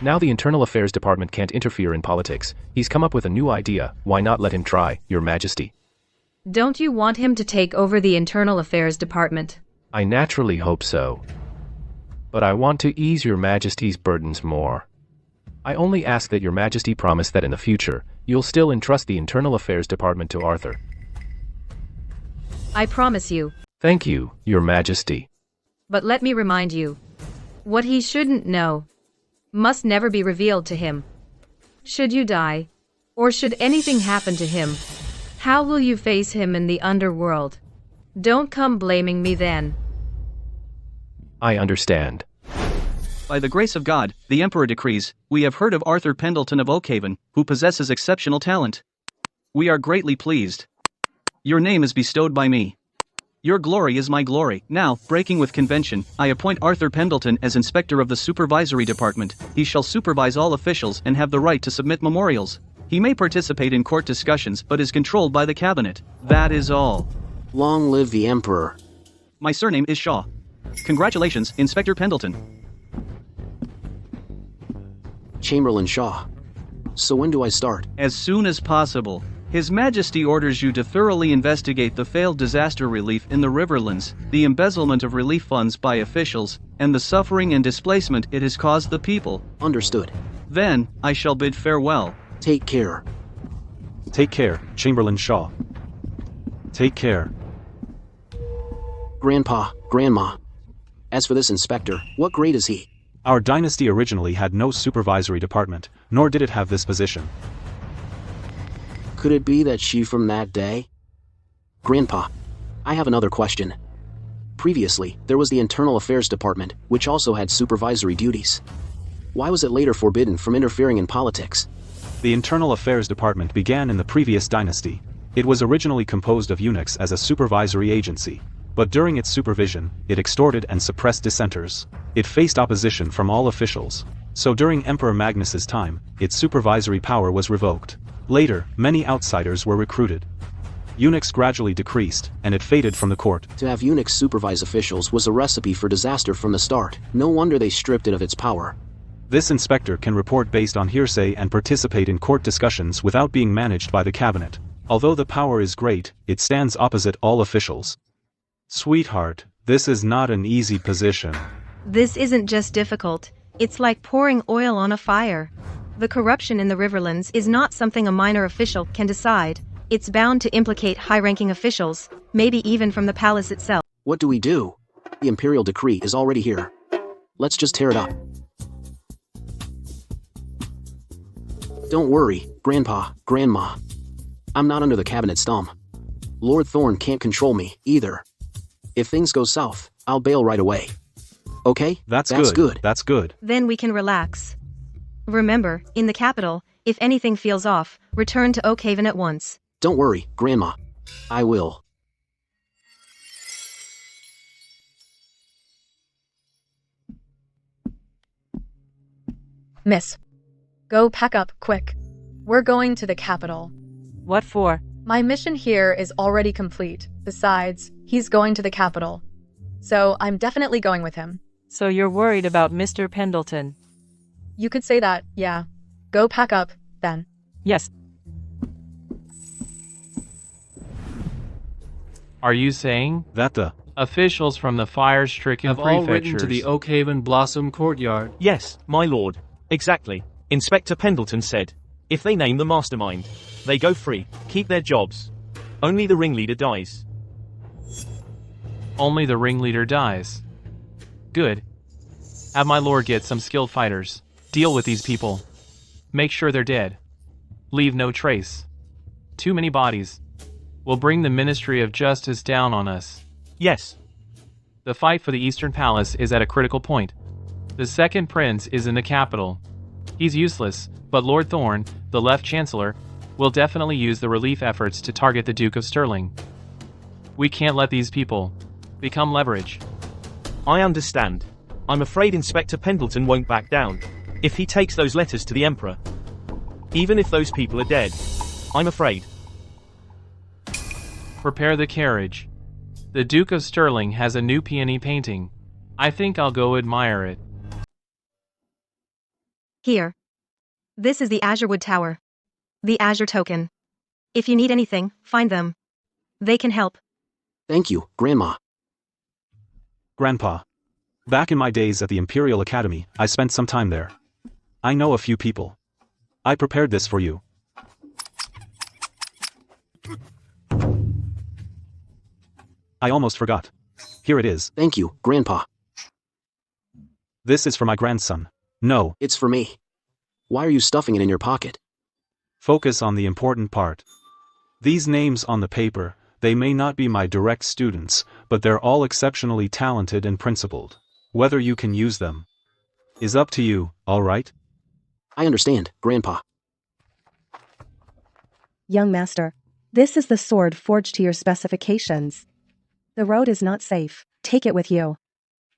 Speaker 14: Now the Internal Affairs Department can't interfere in politics. He's come up with a new idea. Why not let him try, Your Majesty?
Speaker 15: Don't you want him to take over the Internal Affairs Department?
Speaker 14: I naturally hope so. But I want to ease Your Majesty's burdens more. I only ask that Your Majesty promise that in the future, you'll still entrust the Internal Affairs Department to Arthur.
Speaker 15: I promise you.
Speaker 14: Thank you, Your Majesty.
Speaker 15: But let me remind you. What he shouldn't know must never be revealed to him. Should you die, or should anything happen to him, how will you face him in the underworld? Don't come blaming me then.
Speaker 14: I understand.
Speaker 12: By the grace of God, the Emperor decrees, we have heard of Arthur Pendleton of Oakhaven, who possesses exceptional talent. We are greatly pleased. Your name is bestowed by me. Your glory is my glory. Now, breaking with convention, I appoint Arthur Pendleton as Inspector of the Supervisory Department. He shall supervise all officials and have the right to submit memorials. He may participate in court discussions but is controlled by the cabinet. That is all.
Speaker 3: Long live the Emperor.
Speaker 12: My surname is Shaw. Congratulations, Inspector Pendleton.
Speaker 3: Chamberlain Shaw. So when do I start?
Speaker 12: As soon as possible. His Majesty orders you to thoroughly investigate the failed disaster relief in the Riverlands, the embezzlement of relief funds by officials, and the suffering and displacement it has caused the people.
Speaker 3: Understood.
Speaker 12: Then, I shall bid farewell.
Speaker 3: Take care.
Speaker 2: Take care, Chamberlain Shaw. Take care.
Speaker 3: Grandpa, Grandma. As for this inspector, what grade is he?
Speaker 2: Our dynasty originally had no supervisory department, nor did it have this position.
Speaker 3: Could it be that she from that day? Grandpa, I have another question. Previously, there was the Internal Affairs Department, which also had supervisory duties. Why was it later forbidden from interfering in politics?
Speaker 2: The Internal Affairs Department began in the previous dynasty. It was originally composed of eunuchs as a supervisory agency, but during its supervision, it extorted and suppressed dissenters. It faced opposition from all officials. So during Emperor Magnus's time, its supervisory power was revoked. Later, many outsiders were recruited. Eunuchs gradually decreased, and it faded from the court.
Speaker 3: To have eunuchs supervise officials was a recipe for disaster from the start. No wonder they stripped it of its power.
Speaker 2: This inspector can report based on hearsay and participate in court discussions without being managed by the cabinet. Although the power is great, it stands opposite all officials. Sweetheart, this is not an easy position.
Speaker 1: This isn't just difficult, it's like pouring oil on a fire. The corruption in the Riverlands is not something a minor official can decide. It's bound to implicate high-ranking officials, maybe even from the palace itself.
Speaker 3: What do we do? The imperial decree is already here. Let's just tear it up. Don't worry, Grandpa, Grandma. I'm not under the cabinet's thumb. Lord Thorne can't control me, either. If things go south, I'll bail right away. Okay?
Speaker 2: That's good. That's good.
Speaker 1: Then we can relax. Remember, in the capital, if anything feels off, return to Oakhaven at once.
Speaker 3: Don't worry, Grandma. I will.
Speaker 15: Miss. Go pack up, quick. We're going to the capital.
Speaker 11: What for?
Speaker 15: My mission here is already complete. Besides, he's going to the capital. So I'm definitely going with him.
Speaker 11: So you're worried about Mr. Pendleton?
Speaker 15: You could say that, yeah. Go pack up, then.
Speaker 11: Yes.
Speaker 17: Are you saying
Speaker 2: that the
Speaker 17: officials from the fire-stricken
Speaker 9: have all written
Speaker 17: prefectures
Speaker 9: to the Oakhaven Blossom Courtyard?
Speaker 6: Yes, my lord. Exactly. Inspector Pendleton said, if they name the mastermind, they go free, keep their jobs. Only the ringleader dies.
Speaker 17: Only the ringleader dies. Good. Have my lord get some skilled fighters. Deal with these people. Make sure they're dead. Leave no trace. Too many bodies will bring the Ministry of Justice down on us.
Speaker 6: Yes.
Speaker 17: The fight for the Eastern Palace is at a critical point. The second prince is in the capital. He's useless, but Lord Thorne, the left chancellor, will definitely use the relief efforts to target the Duke of Stirling. We can't let these people become leverage.
Speaker 6: I understand. I'm afraid Inspector Pendleton won't back down. If he takes those letters to the Emperor. Even if those people are dead. I'm afraid.
Speaker 17: Prepare the carriage. The Duke of Stirling has a new peony painting. I think I'll go admire it.
Speaker 1: Here. This is the Azurewood Tower. The Azure Token. If you need anything, find them. They can help.
Speaker 3: Thank you, Grandma.
Speaker 2: Grandpa. Back in my days at the Imperial Academy, I spent some time there. I know a few people. I prepared this for you. I almost forgot. Here it is.
Speaker 3: Thank you, Grandpa.
Speaker 2: This is for my grandson. No.
Speaker 3: It's for me. Why are you stuffing it in your pocket?
Speaker 2: Focus on the important part. These names on the paper, they may not be my direct students, but they're all exceptionally talented and principled. Whether you can use them is up to you, all right?
Speaker 3: I understand, Grandpa.
Speaker 5: Young master, this is the sword forged to your specifications. The road is not safe. Take it with you.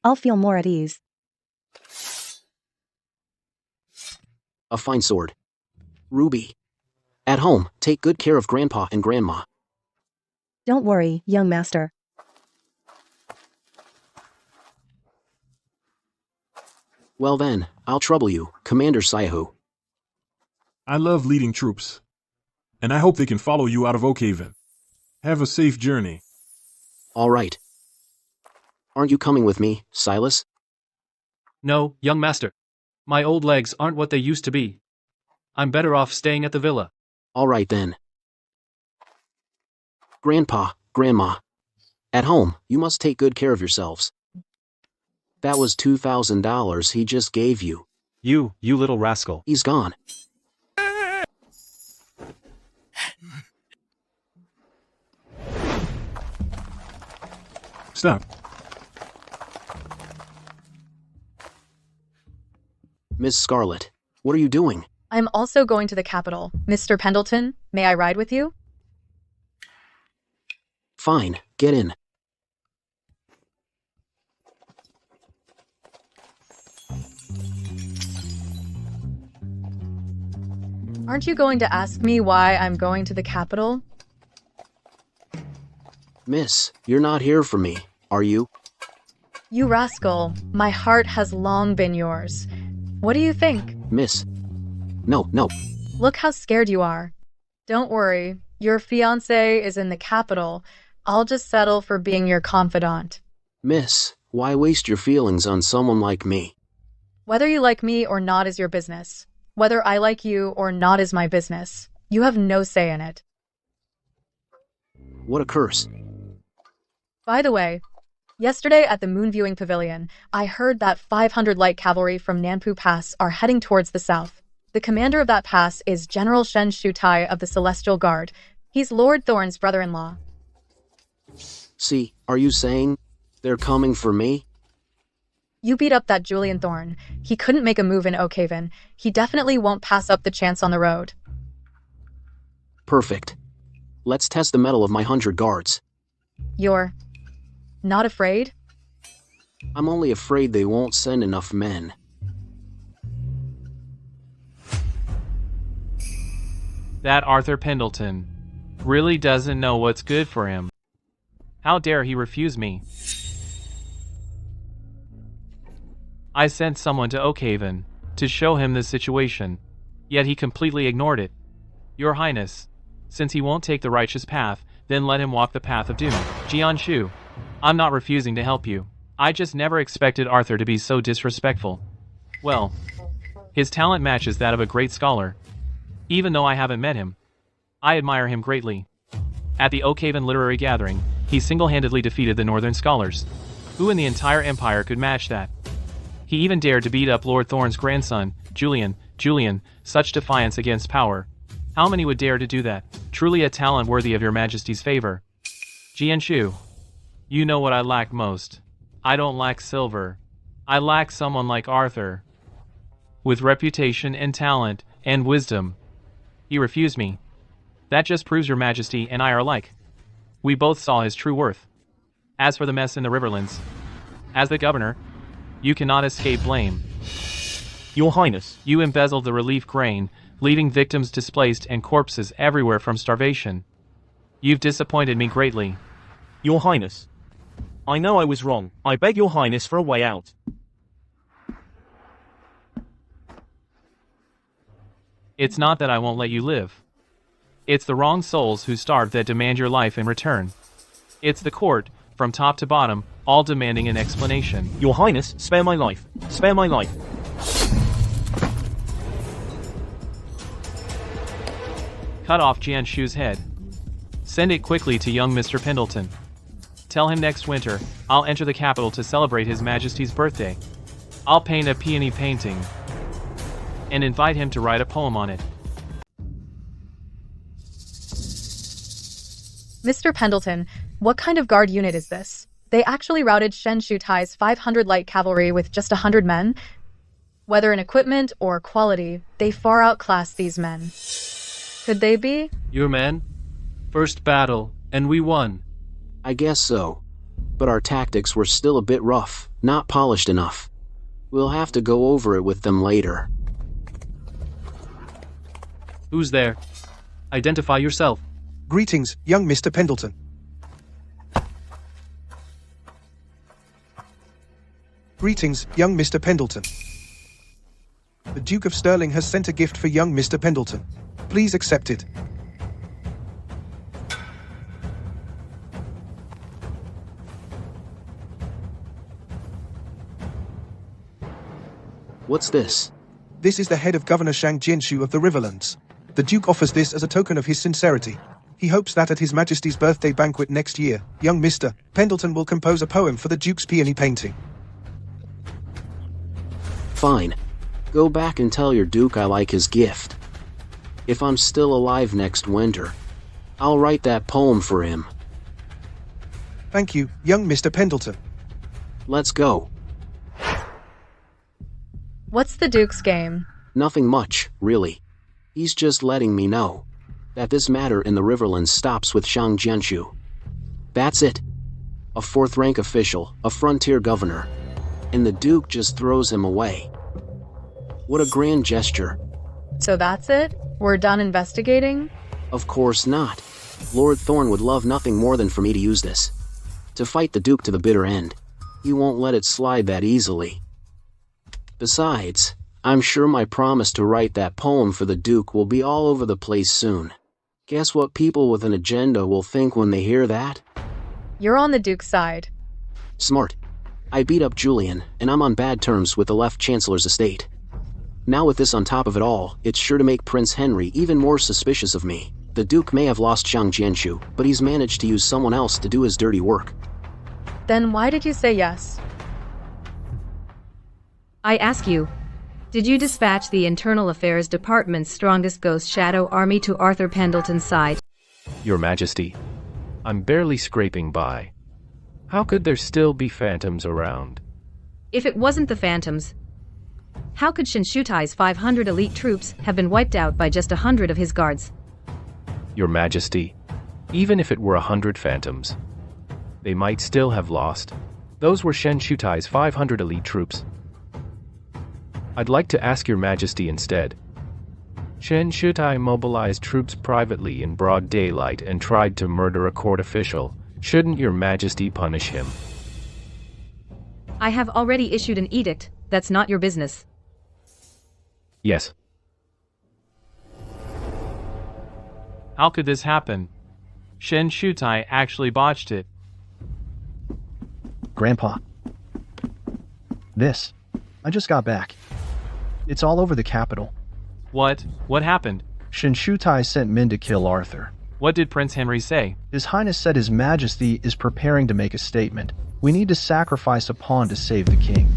Speaker 5: I'll feel more at ease.
Speaker 3: A fine sword. Ruby. At home, take good care of Grandpa and Grandma.
Speaker 5: Don't worry, young master.
Speaker 3: Well then, I'll trouble you, Commander Saihu.
Speaker 10: I love leading troops. And I hope they can follow you out of Oakhaven. Have a safe journey.
Speaker 3: All right. Aren't you coming with me, Silas?
Speaker 9: No, young master. My old legs aren't what they used to be. I'm better off staying at the villa.
Speaker 3: All right then. Grandpa, Grandma. At home, you must take good care of yourselves. That was $2,000 he just gave you.
Speaker 2: You little rascal.
Speaker 3: He's gone.
Speaker 10: Stop.
Speaker 3: Miss Scarlet, what are you doing?
Speaker 15: I'm also going to the capital. Mr. Pendleton, may I ride with you?
Speaker 3: Fine, get in.
Speaker 15: Aren't you going to ask me why I'm going to the capital?
Speaker 3: Miss, you're not here for me, are you?
Speaker 15: You rascal, my heart has long been yours. What do you think?
Speaker 3: Miss. No.
Speaker 15: Look how scared you are. Don't worry, your fiancé is in the capital. I'll just settle for being your confidant.
Speaker 3: Miss, why waste your feelings on someone like me?
Speaker 15: Whether you like me or not is your business. Whether I like you or not is my business. You have no say in it.
Speaker 3: What a curse.
Speaker 15: By the way, yesterday at the moon viewing pavilion, I heard that 500 light cavalry from Nanpu Pass are heading towards the south. The commander of that pass is General Shen Shutai of the Celestial Guard. He's Lord Thorne's brother-in-law.
Speaker 3: See, are you saying they're coming for me?
Speaker 15: You beat up that Julian Thorne. He couldn't make a move in Oakhaven. He definitely won't pass up the chance on the road.
Speaker 3: Perfect. Let's test the mettle of my 100 guards.
Speaker 15: You're not afraid?
Speaker 3: I'm only afraid they won't send enough men.
Speaker 17: That Arthur Pendleton really doesn't know what's good for him. How dare he refuse me? I sent someone to Oakhaven to show him the situation, yet he completely ignored it. Your Highness, since he won't take the righteous path, then let him walk the path of doom. Jian Shu, I'm not refusing to help you. I just never expected Arthur to be so disrespectful. Well, his talent matches that of a great scholar. Even though I haven't met him, I admire him greatly. At the Oakhaven Literary Gathering, he single-handedly defeated the Northern Scholars. Who in the entire Empire could match that? He even dared to beat up Lord Thorne's grandson, Julian, such defiance against power. How many would dare to do that? Truly a talent worthy of your Majesty's favor. Jian Shu, you know what I lack most. I don't lack silver. I lack someone like Arthur. With reputation and talent and wisdom. He refused me. That just proves your Majesty and I are alike. We both saw his true worth. As for the mess in the Riverlands, as the governor, you cannot escape blame.
Speaker 6: Your Highness.
Speaker 17: You embezzled the relief grain, leaving victims displaced and corpses everywhere from starvation. You've disappointed me greatly.
Speaker 6: Your Highness. I know I was wrong. I beg your Highness for a way out.
Speaker 17: It's not that I won't let you live. It's the wrong souls who starve that demand your life in return. It's the court, from top to bottom, all demanding an explanation.
Speaker 6: Your Highness, spare my life. Spare my life.
Speaker 17: Cut off Jian Shu's head. Send it quickly to young Mr. Pendleton. Tell him next winter, I'll enter the capital to celebrate His Majesty's birthday. I'll paint a peony painting and invite him to write a poem on it.
Speaker 15: Mr. Pendleton, what kind of guard unit is this? They actually routed Shen Shutai's 500 light cavalry with just 100 men? Whether in equipment or quality, they far outclass these men. Could they be?
Speaker 9: Your men? First battle, and we won.
Speaker 3: I guess so. But our tactics were still a bit rough, not polished enough. We'll have to go over it with them later.
Speaker 9: Who's there? Identify yourself.
Speaker 18: Greetings, young Mr. Pendleton. Greetings, young Mr. Pendleton. Duke of Stirling has sent a gift for young Mr. Pendleton. Please accept it.
Speaker 3: What's this?
Speaker 18: This is the head of Governor Shang Jianshu of the Riverlands. The Duke offers this as a token of his sincerity. He hopes that at His Majesty's birthday banquet next year, young Mr. Pendleton will compose a poem for the Duke's peony painting.
Speaker 3: Fine. Go back and tell your Duke I like his gift. If I'm still alive next winter, I'll write that poem for him.
Speaker 18: Thank you, young Mr. Pendleton.
Speaker 3: Let's go.
Speaker 15: What's the Duke's game?
Speaker 3: Nothing much, really. He's just letting me know that this matter in the Riverlands stops with Shang Jianshu. That's it. A 4th rank official, a frontier governor. And the Duke just throws him away. What a grand gesture.
Speaker 15: So that's it? We're done investigating?
Speaker 3: Of course not. Lord Thorne would love nothing more than for me to use this. To fight the Duke to the bitter end. He won't let it slide that easily. Besides, I'm sure my promise to write that poem for the Duke will be all over the place soon. Guess what people with an agenda will think when they hear that?
Speaker 15: You're on the Duke's side.
Speaker 3: Smart. I beat up Julian, and I'm on bad terms with the left Chancellor's estate. Now with this on top of it all, it's sure to make Prince Henry even more suspicious of me. The Duke may have lost Shang Jianshu, but he's managed to use someone else to do his dirty work.
Speaker 15: Then why did you say yes?
Speaker 1: I ask you, did you dispatch the Internal Affairs Department's strongest ghost shadow army to Arthur Pendleton's side?
Speaker 14: Your Majesty, I'm barely scraping by. How could there still be phantoms around?
Speaker 1: If it wasn't the phantoms, how could Shinshutai's 500 elite troops have been wiped out by just 100 of his guards?
Speaker 14: Your Majesty, even if it were 100 phantoms, they might still have lost. Those were Shinshutai's 500 elite troops. I'd like to ask Your Majesty instead. Shutai mobilized troops privately in broad daylight and tried to murder a court official. Shouldn't Your Majesty punish him?
Speaker 1: I have already issued an edict. That's not your business.
Speaker 14: Yes.
Speaker 17: How could this happen? Shutai actually botched it.
Speaker 4: Grandpa. This. I just got back. It's all over the capital.
Speaker 17: What? What happened?
Speaker 4: Shutai sent men to kill Arthur.
Speaker 17: What did Prince Henry say?
Speaker 4: His Highness said His Majesty is preparing to make a statement. We need to sacrifice a pawn to save the king.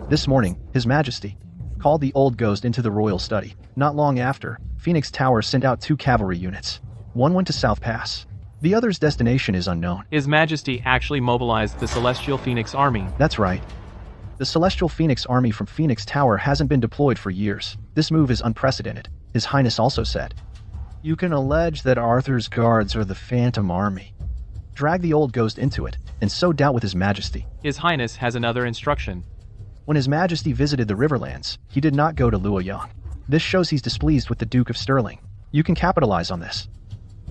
Speaker 4: This morning, His Majesty called the old ghost into the royal study. Not long after, Phoenix Tower sent out 2 cavalry units. One went to South Pass. The other's destination is unknown.
Speaker 17: His Majesty actually mobilized the Celestial Phoenix Army.
Speaker 4: That's right. The Celestial Phoenix Army from Phoenix Tower hasn't been deployed for years. This move is unprecedented, His Highness also said. You can allege that Arthur's guards are the Phantom Army. Drag the old ghost into it, and sow doubt with His Majesty.
Speaker 17: His Highness has another instruction.
Speaker 4: When His Majesty visited the Riverlands, he did not go to Luoyang. This shows he's displeased with the Duke of Stirling. You can capitalize on this.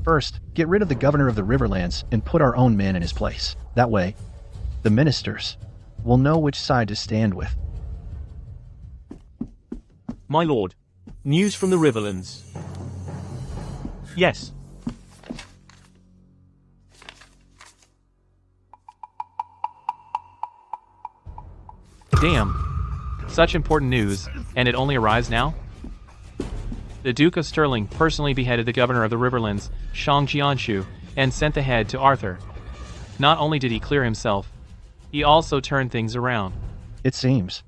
Speaker 4: First, get rid of the Governor of the Riverlands and put our own man in his place. That way, the ministers will know which side to stand with.
Speaker 6: My lord. News from the Riverlands. Yes.
Speaker 17: Damn. Such important news, and it only arrives now? The Duke of Stirling personally beheaded the governor of the Riverlands, Shang Jianshu, and sent the head to Arthur. Not only did he clear himself, he also turned things around.
Speaker 4: It seems.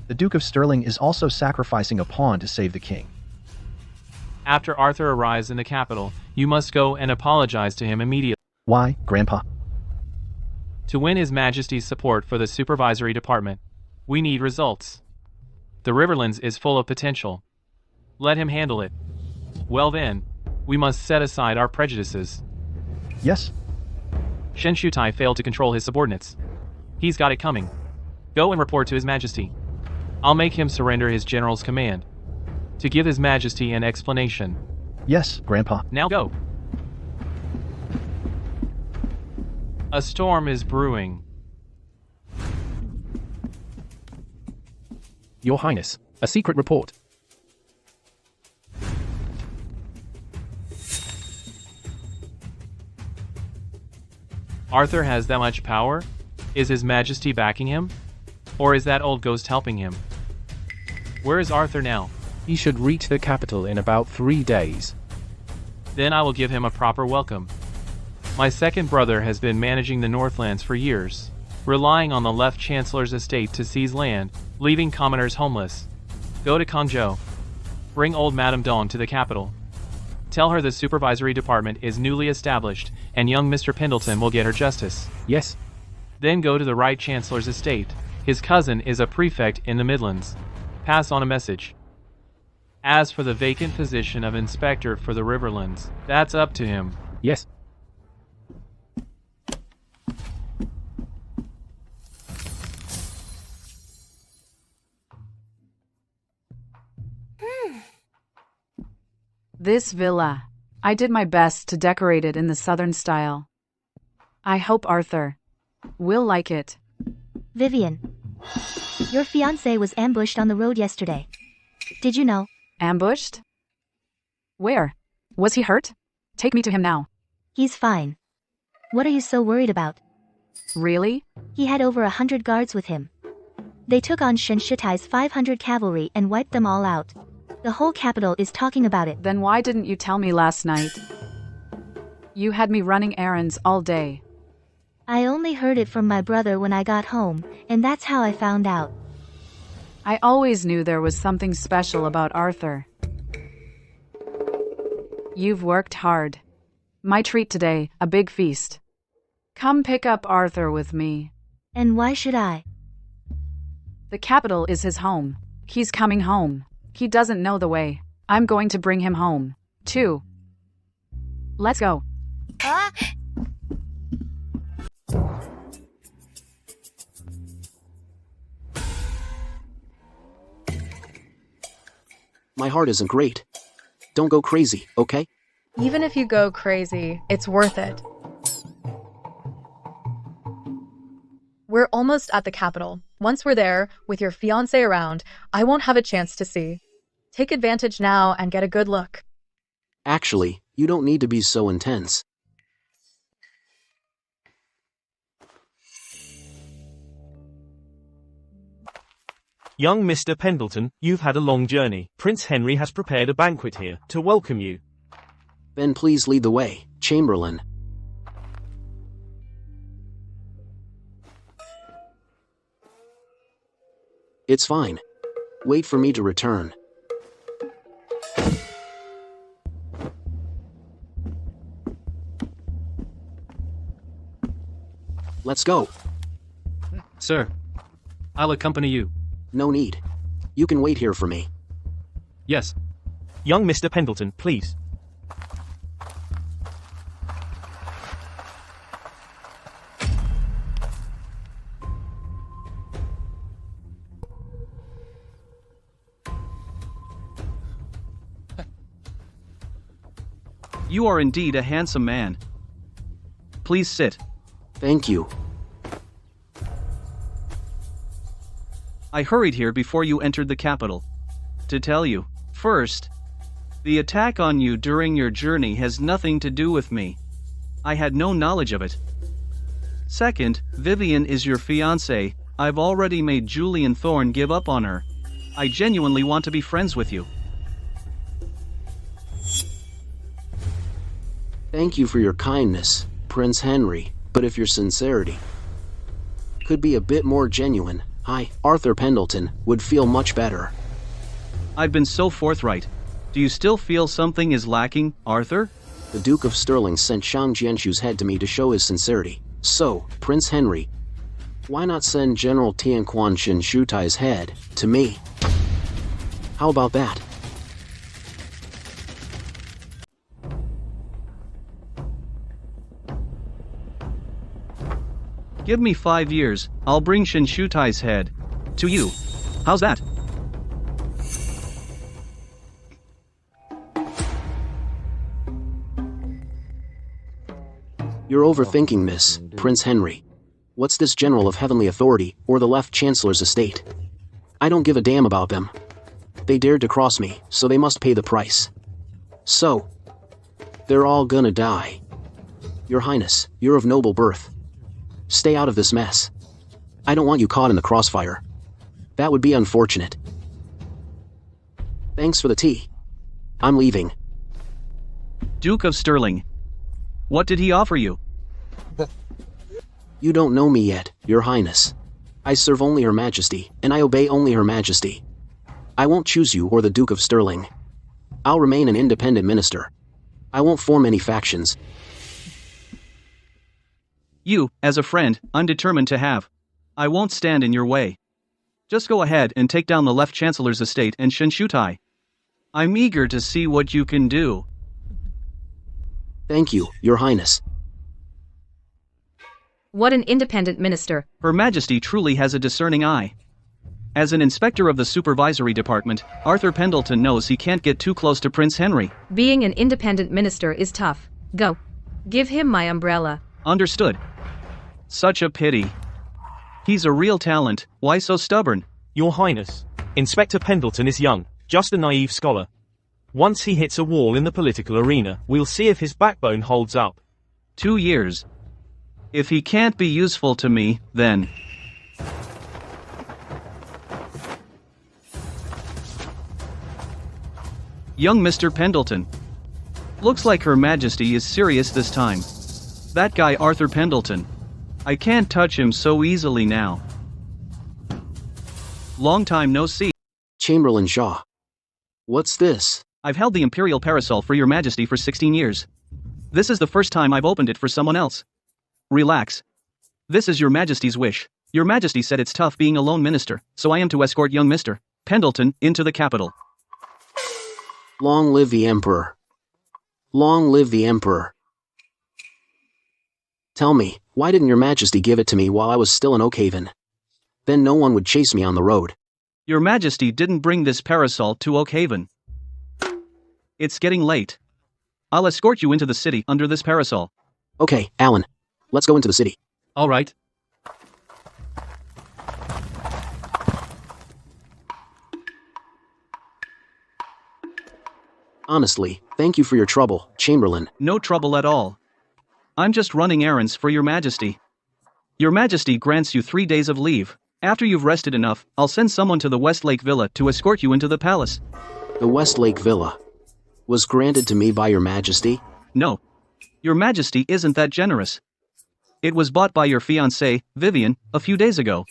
Speaker 4: The Duke of Stirling is also sacrificing a pawn to save the king.
Speaker 17: After Arthur arrives in the capital, you must go and apologize to him immediately.
Speaker 4: Why, Grandpa?
Speaker 17: To win His Majesty's support for the supervisory department, we need results. The Riverlands is full of potential. Let him handle it. Well then, we must set aside our prejudices.
Speaker 4: Yes.
Speaker 17: Shutai failed to control his subordinates. He's got it coming. Go and report to His Majesty. I'll make him surrender his general's command. To give His Majesty an explanation.
Speaker 4: Yes, Grandpa.
Speaker 17: Now go. A storm is brewing.
Speaker 14: Your Highness, A secret report.
Speaker 17: Arthur has that much power? Is His Majesty backing him? Or is that old ghost helping him? Where is Arthur now?
Speaker 14: He should reach the capital in about 3 days.
Speaker 17: Then I will give him a proper welcome. My second brother has been managing the Northlands for years, relying on the left Chancellor's estate to seize land, leaving commoners homeless. Go to Kangzhou. Bring old Madame Dawn to the capital. Tell her the supervisory department is newly established, and young Mr. Pendleton will get her justice.
Speaker 14: Yes.
Speaker 17: Then go to the right Chancellor's estate. His cousin is a prefect in the Midlands. Pass on a message. As for the vacant position of inspector for the Riverlands, that's up to him.
Speaker 14: Yes.
Speaker 7: This villa. I did my best to decorate it in the southern style. I hope Arthur will like it.
Speaker 8: Vivien, your fiancé was ambushed on the road yesterday. Did you know?
Speaker 7: Ambushed? Where? Was he hurt? Take me to him now.
Speaker 8: He's fine. What are you so worried about?
Speaker 7: Really?
Speaker 8: He had over 100 guards with him. They took on Shen Shitai's 500 cavalry and wiped them all out. The whole capital is talking about it.
Speaker 7: Then why didn't you tell me last night? You had me running errands all day.
Speaker 8: I only heard it from my brother when I got home, and that's how I found out.
Speaker 7: I always knew there was something special about Arthur. You've worked hard. My treat today, a big feast. Come pick up Arthur with me.
Speaker 8: And why should I?
Speaker 7: The capital is his home. He's coming home. He doesn't know the way. I'm going to bring him home, too. Let's go.
Speaker 3: My heart isn't great. Don't go crazy, okay?
Speaker 15: Even if you go crazy, it's worth it. We're almost at the capital. Once we're there, with your fiancé around, I won't have a chance to see. Take advantage now and get a good look.
Speaker 3: Actually, you don't need to be so intense.
Speaker 6: Young Mr. Pendleton, you've had a long journey. Prince Henry has prepared a banquet here to welcome you.
Speaker 3: Ben, please lead the way, Chamberlain. It's fine. Wait for me to return. Let's go.
Speaker 9: Sir, I'll accompany you.
Speaker 3: No need. You can wait here for me.
Speaker 9: Yes.
Speaker 6: Young Mr. Pendleton, please.
Speaker 12: You are indeed a handsome man. Please sit.
Speaker 3: Thank you.
Speaker 12: I hurried here before you entered the capital. To tell you, first, the attack on you during your journey has nothing to do with me. I had no knowledge of it. Second, Vivien is your fiancée. I've already made Julian Thorne give up on her. I genuinely want to be friends with you.
Speaker 3: Thank you for your kindness, Prince Henry, but if your sincerity could be a bit more genuine, I, Arthur Pendleton, would feel much better.
Speaker 12: I've been so forthright. Do you still feel something is lacking, Arthur?
Speaker 3: The Duke of Stirling sent Shang Jianshu's head to me to show his sincerity. So, Prince Henry, why not send General Tianquan Shin Shutai's head to me? How about that?
Speaker 12: Give me 5 years, I'll bring Shin Shutai's head to you. How's that?
Speaker 3: You're overthinking this, Prince Henry. What's this general of heavenly authority, or the left chancellor's estate? I don't give a damn about them. They dared to cross me, so they must pay the price. So, they're all gonna die. Your Highness, you're of noble birth. Stay out of this mess. I don't want you caught in the crossfire. That would be unfortunate. Thanks for the tea. I'm leaving.
Speaker 12: Duke of Stirling. What did he offer you?
Speaker 3: You don't know me yet, Your Highness. I serve only Her Majesty, and I obey only Her Majesty. I won't choose you or the Duke of Stirling. I'll remain an independent minister. I won't form any factions.
Speaker 12: You, as a friend, I'm determined to have. I won't stand in your way. Just go ahead and take down the left Chancellor's estate and Shunshutai. I'm eager to see what you can do.
Speaker 3: Thank you, Your Highness.
Speaker 15: What an independent minister.
Speaker 12: Her Majesty truly has a discerning eye. As an inspector of the supervisory department, Arthur Pendleton knows he can't get too close to Prince Henry.
Speaker 15: Being an independent minister is tough. Go. Give him my umbrella.
Speaker 12: Understood. Such a pity. He's a real talent. Why so stubborn?
Speaker 6: Your Highness, Inspector Pendleton is young, just a naive scholar. Once he hits a wall in the political arena, we'll see if his backbone holds up.
Speaker 12: 2 years. If he can't be useful to me, then... Young Mr. Pendleton. Looks like Her Majesty is serious this time. That guy Arthur Pendleton. I can't touch him so easily now. Long time no see.
Speaker 3: Chamberlain Shaw. What's this?
Speaker 12: I've held the imperial parasol for Your Majesty for 16 years. This is the first time I've opened it for someone else. Relax. This is Your Majesty's wish. Your Majesty said it's tough being a lone minister, so I am to escort young Mr. Pendleton into the capital.
Speaker 3: Long live the Emperor. Long live the Emperor. Tell me, why didn't Your Majesty give it to me while I was still in Oakhaven? Then no one would chase me on the road.
Speaker 12: Your Majesty didn't bring this parasol to Oakhaven. It's getting late. I'll escort you into the city under this parasol.
Speaker 3: Okay, Alan. Let's go into the city.
Speaker 9: All right.
Speaker 3: Honestly, thank you for your trouble, Chamberlain.
Speaker 12: No trouble at all. I'm just running errands for Your Majesty. Your Majesty grants you 3 days of leave. After you've rested enough, I'll send someone to the Westlake Villa to escort you into the palace.
Speaker 3: The Westlake Villa was granted to me by Your Majesty?
Speaker 12: No. Your Majesty isn't that generous. It was bought by your fiancée, Vivien, a few days ago.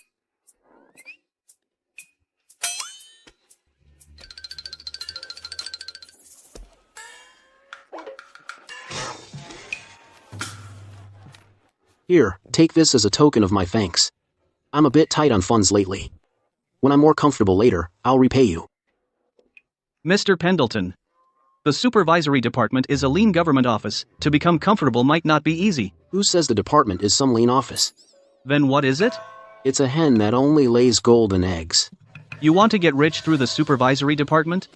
Speaker 3: Here, take this as a token of my thanks. I'm a bit tight on funds lately. When I'm more comfortable later, I'll repay you.
Speaker 12: Mr. Pendleton. The supervisory department is a lean government office. To become comfortable might not be easy.
Speaker 3: Who says the department is some lean office?
Speaker 12: Then what is it?
Speaker 3: It's a hen that only lays golden eggs.
Speaker 12: You want to get rich through the supervisory department?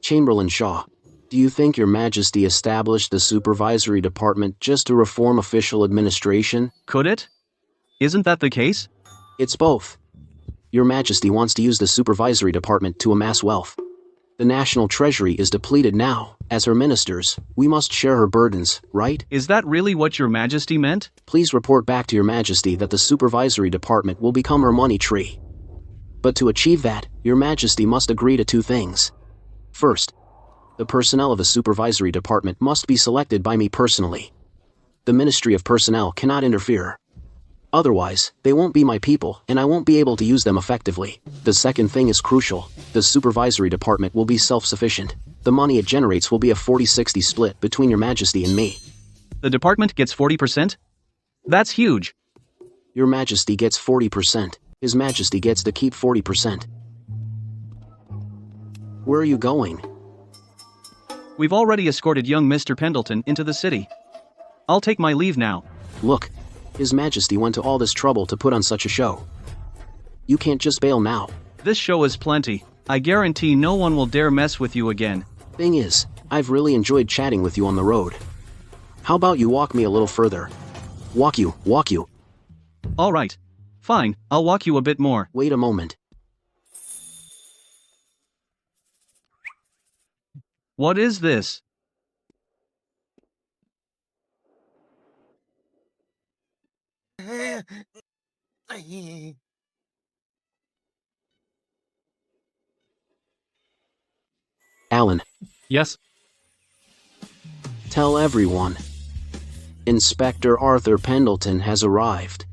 Speaker 3: Chamberlain Shaw, do you think Your Majesty established the supervisory department just to reform official administration?
Speaker 12: Could it? Isn't that the case?
Speaker 3: It's both. Your Majesty wants to use the supervisory department to amass wealth. The national treasury is depleted now. As her ministers, we must share her burdens, right?
Speaker 12: Is that really what Your Majesty meant?
Speaker 3: Please report back to Your Majesty that the supervisory department will become her money tree. But to achieve that, Your Majesty must agree to 2 things. First, the personnel of the supervisory department must be selected by me personally. The Ministry of Personnel cannot interfere. Otherwise, they won't be my people, and I won't be able to use them effectively. The second thing is crucial. The supervisory department will be self-sufficient. The money it generates will be a 40-60 split between Your Majesty and me.
Speaker 12: The department gets 40%? That's huge.
Speaker 3: Your Majesty gets 40%. His Majesty gets to keep 40%. Where are you going?
Speaker 12: We've already escorted young Mr. Pendleton into the city. I'll take my leave now.
Speaker 3: Look, His Majesty went to all this trouble to put on such a show. You can't just bail now.
Speaker 12: This show is plenty. I guarantee no one will dare mess with you again.
Speaker 3: Thing is, I've really enjoyed chatting with you on the road. How about you walk me a little further? Walk you.
Speaker 12: All right. Fine, I'll walk you a bit more.
Speaker 3: Wait a moment.
Speaker 12: What is this?
Speaker 3: Alan,
Speaker 9: Yes?
Speaker 3: tell everyone. Inspector Arthur Pendleton has arrived.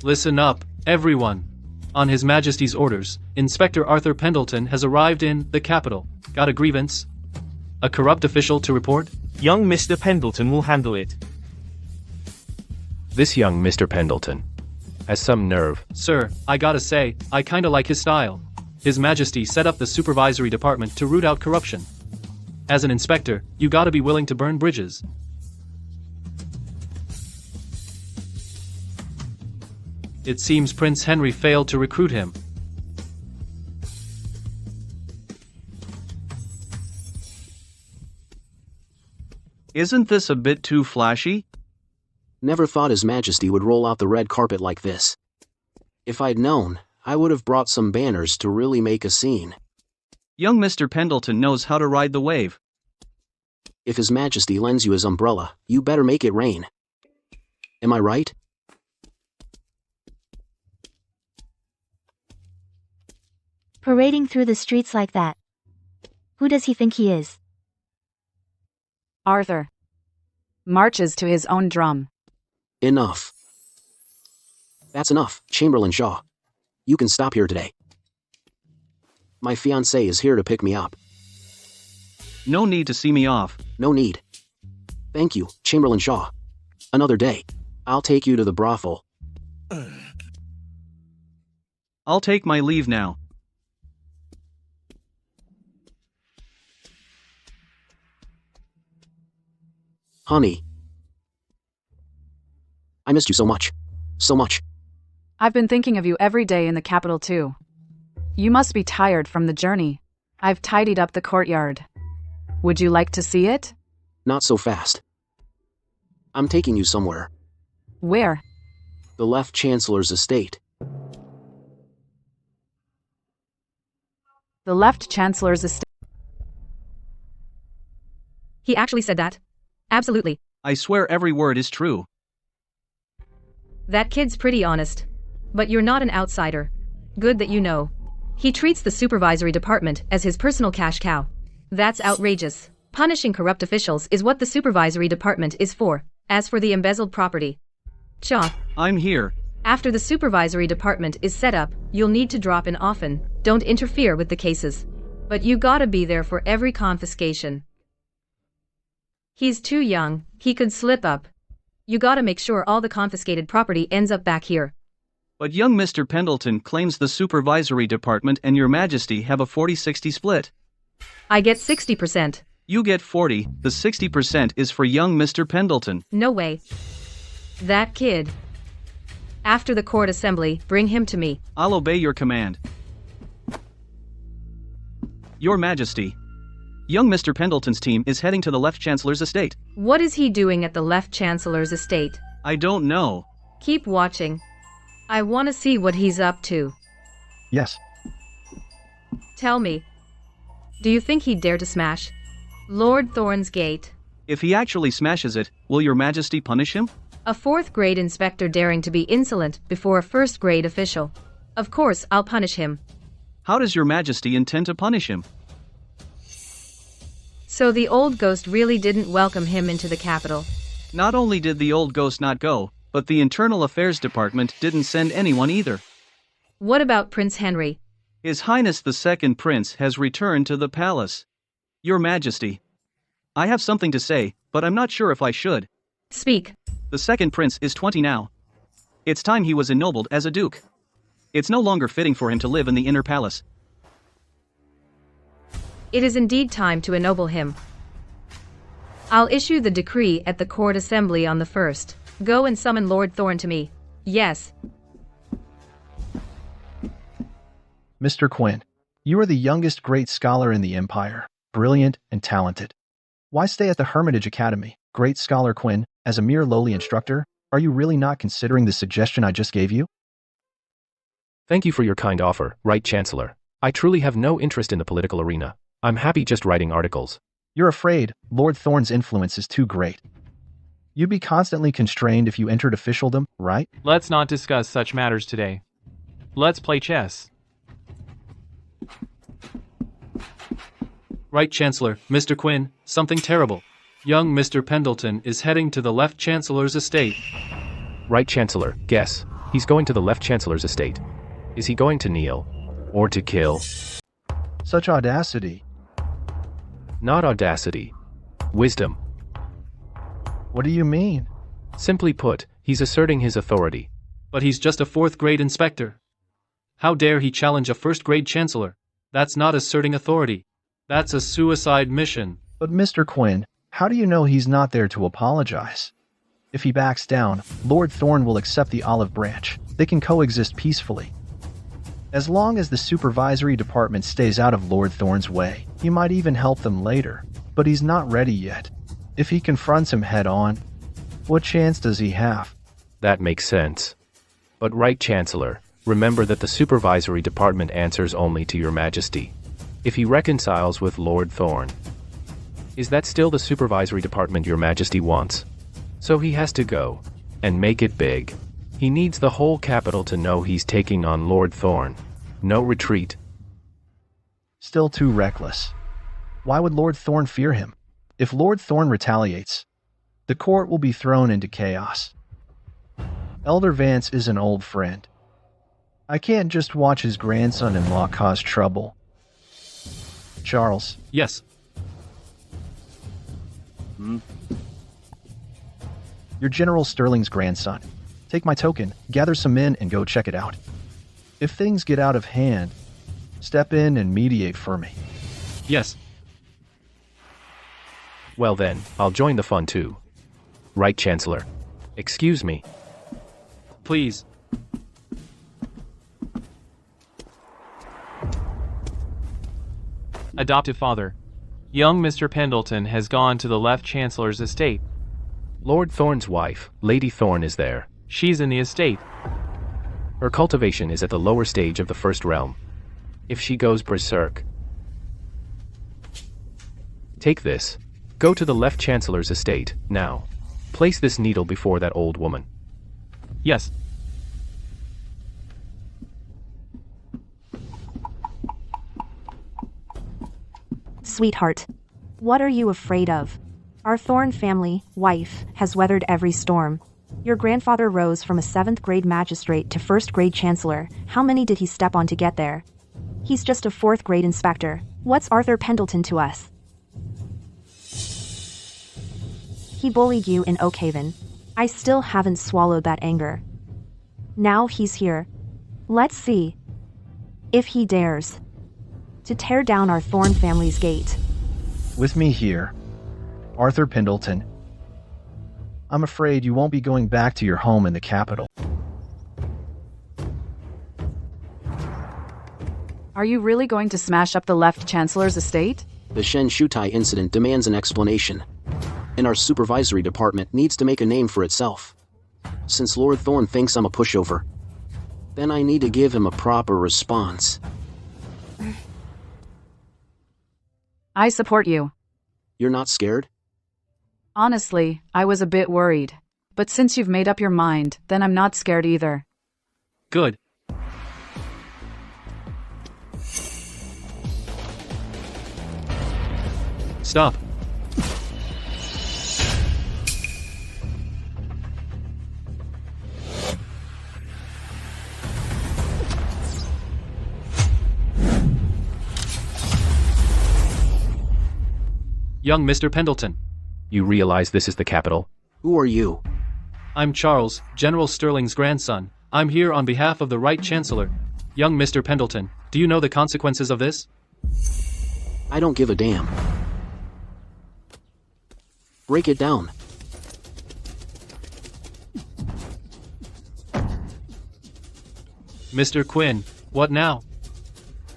Speaker 9: Listen up, everyone. On His Majesty's orders, Inspector Arthur Pendleton has arrived in the capital. Got a grievance? A corrupt official to report?
Speaker 6: Young Mr. Pendleton will handle it.
Speaker 14: This young Mr. Pendleton has some nerve.
Speaker 9: Sir, I gotta say, I kinda like his style. His Majesty set up the supervisory department to root out corruption. As an inspector, you gotta be willing to burn bridges. It seems Prince Henry failed to recruit him.
Speaker 12: Isn't this a bit too flashy?
Speaker 3: Never thought His Majesty would roll out the red carpet like this. If I'd known, I would have brought some banners to really make a scene.
Speaker 12: Young Mr. Pendleton knows how to ride the wave.
Speaker 3: If His Majesty lends you his umbrella, you better make it rain. Am I right?
Speaker 8: Parading through the streets like that. Who does he think he is?
Speaker 7: Arthur marches to his own drum.
Speaker 3: Enough. That's enough, Chamberlain Shaw. You can stop here today. My fiancée is here to pick me up.
Speaker 12: No need to see me off.
Speaker 3: No need. Thank you, Chamberlain Shaw. Another day. I'll take you to the brothel.
Speaker 12: I'll take my leave now.
Speaker 3: Honey. I missed you so much. So much.
Speaker 7: I've been thinking of you every day in the capital too. You must be tired from the journey. I've tidied up the courtyard. Would you like to see it?
Speaker 3: Not so fast. I'm taking you somewhere.
Speaker 7: Where?
Speaker 3: The Left Chancellor's estate.
Speaker 7: The Left Chancellor's estate.
Speaker 15: He actually said that? Absolutely.
Speaker 12: I swear every word is true.
Speaker 15: That kid's pretty honest. But you're not an outsider. Good that you know. He treats the supervisory department as his personal cash cow. That's outrageous. Punishing corrupt officials is what the supervisory department is for. As for the embezzled property. Shaw.
Speaker 12: I'm here.
Speaker 15: After the supervisory department is set up, you'll need to drop in often. Don't interfere with the cases. But you gotta be there for every confiscation. He's too young, he could slip up. You gotta make sure all the confiscated property ends up back here.
Speaker 12: But young Mr. Pendleton claims the supervisory department and Your Majesty have a 40-60 split.
Speaker 15: I get 60%.
Speaker 12: You get 40, the 60% is for young Mr. Pendleton.
Speaker 15: No way. That kid. After the court assembly, bring him to me.
Speaker 12: I'll obey your command. Your Majesty. Young Mr. Pendleton's team is heading to the Left Chancellor's estate.
Speaker 15: What is he doing at the Left Chancellor's estate?
Speaker 12: I don't know.
Speaker 15: Keep watching. I want to see what he's up to.
Speaker 4: Yes.
Speaker 15: Tell me. Do you think he'd dare to smash Lord Thorne's gate?
Speaker 12: If he actually smashes it, will Your Majesty punish him?
Speaker 15: A 4th grade inspector daring to be insolent before a 1st grade official. Of course, I'll punish him.
Speaker 12: How does Your Majesty intend to punish him?
Speaker 15: So the old ghost really didn't welcome him into the capital.
Speaker 12: Not only did the old ghost not go, but the Internal Affairs Department didn't send anyone either.
Speaker 15: What about Prince Henry?
Speaker 12: His Highness the Second Prince has returned to the palace. Your Majesty. I have something to say, but I'm not sure if I should.
Speaker 15: Speak.
Speaker 12: The Second Prince is 20 now. It's time he was ennobled as a duke. It's no longer fitting for him to live in the inner palace.
Speaker 15: It is indeed time to ennoble him. I'll issue the decree at the court assembly on the 1st. Go and summon Lord Thorne to me. Yes.
Speaker 4: Mr. Quinn, you are the youngest great scholar in the Empire, brilliant and talented. Why stay at the Hermitage Academy, Great Scholar Quinn, as a mere lowly instructor? Are you really not considering the suggestion I just gave you?
Speaker 14: Thank you for your kind offer, Right Chancellor. I truly have no interest in the political arena. I'm happy just writing articles.
Speaker 4: You're afraid Lord Thorne's influence is too great. You'd be constantly constrained if you entered officialdom, right?
Speaker 17: Let's not discuss such matters today. Let's play chess.
Speaker 9: Right Chancellor, Mr. Quinn, something terrible. Young Mr. Pendleton is heading to the Left Chancellor's estate.
Speaker 14: Right Chancellor, guess. He's going to the Left Chancellor's estate. Is he going to kneel? Or to kill?
Speaker 4: Such audacity.
Speaker 14: Not audacity. Wisdom.
Speaker 4: What do you mean?
Speaker 14: Simply put, he's asserting his authority.
Speaker 9: But he's just a 4th grade inspector. How dare he challenge a 1st grade chancellor? That's not asserting authority. That's a suicide mission.
Speaker 4: But Mr. Quinn, how do you know he's not there to apologize? If he backs down, Lord Thorne will accept the olive branch. They can coexist peacefully. As long as the supervisory department stays out of Lord Thorne's way, he might even help them later. But he's not ready yet. If he confronts him head-on, what chance does he have?
Speaker 14: That makes sense. But Right Chancellor, remember that the supervisory department answers only to your majesty. If he reconciles with Lord Thorne, is that still the supervisory department your majesty wants? So he has to go, and make it big. He needs the whole capital to know he's taking on Lord Thorne. No retreat.
Speaker 4: Still too reckless. Why would Lord Thorne fear him? If Lord Thorne retaliates, the court will be thrown into chaos. Elder Vance is an old friend. I can't just watch his grandson-in-law cause trouble. Charles.
Speaker 9: Yes.
Speaker 4: You're General Sterling's grandson. Take my token, gather some men, and go check it out. If things get out of hand, step in and mediate for me.
Speaker 9: Yes.
Speaker 14: Well then, I'll join the fun too. Right Chancellor. Excuse me.
Speaker 9: Please.
Speaker 17: Adoptive father. Young Mr. Pendleton has gone to the Left Chancellor's estate.
Speaker 14: Lord Thorne's wife, Lady Thorne, is there.
Speaker 17: She's in the estate.
Speaker 14: Her cultivation is at the lower stage of the first realm. If she goes berserk. Take this. Go to the Left Chancellor's estate, now. Place this needle before that old woman.
Speaker 17: Yes.
Speaker 19: Sweetheart, what are you afraid of? Our Thorne family, wife, has weathered every storm. Your grandfather rose from a 7th grade magistrate to 1st grade chancellor. How many did he step on to get there? He's just a 4th grade inspector. What's Arthur Pendleton to us? He bullied you in Oakhaven. I still haven't swallowed that anger. Now he's here. Let's see if he dares to tear down our Thorne family's gate.
Speaker 4: With me here, Arthur Pendleton. I'm afraid you won't be going back to your home in the capital.
Speaker 7: Are you really going to smash up the Left Chancellor's estate?
Speaker 3: The Shen Shutai incident demands an explanation, and our supervisory department needs to make a name for itself. Since Lord Thorne thinks I'm a pushover, then I need to give him a proper response.
Speaker 7: I support you.
Speaker 3: You're not scared?
Speaker 7: Honestly, I was a bit worried. But since you've made up your mind, then I'm not scared either.
Speaker 9: Good. Stop. Young Mr. Pendleton.
Speaker 14: You realize this is the capital?
Speaker 3: Who are you?
Speaker 9: I'm Charles, General Sterling's grandson. I'm here on behalf of the Right Chancellor. Young Mr. Pendleton, do you know the consequences of this?
Speaker 3: I don't give a damn. Break it down.
Speaker 9: Mr. Quinn, what now?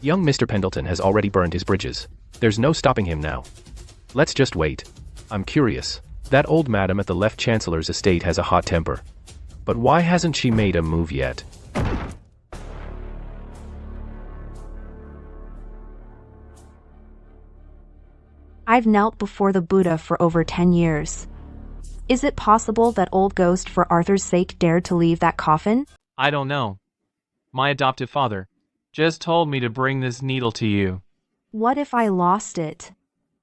Speaker 14: Young Mr. Pendleton has already burned his bridges. There's no stopping him now. Let's just wait. I'm curious. That old madam at the Left Chancellor's estate has a hot temper. But why hasn't she made a move yet?
Speaker 19: I've knelt before the Buddha for over 10 years. Is it possible that old ghost for Arthur's sake dared to leave that coffin?
Speaker 17: I don't know. My adoptive father just told me to bring this needle to you.
Speaker 19: What if I lost it?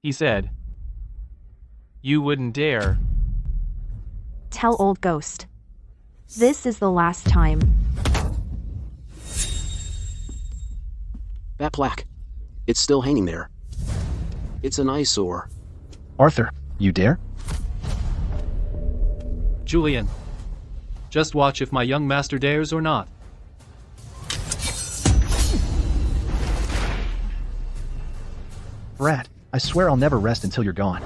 Speaker 17: He said you wouldn't dare.
Speaker 19: Tell old ghost. This is the last time.
Speaker 3: That plaque. It's still hanging there. It's an eyesore.
Speaker 4: Arthur, you dare?
Speaker 9: Julian. Just watch if my young master dares or not.
Speaker 4: Brat, I swear I'll never rest until you're gone.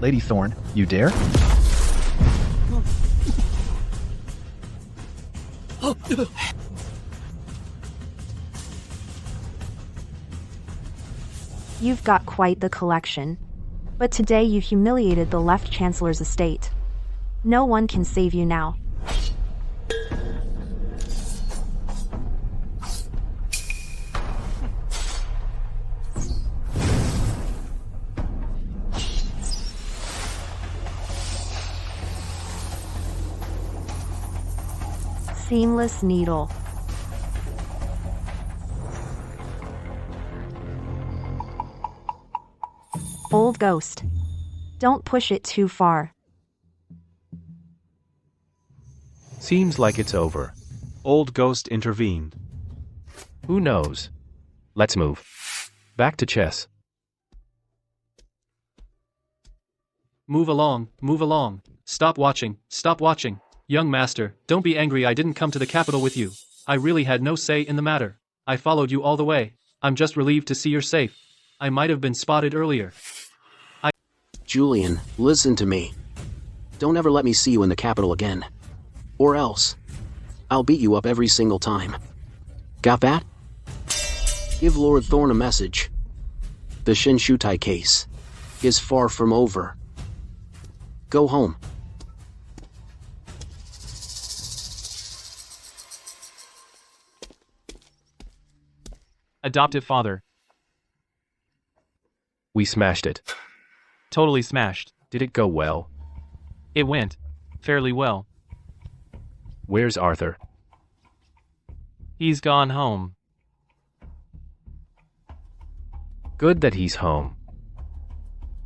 Speaker 4: Lady Thorne, you dare?
Speaker 19: You've got quite the collection. But today you humiliated the left chancellor's estate. No one can save you now. Seamless needle. Old ghost. Don't push it too far.
Speaker 14: Seems like it's over.
Speaker 2: Old ghost intervened.
Speaker 14: Who knows? Let's move. Back to chess.
Speaker 9: Move along, move along. Stop watching, stop watching. Young master, don't be angry I didn't come to the capital with you. I really had no say in the matter. I followed you all the way. I'm just relieved to see you're safe. I might have been spotted earlier.
Speaker 3: Julian, listen to me. Don't ever let me see you in the capital again. Or else, I'll beat you up every single time. Got that? Give Lord Thorne a message. The Shinshutai case is far from over. Go home.
Speaker 17: Adoptive father.
Speaker 14: We smashed it.
Speaker 17: Totally smashed.
Speaker 14: Did it go well?
Speaker 17: It went fairly well.
Speaker 14: Where's Arthur?
Speaker 17: He's gone home.
Speaker 14: Good that he's home.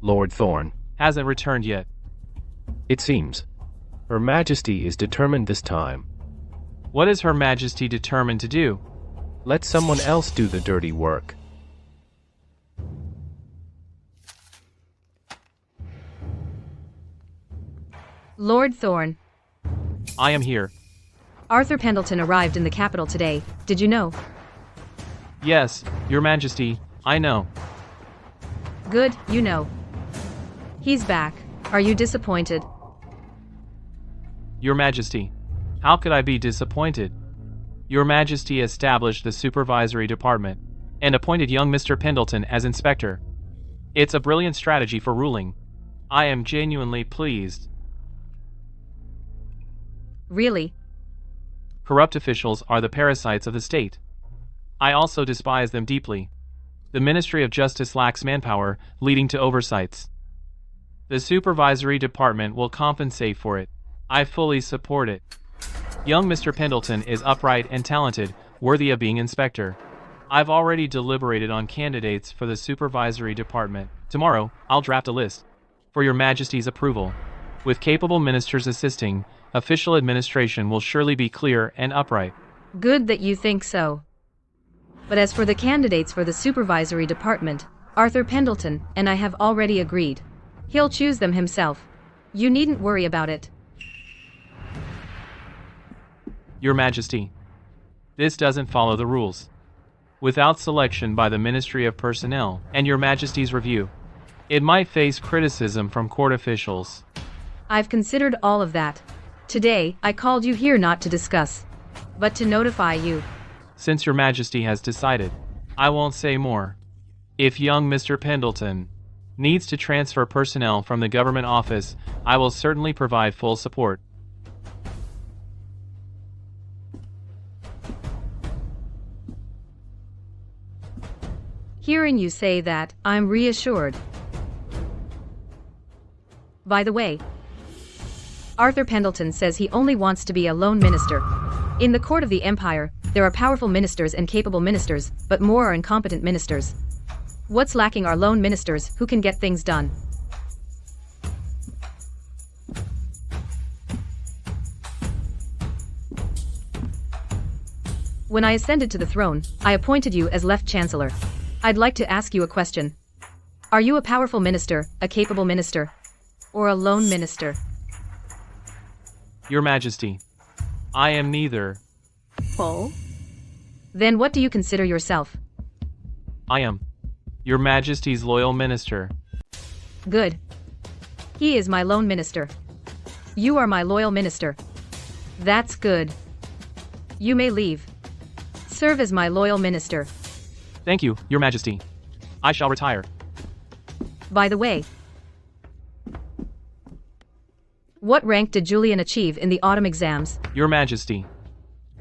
Speaker 14: Lord Thorne
Speaker 17: hasn't returned yet.
Speaker 14: It seems. Her Majesty is determined this time.
Speaker 17: What is Her Majesty determined to do?
Speaker 14: Let someone else do the dirty work.
Speaker 20: Lord Thorne.
Speaker 17: I am here.
Speaker 20: Arthur Pendleton arrived in the capital today, did you know?
Speaker 17: Yes, Your Majesty, I know.
Speaker 20: Good, you know. He's back. Are you disappointed?
Speaker 17: Your Majesty, how could I be disappointed? Your Majesty established the supervisory department and appointed young Mr. Pendleton as inspector. It's a brilliant strategy for ruling. I am genuinely pleased.
Speaker 20: Really?
Speaker 17: Corrupt officials are the parasites of the state. I also despise them deeply. The Ministry of Justice lacks manpower, leading to oversights. The supervisory department will compensate for it. I fully support it. Young Mr. Pendleton is upright and talented, worthy of being inspector. I've already deliberated on candidates for the supervisory department. Tomorrow, I'll draft a list for Your Majesty's approval. With capable ministers assisting, official administration will surely be clear and upright.
Speaker 20: Good that you think so. But as for the candidates for the supervisory department, Arthur Pendleton and I have already agreed. He'll choose them himself. You needn't worry about it.
Speaker 17: Your Majesty, this doesn't follow the rules. Without selection by the Ministry of Personnel and Your Majesty's review, it might face criticism from court officials.
Speaker 20: I've considered all of that. Today, I called you here not to discuss, but to notify you.
Speaker 17: Since Your Majesty has decided, I won't say more. If young Mr. Pendleton needs to transfer personnel from the government office, I will certainly provide full support.
Speaker 20: Hearing you say that, I'm reassured. By the way, Arthur Pendleton says he only wants to be a lone minister. In the court of the Empire, there are powerful ministers and capable ministers, but more are incompetent ministers. What's lacking are lone ministers who can get things done. When I ascended to the throne, I appointed you as Left Chancellor. I'd like to ask you a question. Are you a powerful minister, a capable minister, or a lone minister?
Speaker 17: Your Majesty, I am neither.
Speaker 20: Oh? Then what do you consider yourself?
Speaker 17: I am Your Majesty's loyal minister.
Speaker 20: Good. He is my lone minister. You are my loyal minister. That's good. You may leave. Serve as my loyal minister.
Speaker 17: Thank you, Your Majesty. I shall retire.
Speaker 20: By the way, what rank did Julian achieve in the autumn exams?
Speaker 17: Your Majesty,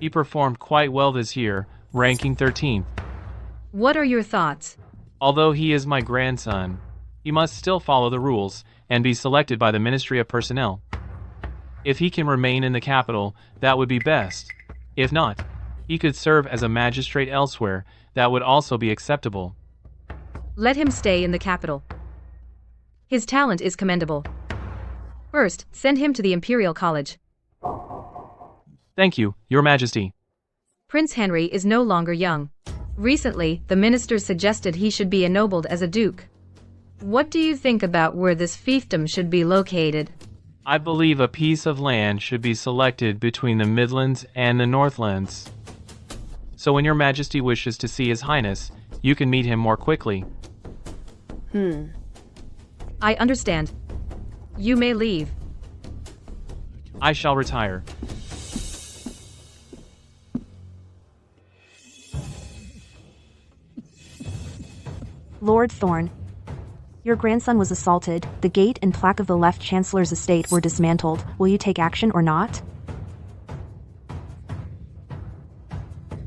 Speaker 17: he performed quite well this year, ranking 13th.
Speaker 20: What are your thoughts?
Speaker 17: Although he is my grandson, he must still follow the rules and be selected by the Ministry of Personnel. If he can remain in the capital, that would be best. If not, he could serve as a magistrate elsewhere. That would also be acceptable.
Speaker 20: Let him stay in the capital. His talent is commendable. First, send him to the Imperial College.
Speaker 17: Thank you, Your Majesty.
Speaker 20: Prince Henry is no longer young. Recently, the ministers suggested he should be ennobled as a duke. What do you think about where this fiefdom should be located?
Speaker 17: I believe a piece of land should be selected between the Midlands and the Northlands. So when Your Majesty wishes to see His Highness, you can meet him more quickly.
Speaker 20: I understand. You may leave.
Speaker 17: I shall retire.
Speaker 19: Lord Thorne, your grandson was assaulted. The gate and plaque of the Left Chancellor's estate were dismantled. Will you take action or not?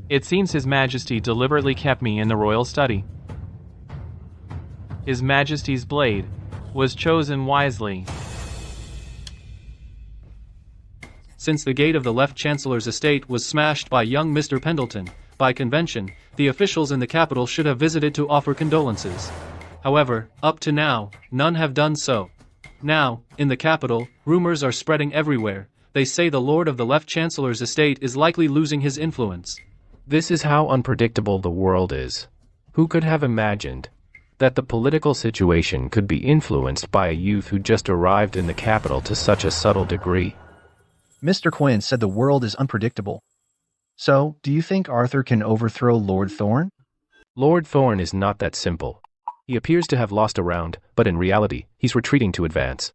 Speaker 17: It seems His Majesty deliberately kept me in the royal study. His Majesty's blade was chosen wisely.
Speaker 9: Since the gate of the Left Chancellor's estate was smashed by young Mr. Pendleton, by convention, the officials in the capital should have visited to offer condolences. However, up to now, none have done so. Now, in the capital, rumors are spreading everywhere. They say the Lord of the Left Chancellor's estate is likely losing his influence.
Speaker 14: This is how unpredictable the world is. Who could have imagined that the political situation could be influenced by a youth who just arrived in the capital to such a subtle degree?
Speaker 4: Mr. Quinn said the world is unpredictable. So, do you think Arthur can overthrow Lord Thorne?
Speaker 14: Lord Thorne is not that simple. He appears to have lost a round, but in reality, he's retreating to advance.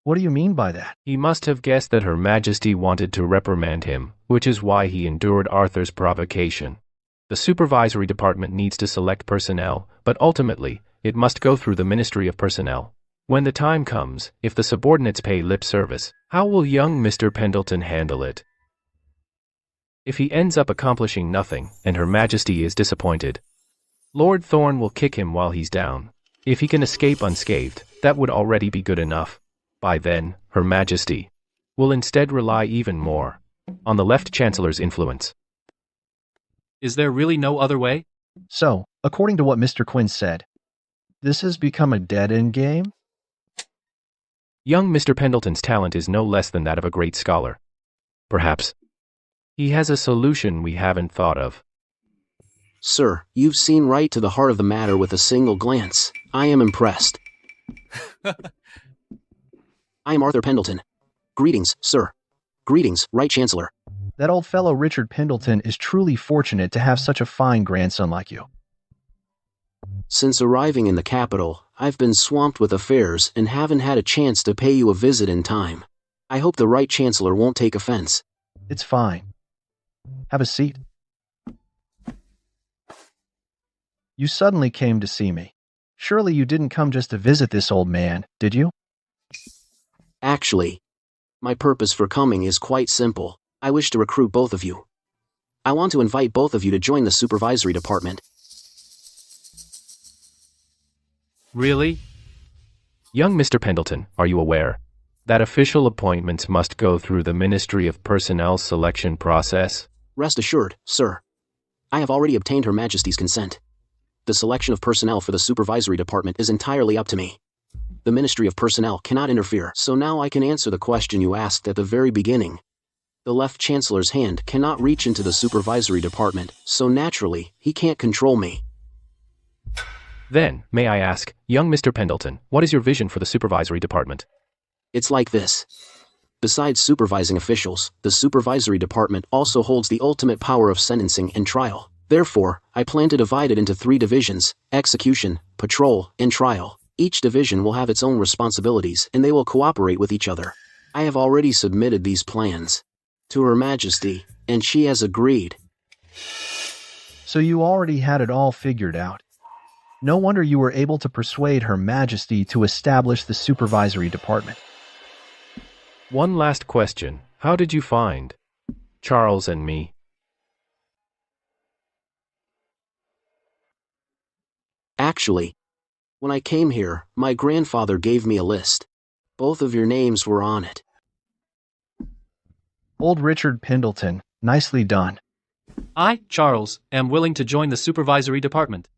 Speaker 4: What do you mean by that?
Speaker 14: He must have guessed that Her Majesty wanted to reprimand him, which is why he endured Arthur's provocation. The supervisory department needs to select personnel, but ultimately, it must go through the Ministry of Personnel. When the time comes, if the subordinates pay lip service, how will young Mr. Pendleton handle it? If he ends up accomplishing nothing, and Her Majesty is disappointed, Lord Thorne will kick him while he's down. If he can escape unscathed, that would already be good enough. By then, Her Majesty will instead rely even more on the Left Chancellor's influence.
Speaker 9: Is there really no other way?
Speaker 4: So, according to what Mr. Quinn said, this has become a dead-end game?
Speaker 14: Young Mr. Pendleton's talent is no less than that of a great scholar. Perhaps he has a solution we haven't thought of.
Speaker 3: Sir, you've seen right to the heart of the matter with a single glance. I am impressed. I am Arthur Pendleton. Greetings, sir. Greetings, Right Chancellor.
Speaker 4: That old fellow Richard Pendleton is truly fortunate to have such a fine grandson like you.
Speaker 3: Since arriving in the capital, I've been swamped with affairs and haven't had a chance to pay you a visit in time. I hope the Right Chancellor won't take offense.
Speaker 4: It's fine. Have a seat. You suddenly came to see me. Surely you didn't come just to visit this old man, did you?
Speaker 3: Actually, my purpose for coming is quite simple. I wish to recruit both of you. I want to invite both of you to join the supervisory department.
Speaker 9: Really?
Speaker 14: Young Mr. Pendleton, are you aware that official appointments must go through the Ministry of Personnel selection process?
Speaker 3: Rest assured, sir. I have already obtained Her Majesty's consent. The selection of personnel for the supervisory department is entirely up to me. The Ministry of Personnel cannot interfere, so now I can answer the question you asked at the very beginning. The Left Chancellor's hand cannot reach into the supervisory department, so naturally, he can't control me.
Speaker 14: Then, may I ask, young Mr. Pendleton, what is your vision for the supervisory department?
Speaker 3: It's like this. Besides supervising officials, the supervisory department also holds the ultimate power of sentencing and trial. Therefore, I plan to divide it into 3 divisions: execution, patrol, and trial. Each division will have its own responsibilities and they will cooperate with each other. I have already submitted these plans to Her Majesty, and she has agreed.
Speaker 4: So you already had it all figured out. No wonder you were able to persuade Her Majesty to establish the supervisory department.
Speaker 14: One last question. How did you find Charles and me?
Speaker 3: Actually, when I came here, my grandfather gave me a list. Both of your names were on it.
Speaker 4: Old Richard Pendleton, nicely done.
Speaker 9: I, Charles, am willing to join the supervisory department.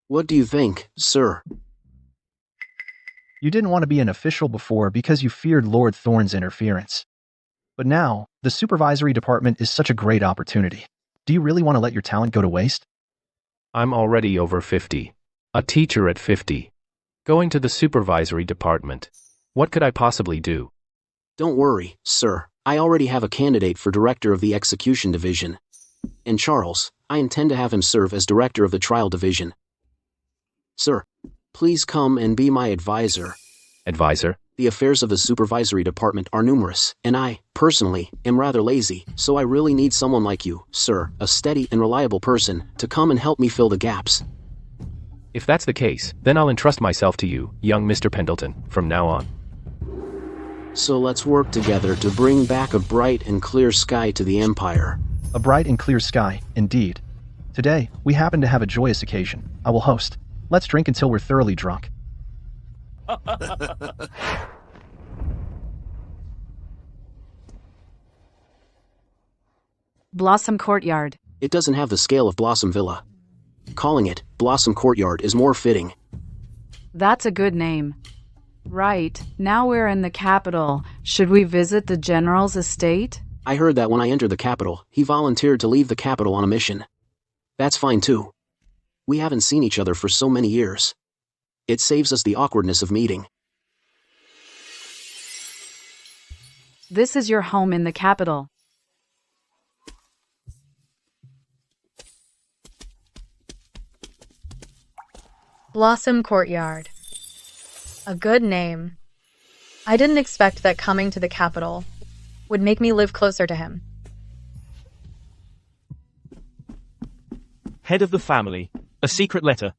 Speaker 3: What do you think, sir?
Speaker 4: You didn't want to be an official before because you feared Lord Thorne's interference. But now, the supervisory department is such a great opportunity. Do you really want to let your talent go to waste?
Speaker 14: I'm already over 50. A teacher at 50. Going to the supervisory department. What could I possibly do?
Speaker 3: Don't worry, sir. I already have a candidate for director of the execution division. And Charles, I intend to have him serve as director of the trial division. Sir, please come and be my advisor.
Speaker 14: Advisor?
Speaker 3: The affairs of the supervisory department are numerous, and I, personally, am rather lazy, so I really need someone like you, sir, a steady and reliable person, to come and help me fill the gaps.
Speaker 14: If that's the case, then I'll entrust myself to you, young Mr. Pendleton, from now on.
Speaker 3: So let's work together to bring back a bright and clear sky to the Empire.
Speaker 4: A bright and clear sky, indeed. Today, we happen to have a joyous occasion. I will host. Let's drink until we're thoroughly drunk.
Speaker 7: Blossom Courtyard.
Speaker 3: It doesn't have the scale of Blossom Villa. Calling it Blossom Courtyard is more fitting.
Speaker 7: That's a good name. Right, now we're in the capital. Should we visit the general's estate?
Speaker 3: I heard that when I entered the capital, he volunteered to leave the capital on a mission. That's fine too. We haven't seen each other for so many years. It saves us the awkwardness of meeting.
Speaker 7: This is your home in the capital.
Speaker 15: Blossom Courtyard. A good name. I didn't expect that coming to the capital would make me live closer to him.
Speaker 6: Head of the family. A secret letter.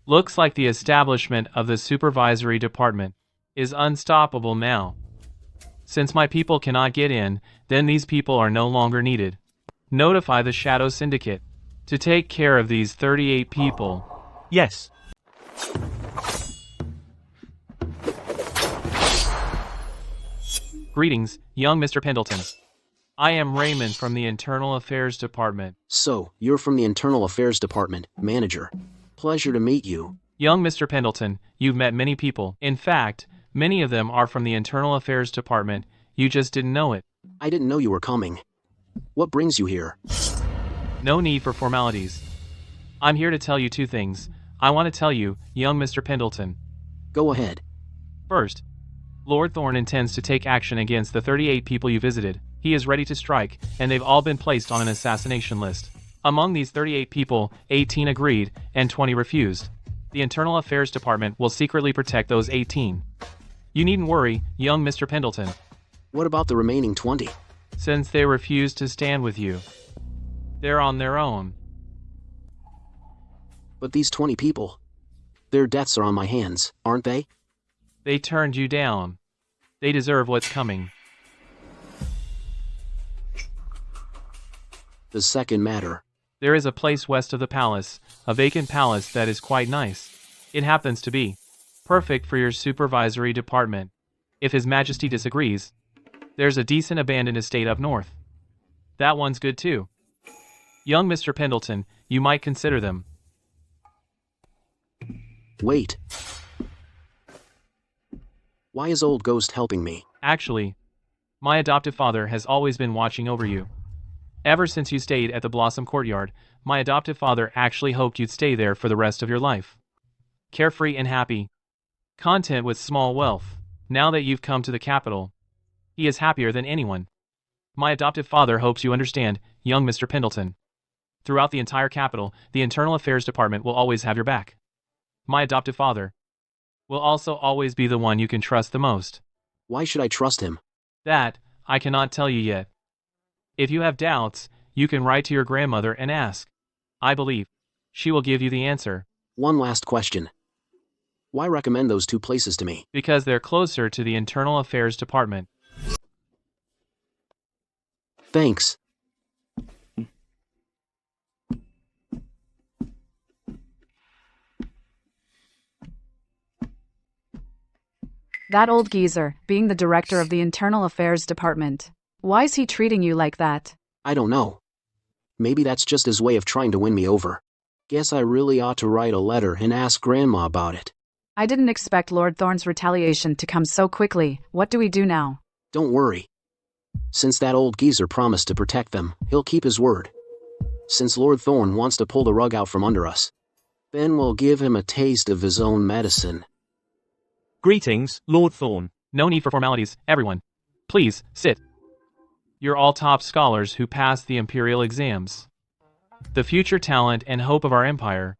Speaker 17: Looks like the establishment of the supervisory department is unstoppable now. Since my people cannot get in, then these people are no longer needed. Notify the Shadow Syndicate to take care of these 38 people.
Speaker 6: Yes.
Speaker 17: Greetings, young Mr. Pendleton. I am Raymond from the Internal Affairs Department.
Speaker 3: So, you're from the Internal Affairs Department, Manager. Pleasure to meet you.
Speaker 17: Young Mr. Pendleton, you've met many people. In fact, many of them are from the Internal Affairs Department. You just didn't know it.
Speaker 3: I didn't know you were coming. What brings you here?
Speaker 17: No need for formalities. I'm here to tell you 2 things. I want to tell you, young Mr. Pendleton.
Speaker 3: Go ahead.
Speaker 17: First, Lord Thorne intends to take action against the 38 people you visited. He is ready to strike, and they've all been placed on an assassination list. Among these 38 people, 18 agreed, and 20 refused. The Internal Affairs Department will secretly protect those 18. You needn't worry, young Mr. Pendleton.
Speaker 3: What about the remaining 20?
Speaker 17: Since they refused to stand with you, they're on their own.
Speaker 3: But these 20 people, their deaths are on my hands, aren't they?
Speaker 17: They turned you down. They deserve what's coming.
Speaker 3: The second matter.
Speaker 17: There is a place west of the palace, a vacant palace that is quite nice. It happens to be perfect for your supervisory department. If His Majesty disagrees, there's a decent abandoned estate up north. That one's good too. Young Mr. Pendleton, you might consider them.
Speaker 3: Wait. Why is Old Ghost helping me?
Speaker 17: Actually, my adoptive father has always been watching over you. Ever since you stayed at the Blossom Courtyard, my adoptive father actually hoped you'd stay there for the rest of your life. Carefree and happy. Content with small wealth. Now that you've come to the capital, he is happier than anyone. My adoptive father hopes you understand, young Mr. Pendleton. Throughout the entire capital, the Internal Affairs Department will always have your back. My adoptive father will also always be the one you can trust the most.
Speaker 3: Why should I trust him?
Speaker 17: That, I cannot tell you yet. If you have doubts, you can write to your grandmother and ask. I believe she will give you the answer.
Speaker 3: One last question. Why recommend those two places to me?
Speaker 17: Because they're closer to the Internal Affairs Department.
Speaker 3: Thanks.
Speaker 7: That old geezer, being the director of the Internal Affairs Department. Why's he treating you like that?
Speaker 3: I don't know. Maybe that's just his way of trying to win me over. Guess I really ought to write a letter and ask Grandma about it.
Speaker 7: I didn't expect Lord Thorne's retaliation to come so quickly. What do we do now?
Speaker 3: Don't worry. Since that old geezer promised to protect them, he'll keep his word. Since Lord Thorne wants to pull the rug out from under us, then we'll give him a taste of his own medicine.
Speaker 6: Greetings, Lord Thorne.
Speaker 17: No need for formalities, everyone. Please, sit. You're all top scholars who passed the imperial exams. The future talent and hope of our empire.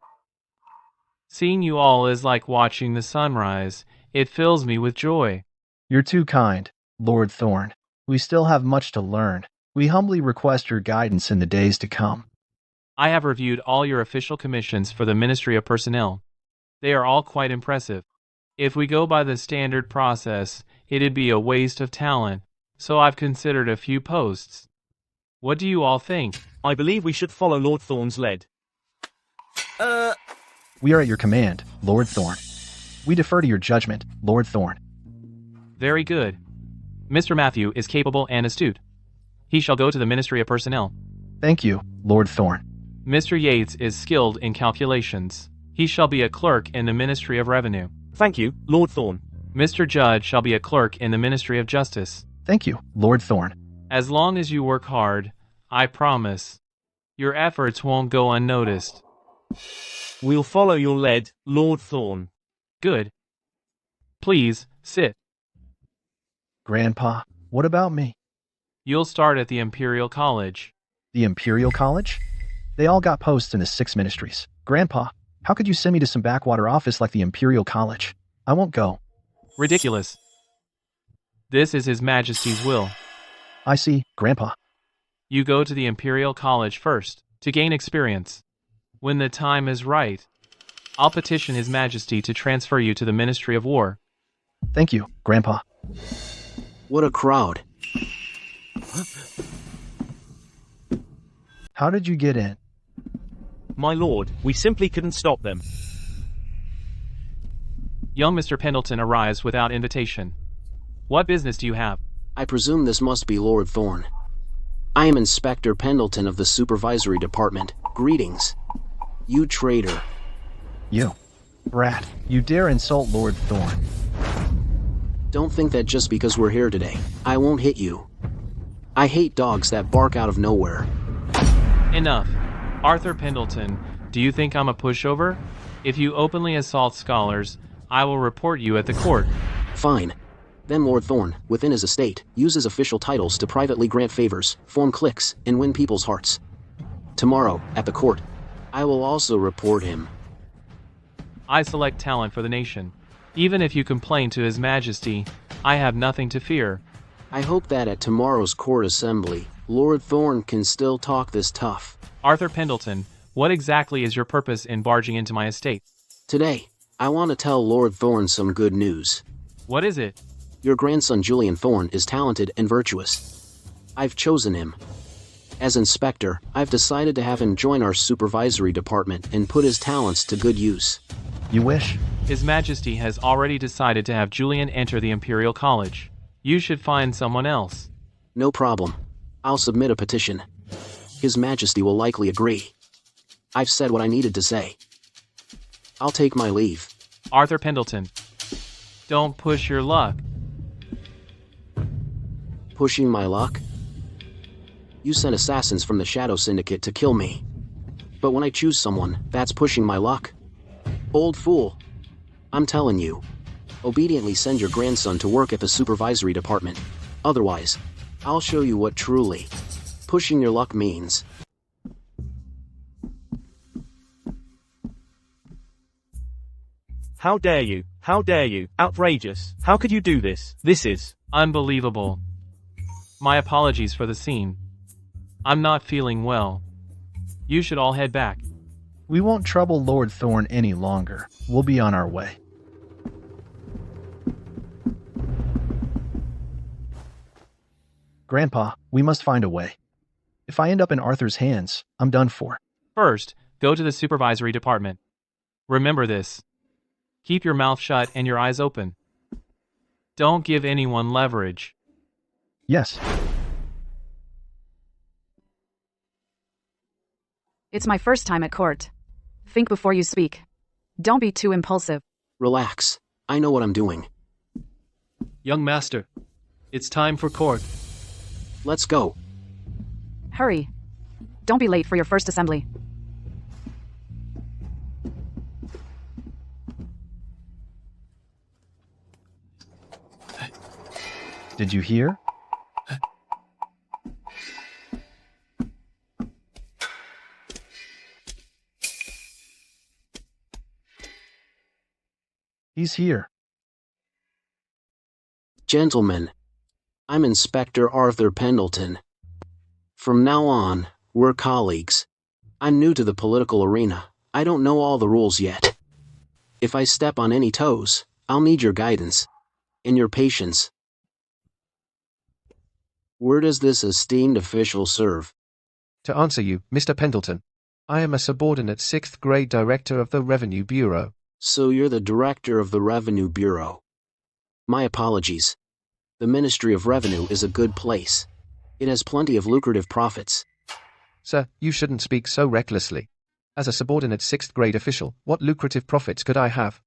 Speaker 17: Seeing you all is like watching the sunrise. It fills me with joy.
Speaker 4: You're too kind, Lord Thorne. We still have much to learn. We humbly request your guidance in the days to come.
Speaker 17: I have reviewed all your official commissions for the Ministry of Personnel. They are all quite impressive. If we go by the standard process, it'd be a waste of talent, so I've considered a few posts. What do you all think?
Speaker 6: I believe we should follow Lord Thorne's lead.
Speaker 4: We are at your command, Lord Thorne. We defer to your judgment, Lord Thorne.
Speaker 17: Very good. Mr. Matthew is capable and astute. He shall go to the Ministry of Personnel.
Speaker 4: Thank you, Lord Thorne.
Speaker 17: Mr. Yates is skilled in calculations. He shall be a clerk in the Ministry of Revenue.
Speaker 6: Thank you, Lord Thorne.
Speaker 17: Mr. Judge shall be a clerk in the Ministry of Justice.
Speaker 4: Thank you, Lord Thorne.
Speaker 17: As long as you work hard, I promise, your efforts won't go unnoticed.
Speaker 6: We'll follow your lead, Lord Thorne.
Speaker 17: Good. Please, sit.
Speaker 4: Grandpa, what about me?
Speaker 17: You'll start at the Imperial College.
Speaker 4: The Imperial College? They all got posts in the 6 ministries. Grandpa, how could you send me to some backwater office like the Imperial College? I won't go.
Speaker 17: Ridiculous. This is His Majesty's will.
Speaker 4: I see, Grandpa.
Speaker 17: You go to the Imperial College first, to gain experience. When the time is right, I'll petition His Majesty to transfer you to the Ministry of War.
Speaker 4: Thank you, Grandpa.
Speaker 3: What a crowd.
Speaker 4: How did you get in?
Speaker 6: My lord, we simply couldn't stop them.
Speaker 17: Young Mr. Pendleton arrives without invitation. What business do you have?
Speaker 3: I presume this must be Lord Thorne. I am Inspector Pendleton of the Supervisory Department. Greetings. You traitor.
Speaker 4: You. Rat, you dare insult Lord Thorne.
Speaker 3: Don't think that just because we're here today, I won't hit you. I hate dogs that bark out of nowhere.
Speaker 17: Enough. Arthur Pendleton, do you think I'm a pushover? If you openly assault scholars, I will report you at the court.
Speaker 3: Fine. Then Lord Thorne, within his estate, uses official titles to privately grant favors, form cliques, and win people's hearts. Tomorrow, at the court, I will also report him.
Speaker 17: I select talent for the nation. Even if you complain to His Majesty, I have nothing to fear.
Speaker 3: I hope that at tomorrow's court assembly, Lord Thorne can still talk this tough.
Speaker 17: Arthur Pendleton, what exactly is your purpose in barging into my estate?
Speaker 3: Today, I want to tell Lord Thorne some good news.
Speaker 17: What is it?
Speaker 3: Your grandson Julian Thorne is talented and virtuous. I've chosen him. As inspector, I've decided to have him join our supervisory department and put his talents to good use.
Speaker 4: You wish?
Speaker 17: His Majesty has already decided to have Julian enter the Imperial College. You should find someone else.
Speaker 3: No problem. I'll submit a petition. His Majesty will likely agree. I've said what I needed to say. I'll take my leave.
Speaker 17: Arthur Pendleton. Don't push your luck.
Speaker 3: Pushing my luck? You sent assassins from the Shadow Syndicate to kill me. But when I choose someone, that's pushing my luck. Old fool. I'm telling you. Obediently send your grandson to work at the supervisory department. Otherwise, I'll show you what truly pushing your luck means.
Speaker 6: How dare you? How dare you? Outrageous. How could you do this? This is
Speaker 17: unbelievable. My apologies for the scene. I'm not feeling well. You should all head back.
Speaker 4: We won't trouble Lord Thorne any longer. We'll be on our way. Grandpa, we must find a way. If I end up in Arthur's hands, I'm done for.
Speaker 17: First, go to the supervisory department. Remember this. Keep your mouth shut and your eyes open. Don't give anyone leverage.
Speaker 4: Yes.
Speaker 7: It's my first time at court. Think before you speak. Don't be too impulsive.
Speaker 3: Relax. I know what I'm doing.
Speaker 9: Young master, it's time for court.
Speaker 3: Let's go.
Speaker 7: Hurry. Don't be late for your first assembly.
Speaker 4: Did you hear? He's here.
Speaker 3: Gentlemen, I'm Inspector Arthur Pendleton. From now on, we're colleagues. I'm new to the political arena. I don't know all the rules yet. If I step on any toes, I'll need your guidance and your patience. Where does this esteemed official serve?
Speaker 14: To answer you, Mr. Pendleton, I am a subordinate 6th grade director of the Revenue Bureau.
Speaker 3: So you're the director of the Revenue Bureau. My apologies. The Ministry of Revenue is a good place. It has plenty of lucrative profits.
Speaker 14: Sir, you shouldn't speak so recklessly. As a subordinate 6th grade official, what lucrative profits could I have?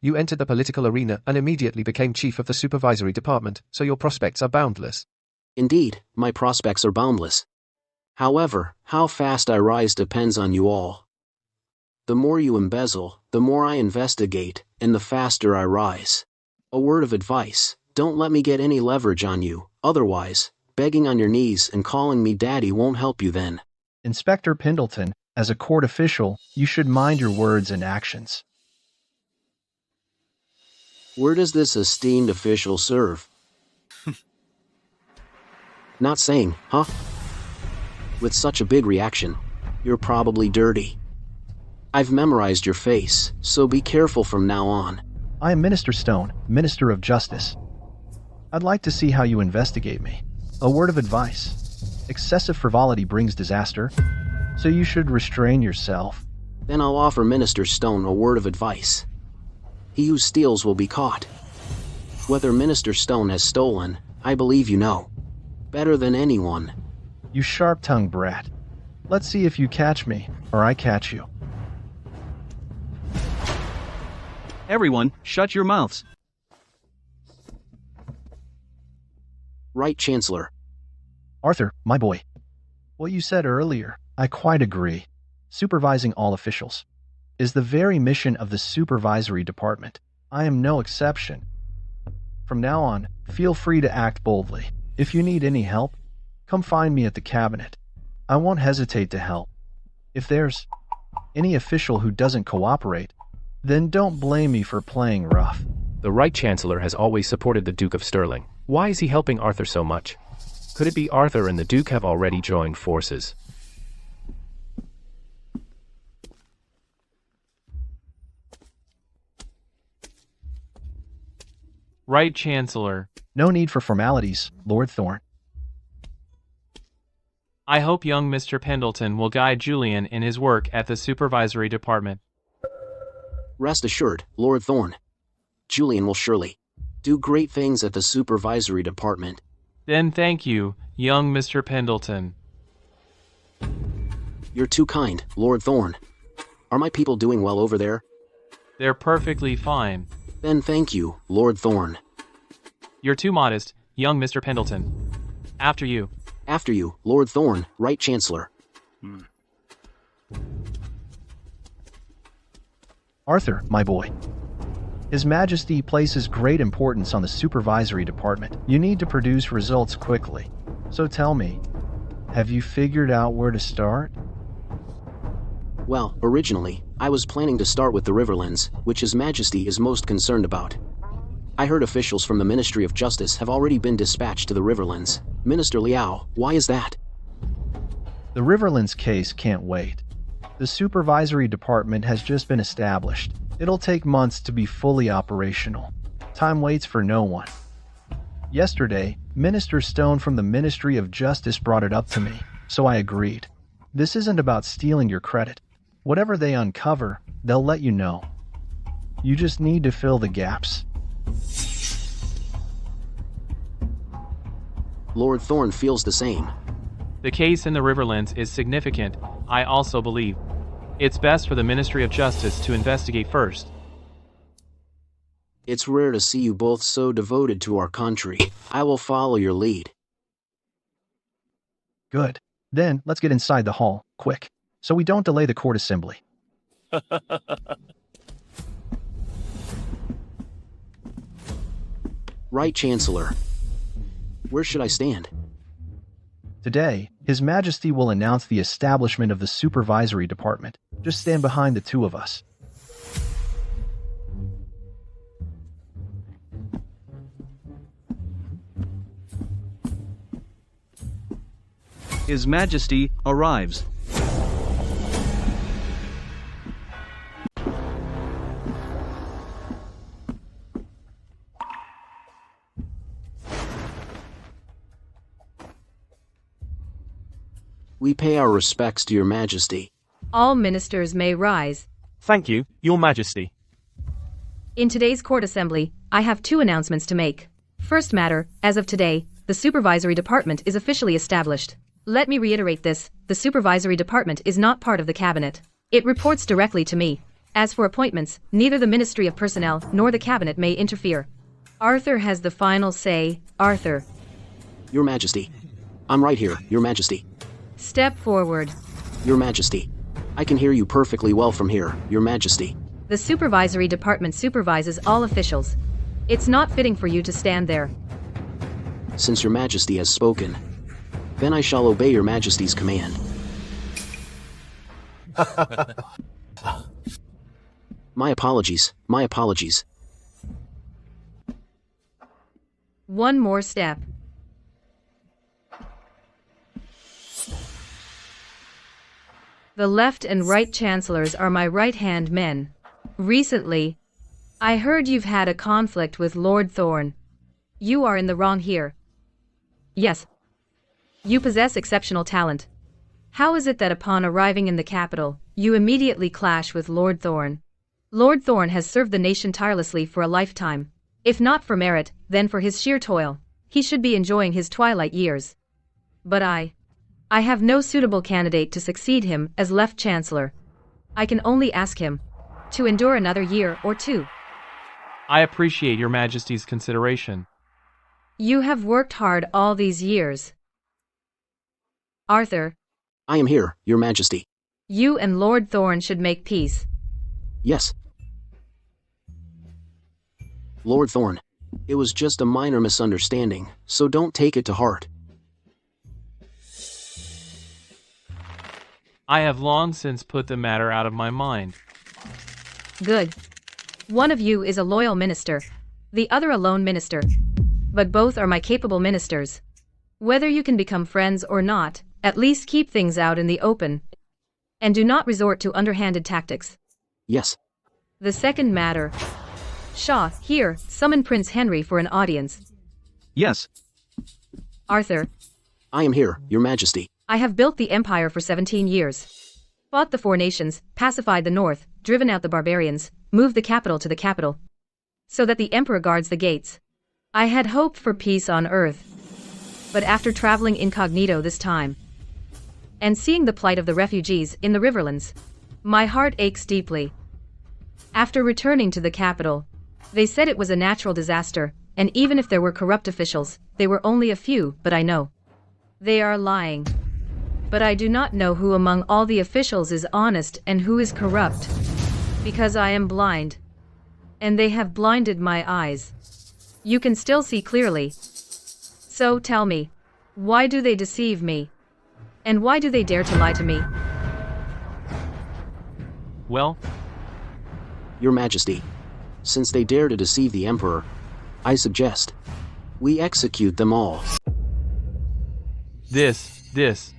Speaker 14: You entered the political arena and immediately became chief of the supervisory department, so your prospects are boundless.
Speaker 3: Indeed, my prospects are boundless. However, how fast I rise depends on you all. The more you embezzle, the more I investigate, and the faster I rise. A word of advice, don't let me get any leverage on you, otherwise, begging on your knees and calling me daddy won't help you then.
Speaker 4: Inspector Pendleton, as a court official, you should mind your words and actions.
Speaker 3: Where does this esteemed official serve? Not saying, huh? With such a big reaction, you're probably dirty. I've memorized your face, so be careful from now on.
Speaker 4: I am Minister Stone, Minister of Justice. I'd like to see how you investigate me. A word of advice. Excessive frivolity brings disaster, so you should restrain yourself.
Speaker 3: Then I'll offer Minister Stone a word of advice. He who steals will be caught. Whether Minister Stone has stolen, I believe you know. Better than anyone.
Speaker 4: You sharp-tongued brat. Let's see if you catch me, or I catch you.
Speaker 12: Everyone, shut your mouths.
Speaker 3: Right, Chancellor.
Speaker 4: Arthur, my boy. What you said earlier, I quite agree. Supervising all officials is the very mission of the supervisory department. I am no exception. From now on, feel free to act boldly. If you need any help, come find me at the cabinet. I won't hesitate to help. If there's any official who doesn't cooperate, then don't blame me for playing rough.
Speaker 14: The Right Chancellor has always supported the Duke of Stirling. Why is he helping Arthur so much? Could it be Arthur and the Duke have already joined forces?
Speaker 17: Right Chancellor.
Speaker 4: No need for formalities, Lord Thorne.
Speaker 17: I hope young Mr. Pendleton will guide Julian in his work at the Supervisory Department.
Speaker 3: Rest assured, Lord Thorne. Julian will surely do great things at the Supervisory Department.
Speaker 17: Then thank you, young Mr. Pendleton.
Speaker 3: You're too kind, Lord Thorne. Are my people doing well over there?
Speaker 17: They're perfectly fine.
Speaker 3: Then thank you, Lord Thorne.
Speaker 17: You're too modest, young Mr. Pendleton. After you.
Speaker 3: After you, Lord Thorne, Right Chancellor.
Speaker 4: Arthur, my boy. His Majesty places great importance on the Supervisory Department. You need to produce results quickly. So tell me, have you figured out where to start?
Speaker 3: Well, originally, I was planning to start with the Riverlands, which His Majesty is most concerned about. I heard officials from the Ministry of Justice have already been dispatched to the Riverlands. Minister Liao, why is that?
Speaker 4: The Riverlands case can't wait. The Supervisory Department has just been established. It'll take months to be fully operational. Time waits for no one. Yesterday, Minister Stone from the Ministry of Justice brought it up to me, so I agreed. This isn't about stealing your credit. Whatever they uncover, they'll let you know. You just need to fill the gaps.
Speaker 3: Lord Thorne feels the same.
Speaker 17: The case in the Riverlands is significant, I also believe. It's best for the Ministry of Justice to investigate first.
Speaker 3: It's rare to see you both so devoted to our country. I will follow your lead.
Speaker 4: Good. Then, let's get inside the hall, quick, so we don't delay the court assembly.
Speaker 3: Right Chancellor. Where should I stand?
Speaker 4: Today, His Majesty will announce the establishment of the Supervisory Department. Just stand behind the two of us.
Speaker 12: His Majesty arrives.
Speaker 3: We pay our respects to Your Majesty.
Speaker 20: All ministers may rise.
Speaker 6: Thank you, Your Majesty.
Speaker 20: In today's court assembly, I have two announcements to make. First matter, as of today, the Supervisory Department is officially established. Let me reiterate this, the Supervisory Department is not part of the Cabinet. It reports directly to me. As for appointments, neither the Ministry of Personnel nor the Cabinet may interfere. Arthur has the final say. Arthur.
Speaker 3: Your Majesty. I'm right here, Your Majesty.
Speaker 20: Step forward.
Speaker 3: Your Majesty. I can hear you perfectly well from here, Your Majesty.
Speaker 20: The Supervisory Department supervises all officials. It's not fitting for you to stand there.
Speaker 3: Since Your Majesty has spoken, then I shall obey Your Majesty's command. My apologies, my apologies.
Speaker 20: One more step. The left and right chancellors are my right-hand men. Recently, I heard you've had a conflict with Lord Thorne. You are in the wrong here. Yes. You possess exceptional talent. How is it that upon arriving in the capital, you immediately clash with Lord Thorne? Lord Thorne has served the nation tirelessly for a lifetime. If not for merit, then for his sheer toil. He should be enjoying his twilight years. But I have no suitable candidate to succeed him as Left Chancellor. I can only ask him to endure another year or two.
Speaker 17: I appreciate Your Majesty's consideration.
Speaker 20: You have worked hard all these years. Arthur.
Speaker 3: I am here, Your Majesty.
Speaker 20: You and Lord Thorne should make peace.
Speaker 3: Yes. Lord Thorne, it was just a minor misunderstanding, so don't take it to heart.
Speaker 17: I have long since put the matter out of my mind.
Speaker 20: Good. One of you is a loyal minister, the other a lone minister. But both are my capable ministers. Whether you can become friends or not, at least keep things out in the open. And do not resort to underhanded tactics.
Speaker 3: Yes.
Speaker 20: The second matter. Shaw, here, summon Prince Henry for an audience.
Speaker 12: Yes.
Speaker 20: Arthur,
Speaker 3: I am here, Your Majesty.
Speaker 20: I have built the empire for 17 years. Fought the 4 nations, pacified the north, driven out the barbarians, moved the capital to the capital. So that the emperor guards the gates. I had hoped for peace on earth. But after traveling incognito this time, and seeing the plight of the refugees in the Riverlands, my heart aches deeply. After returning to the capital, they said it was a natural disaster, and even if there were corrupt officials, they were only a few, but I know. They are lying. But I do not know who among all the officials is honest and who is corrupt. Because I am blind. And they have blinded my eyes. You can still see clearly. So tell me, why do they deceive me? And why do they dare to lie to me?
Speaker 17: Well,
Speaker 3: Your Majesty, since they dare to deceive the Emperor, I suggest we execute them all.
Speaker 17: This.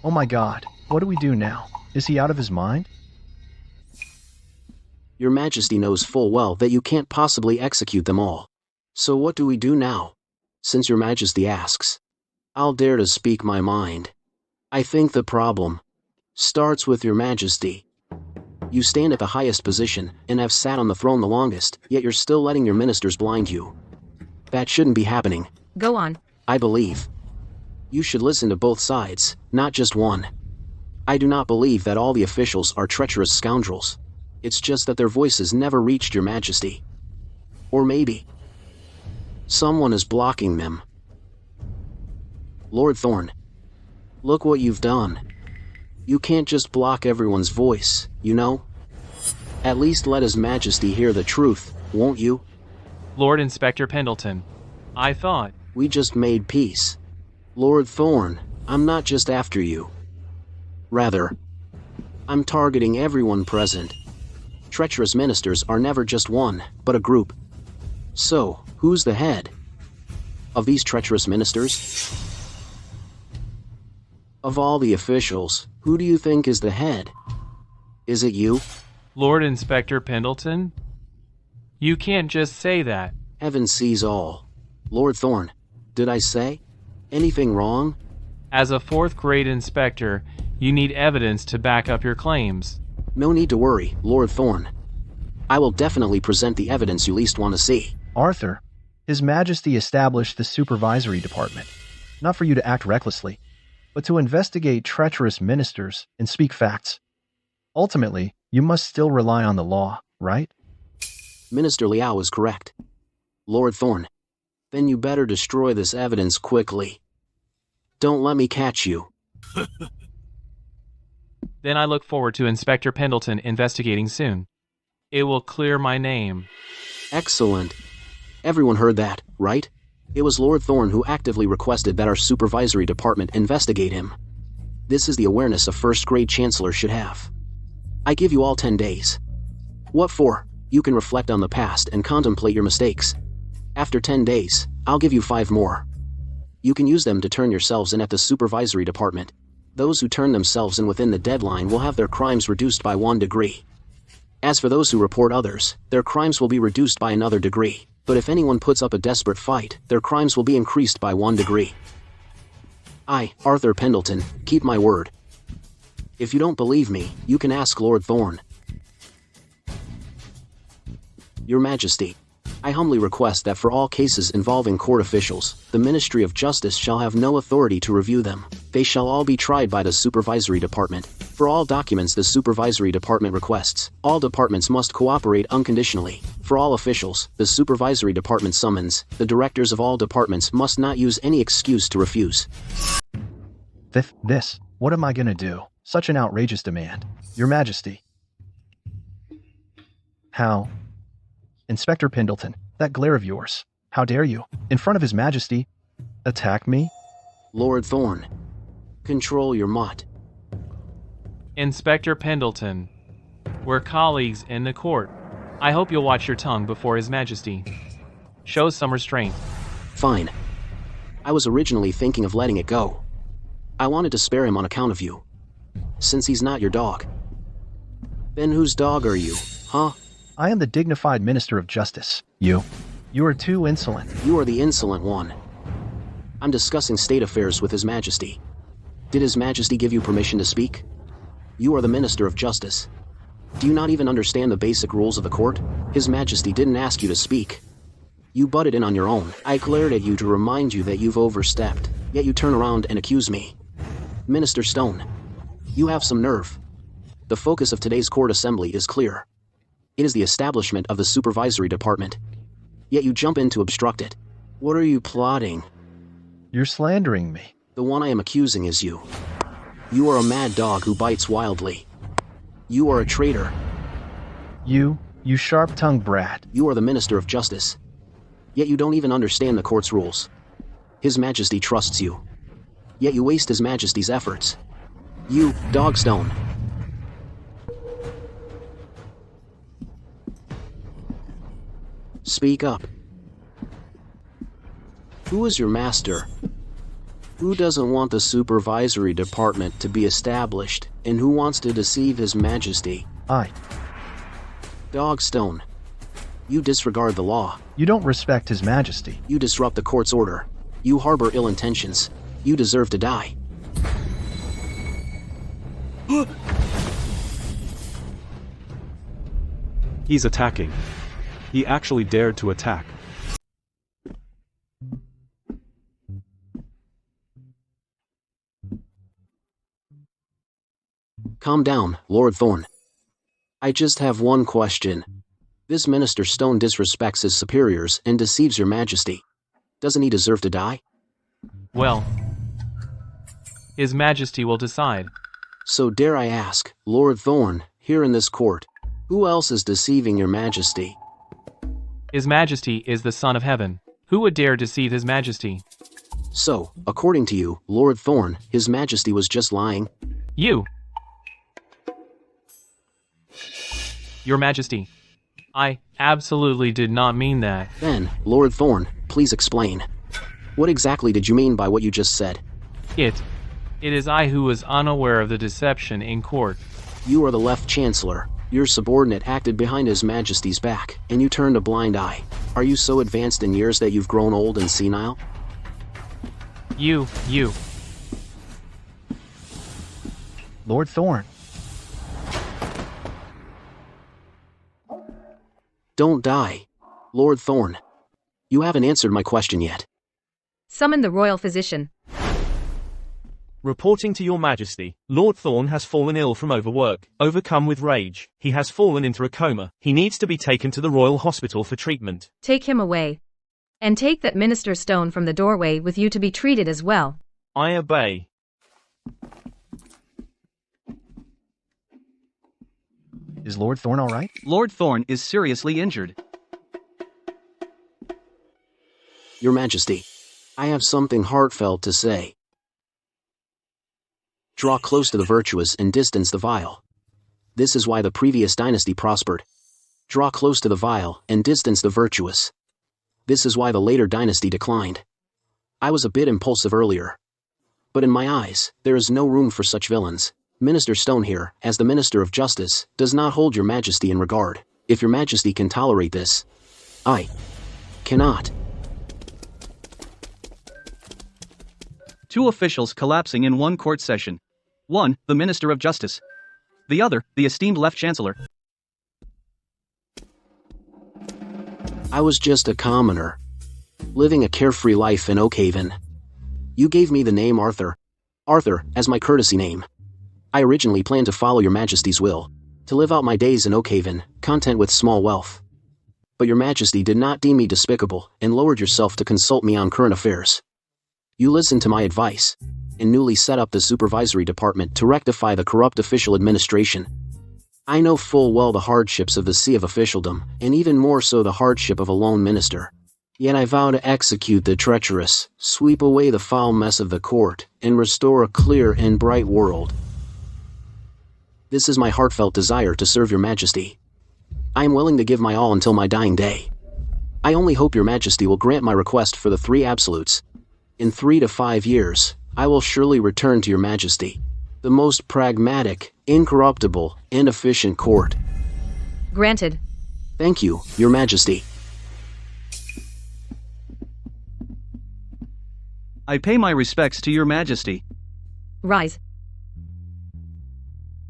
Speaker 4: Oh my god, what do we do now? Is he out of his mind?
Speaker 3: Your Majesty knows full well that you can't possibly execute them all. So what do we do now? Since Your Majesty asks, I'll dare to speak my mind. I think the problem starts with Your Majesty. You stand at the highest position and have sat on the throne the longest, yet you're still letting your ministers blind you. That shouldn't be happening.
Speaker 20: Go on.
Speaker 3: I believe you should listen to both sides, not just one. I do not believe that all the officials are treacherous scoundrels. It's just that their voices never reached Your Majesty. Or maybe someone is blocking them. Lord Thorne, look what you've done. You can't just block everyone's voice, you know? At least let His Majesty hear the truth, won't you?
Speaker 17: Lord Inspector Pendleton, I thought...
Speaker 3: We just made peace. Lord Thorne, I'm not just after you. Rather, I'm targeting everyone present. Treacherous ministers are never just one, but a group. So, who's the head of these treacherous ministers? Of all the officials, who do you think is the head? Is it you?
Speaker 17: Lord Inspector Pendleton? You can't just say that.
Speaker 3: Heaven sees all. Lord Thorne, did I say anything wrong?
Speaker 17: As a 4th grade inspector, you need evidence to back up your claims.
Speaker 3: No need to worry, Lord Thorne. I will definitely present the evidence you least want to see.
Speaker 4: Arthur, His Majesty established the supervisory department, not for you to act recklessly, but to investigate treacherous ministers and speak facts. Ultimately, you must still rely on the law, right?
Speaker 3: Minister Liao is correct. Lord Thorne, then you better destroy this evidence quickly. Don't let me catch you.
Speaker 17: Then I look forward to Inspector Pendleton investigating soon. It will clear my name.
Speaker 3: Excellent. Everyone heard that, right? It was Lord Thorne who actively requested that our supervisory department investigate him. This is the awareness a 1st grade chancellor should have. I give you all 10 days. What for? You can reflect on the past and contemplate your mistakes. After 10 days, I'll give you 5 more. You can use them to turn yourselves in at the supervisory department. Those who turn themselves in within the deadline will have their crimes reduced by 1 degree. As for those who report others, their crimes will be reduced by another degree. But if anyone puts up a desperate fight, their crimes will be increased by 1 degree. I, Arthur Pendleton, keep my word. If you don't believe me, you can ask Lord Thorne. Your Majesty, I humbly request that for all cases involving court officials, the Ministry of Justice shall have no authority to review them. They shall all be tried by the Supervisory Department. For all documents the Supervisory Department requests, all departments must cooperate unconditionally. For all officials, the Supervisory Department summons, the directors of all departments must not use any excuse to refuse.
Speaker 4: What am I gonna do? Such an outrageous demand. Your Majesty. How? Inspector Pendleton, that glare of yours. How dare you, in front of His Majesty, attack me?
Speaker 3: Lord Thorne, control your mutt.
Speaker 17: Inspector Pendleton, we're colleagues in the court. I hope you'll watch your tongue before His Majesty. Show some restraint.
Speaker 3: Fine. I was originally thinking of letting it go. I wanted to spare him on account of you. Since he's not your dog. Then whose dog are you, huh?
Speaker 4: I am the dignified Minister of Justice. You are too insolent.
Speaker 3: You are the insolent one. I'm discussing state affairs with His Majesty. Did His Majesty give you permission to speak? You are the Minister of Justice. Do you not even understand the basic rules of the court? His Majesty didn't ask you to speak. You butted in on your own. I glared at you to remind you that you've overstepped, yet you turn around and accuse me. Minister Stone, you have some nerve. The focus of today's court assembly is clear. It is the establishment of the supervisory department. Yet you jump in to obstruct it. What are you plotting?
Speaker 4: You're slandering me.
Speaker 3: The one I am accusing is you. You are a mad dog who bites wildly. You are a traitor.
Speaker 4: You sharp-tongued brat.
Speaker 3: You are the Minister of Justice. Yet you don't even understand the court's rules. His Majesty trusts you. Yet you waste His Majesty's efforts. You, Dogstone. Speak up. Who is your master? Who doesn't want the supervisory department to be established, and who wants to deceive His Majesty?
Speaker 4: I.
Speaker 3: Dogstone. You disregard the law.
Speaker 4: You don't respect His Majesty.
Speaker 3: You disrupt the court's order. You harbor ill intentions. You deserve to die.
Speaker 2: He's attacking. He actually dared to attack.
Speaker 3: Calm down, Lord Thorne. I just have one question. This Minister Stone disrespects his superiors and deceives your Majesty. Doesn't he deserve to die?
Speaker 17: Well, His Majesty will decide.
Speaker 3: So dare I ask, Lord Thorne, here in this court, who else is deceiving your Majesty?
Speaker 17: His Majesty is the Son of Heaven. Who would dare deceive His Majesty?
Speaker 3: So, according to you, Lord Thorne, His Majesty was just lying?
Speaker 17: You. Your Majesty. I absolutely did not mean that.
Speaker 3: Then, Lord Thorne, please explain. What exactly did you mean by what you just said?
Speaker 17: It is I who was unaware of the deception in court.
Speaker 3: You are the Left Chancellor. Your subordinate acted behind His Majesty's back, and you turned a blind eye. Are you so advanced in years that you've grown old and senile?
Speaker 17: You.
Speaker 4: Lord Thorne.
Speaker 3: Don't die. Lord Thorne. You haven't answered my question yet.
Speaker 20: Summon the royal physician.
Speaker 6: Reporting to your Majesty, Lord Thorne has fallen ill from overwork. Overcome with rage, he has fallen into a coma. He needs to be taken to the Royal Hospital for treatment.
Speaker 20: Take him away. And take that Minister Stone from the doorway with you to be treated as well.
Speaker 6: I obey.
Speaker 4: Is Lord Thorne all right?
Speaker 12: Lord Thorne is seriously injured.
Speaker 3: Your Majesty, I have something heartfelt to say. Draw close to the virtuous and distance the vile. This is why the previous dynasty prospered. Draw close to the vile and distance the virtuous. This is why the later dynasty declined. I was a bit impulsive earlier. But in my eyes, there is no room for such villains. Minister Stone here, as the Minister of Justice, does not hold your Majesty in regard. If your Majesty can tolerate this, I cannot.
Speaker 12: Two officials collapsing in one court session. One, the Minister of Justice. The other, the esteemed Left Chancellor.
Speaker 3: I was just a commoner, living a carefree life in Oakhaven. You gave me the name Arthur. Arthur, as my courtesy name. I originally planned to follow your Majesty's will, to live out my days in Oakhaven, content with small wealth. But your Majesty did not deem me despicable and lowered yourself to consult me on current affairs. You listened to my advice, and newly set up the supervisory department to rectify the corrupt official administration. I know full well the hardships of the sea of officialdom, and even more so the hardship of a lone minister. Yet I vow to execute the treacherous, sweep away the foul mess of the court, and restore a clear and bright world. This is my heartfelt desire to serve your Majesty. I am willing to give my all until my dying day. I only hope your Majesty will grant my request for the 3 absolutes. In 3 to 5 years, I will surely return to your Majesty, the most pragmatic, incorruptible, and efficient court.
Speaker 20: Granted.
Speaker 3: Thank you, Your Majesty.
Speaker 12: I pay my respects to Your Majesty.
Speaker 20: Rise.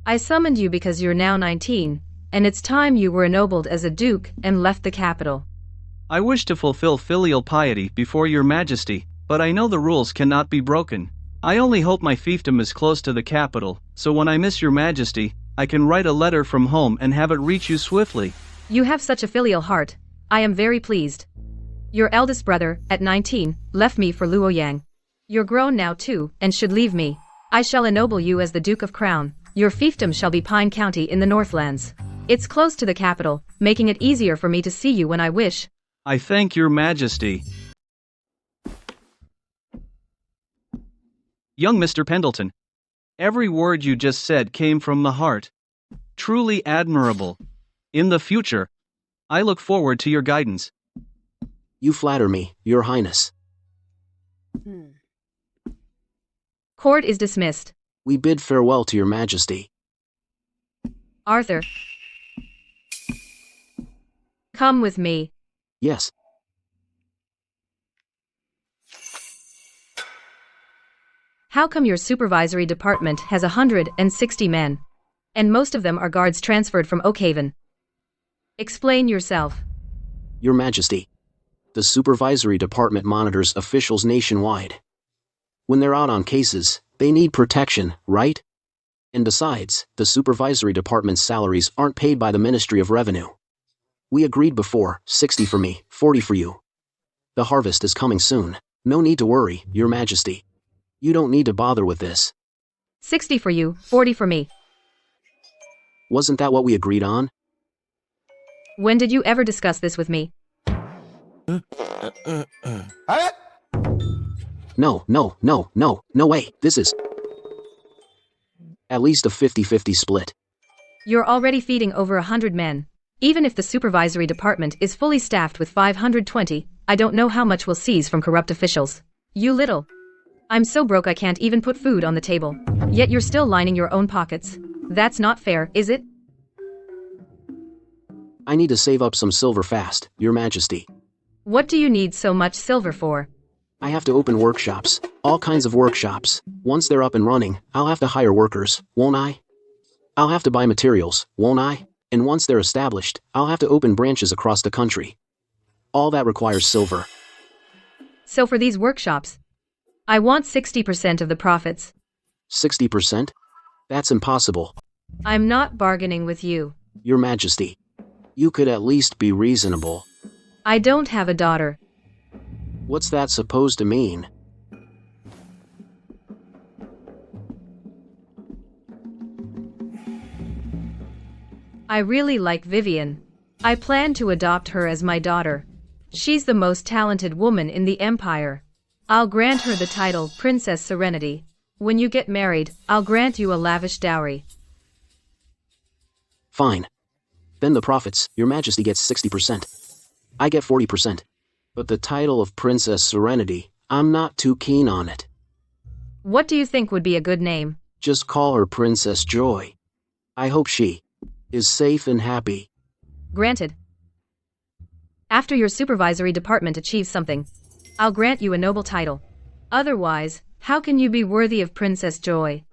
Speaker 20: I summoned you because you're now 19, and it's time you were ennobled as a duke and left the capital.
Speaker 12: I wish to fulfill filial piety before Your Majesty, but I know the rules cannot be broken. I only hope my fiefdom is close to the capital, so when I miss Your Majesty, I can write a letter from home and have it reach you swiftly.
Speaker 20: You have such a filial heart. I am very pleased. Your eldest brother, at 19, left me for Luoyang. You're grown now too, and should leave me. I shall ennoble you as the Duke of Crown. Your fiefdom shall be Pine County in the Northlands. It's close to the capital, making it easier for me to see you when I wish.
Speaker 12: I thank Your Majesty. Young Mr. Pendleton, every word you just said came from the heart. Truly admirable. In the future, I look forward to your guidance.
Speaker 3: You flatter me, Your Highness.
Speaker 20: Court is dismissed.
Speaker 3: We bid farewell to Your Majesty.
Speaker 20: Arthur. Come with me.
Speaker 3: Yes.
Speaker 20: How come your supervisory department has 160 men? And most of them are guards transferred from Oakhaven. Explain yourself.
Speaker 3: Your Majesty. The supervisory department monitors officials nationwide. When they're out on cases, they need protection, right? And besides, the supervisory department's salaries aren't paid by the Ministry of Revenue. We agreed before, 60 for me, 40 for you. The harvest is coming soon. No need to worry, Your Majesty. You don't need to bother with this.
Speaker 20: 60 for you, 40 for me.
Speaker 3: Wasn't that what we agreed on?
Speaker 20: When did you ever discuss this with me?
Speaker 3: No way, this is at least a 50-50 split.
Speaker 20: You're already feeding over 100 men. Even if the supervisory department is fully staffed with 520, I don't know how much we'll seize from corrupt officials. You little. I'm so broke I can't even put food on the table. Yet you're still lining your own pockets. That's not fair, is it?
Speaker 3: I need to save up some silver fast, Your Majesty.
Speaker 20: What do you need so much silver for?
Speaker 3: I have to open workshops, all kinds of workshops. Once they're up and running, I'll have to hire workers, won't I? I'll have to buy materials, won't I? And once they're established, I'll have to open branches across the country. All that requires silver.
Speaker 20: So for these workshops, I want 60% of the profits.
Speaker 3: 60%? That's impossible.
Speaker 20: I'm not bargaining with you.
Speaker 3: Your Majesty. You could at least be reasonable.
Speaker 20: I don't have a daughter.
Speaker 3: What's that supposed to mean?
Speaker 20: I really like Vivien. I plan to adopt her as my daughter. She's the most talented woman in the Empire. I'll grant her the title Princess Serenity. When you get married, I'll grant you a lavish dowry.
Speaker 3: Fine. Then the profits, Your Majesty gets 60%. I get 40%. But the title of Princess Serenity, I'm not too keen on it.
Speaker 20: What do you think would be a good name?
Speaker 3: Just call her Princess Joy. I hope she is safe and happy.
Speaker 20: Granted. After your supervisory department achieves something, I'll grant you a noble title. Otherwise, how can you be worthy of Princess Joy?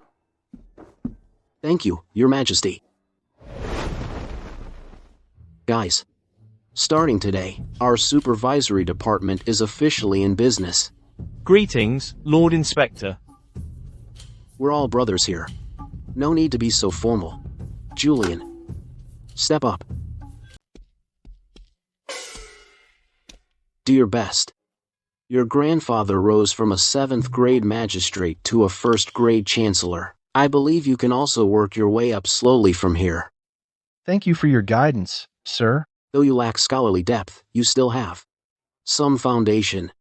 Speaker 3: Thank you, Your Majesty. Guys, starting today, our supervisory department is officially in business.
Speaker 6: Greetings, Lord Inspector.
Speaker 3: We're all brothers here. No need to be so formal. Julian, step up. Do your best. Your grandfather rose from a 7th grade magistrate to a 1st grade chancellor. I believe you can also work your way up slowly from here.
Speaker 4: Thank you for your guidance, sir.
Speaker 3: Though you lack scholarly depth, you still have some foundation.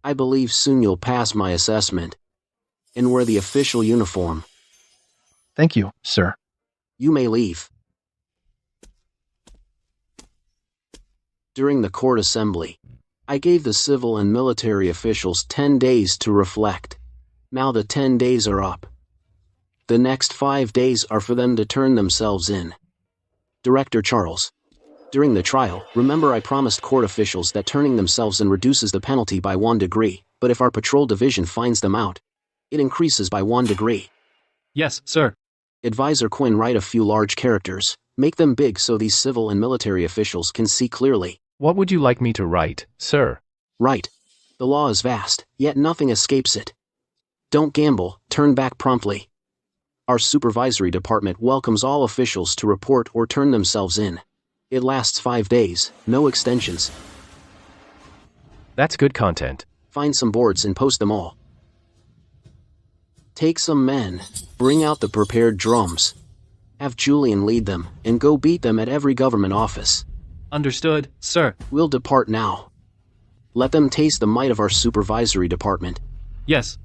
Speaker 3: I believe soon you'll pass my assessment and wear the official uniform.
Speaker 4: Thank you, sir.
Speaker 3: You may leave. During the court assembly, I gave the civil and military officials 10 days to reflect. Now the 10 days are up. The next 5 days are for them to turn themselves in. Director Charles, During the trial, remember I promised court officials that turning themselves in reduces the penalty by 1 degree, but if our patrol division finds them out, it increases by 1 degree.
Speaker 9: Yes, sir.
Speaker 3: Advisor Quinn, write a few large characters, make them big so these civil and military officials can see clearly.
Speaker 14: What would you like me to write, sir?
Speaker 3: Right. The law is vast, yet nothing escapes it. Don't gamble, turn back promptly. Our supervisory department welcomes all officials to report or turn themselves in. It lasts 5 days, no extensions.
Speaker 14: That's good content.
Speaker 3: Find some boards and post them all. Take some men, bring out the prepared drums. Have Julian lead them, and go beat them at every government office.
Speaker 9: Understood, sir.
Speaker 3: We'll depart now. Let them taste the might of our supervisory department.
Speaker 9: Yes,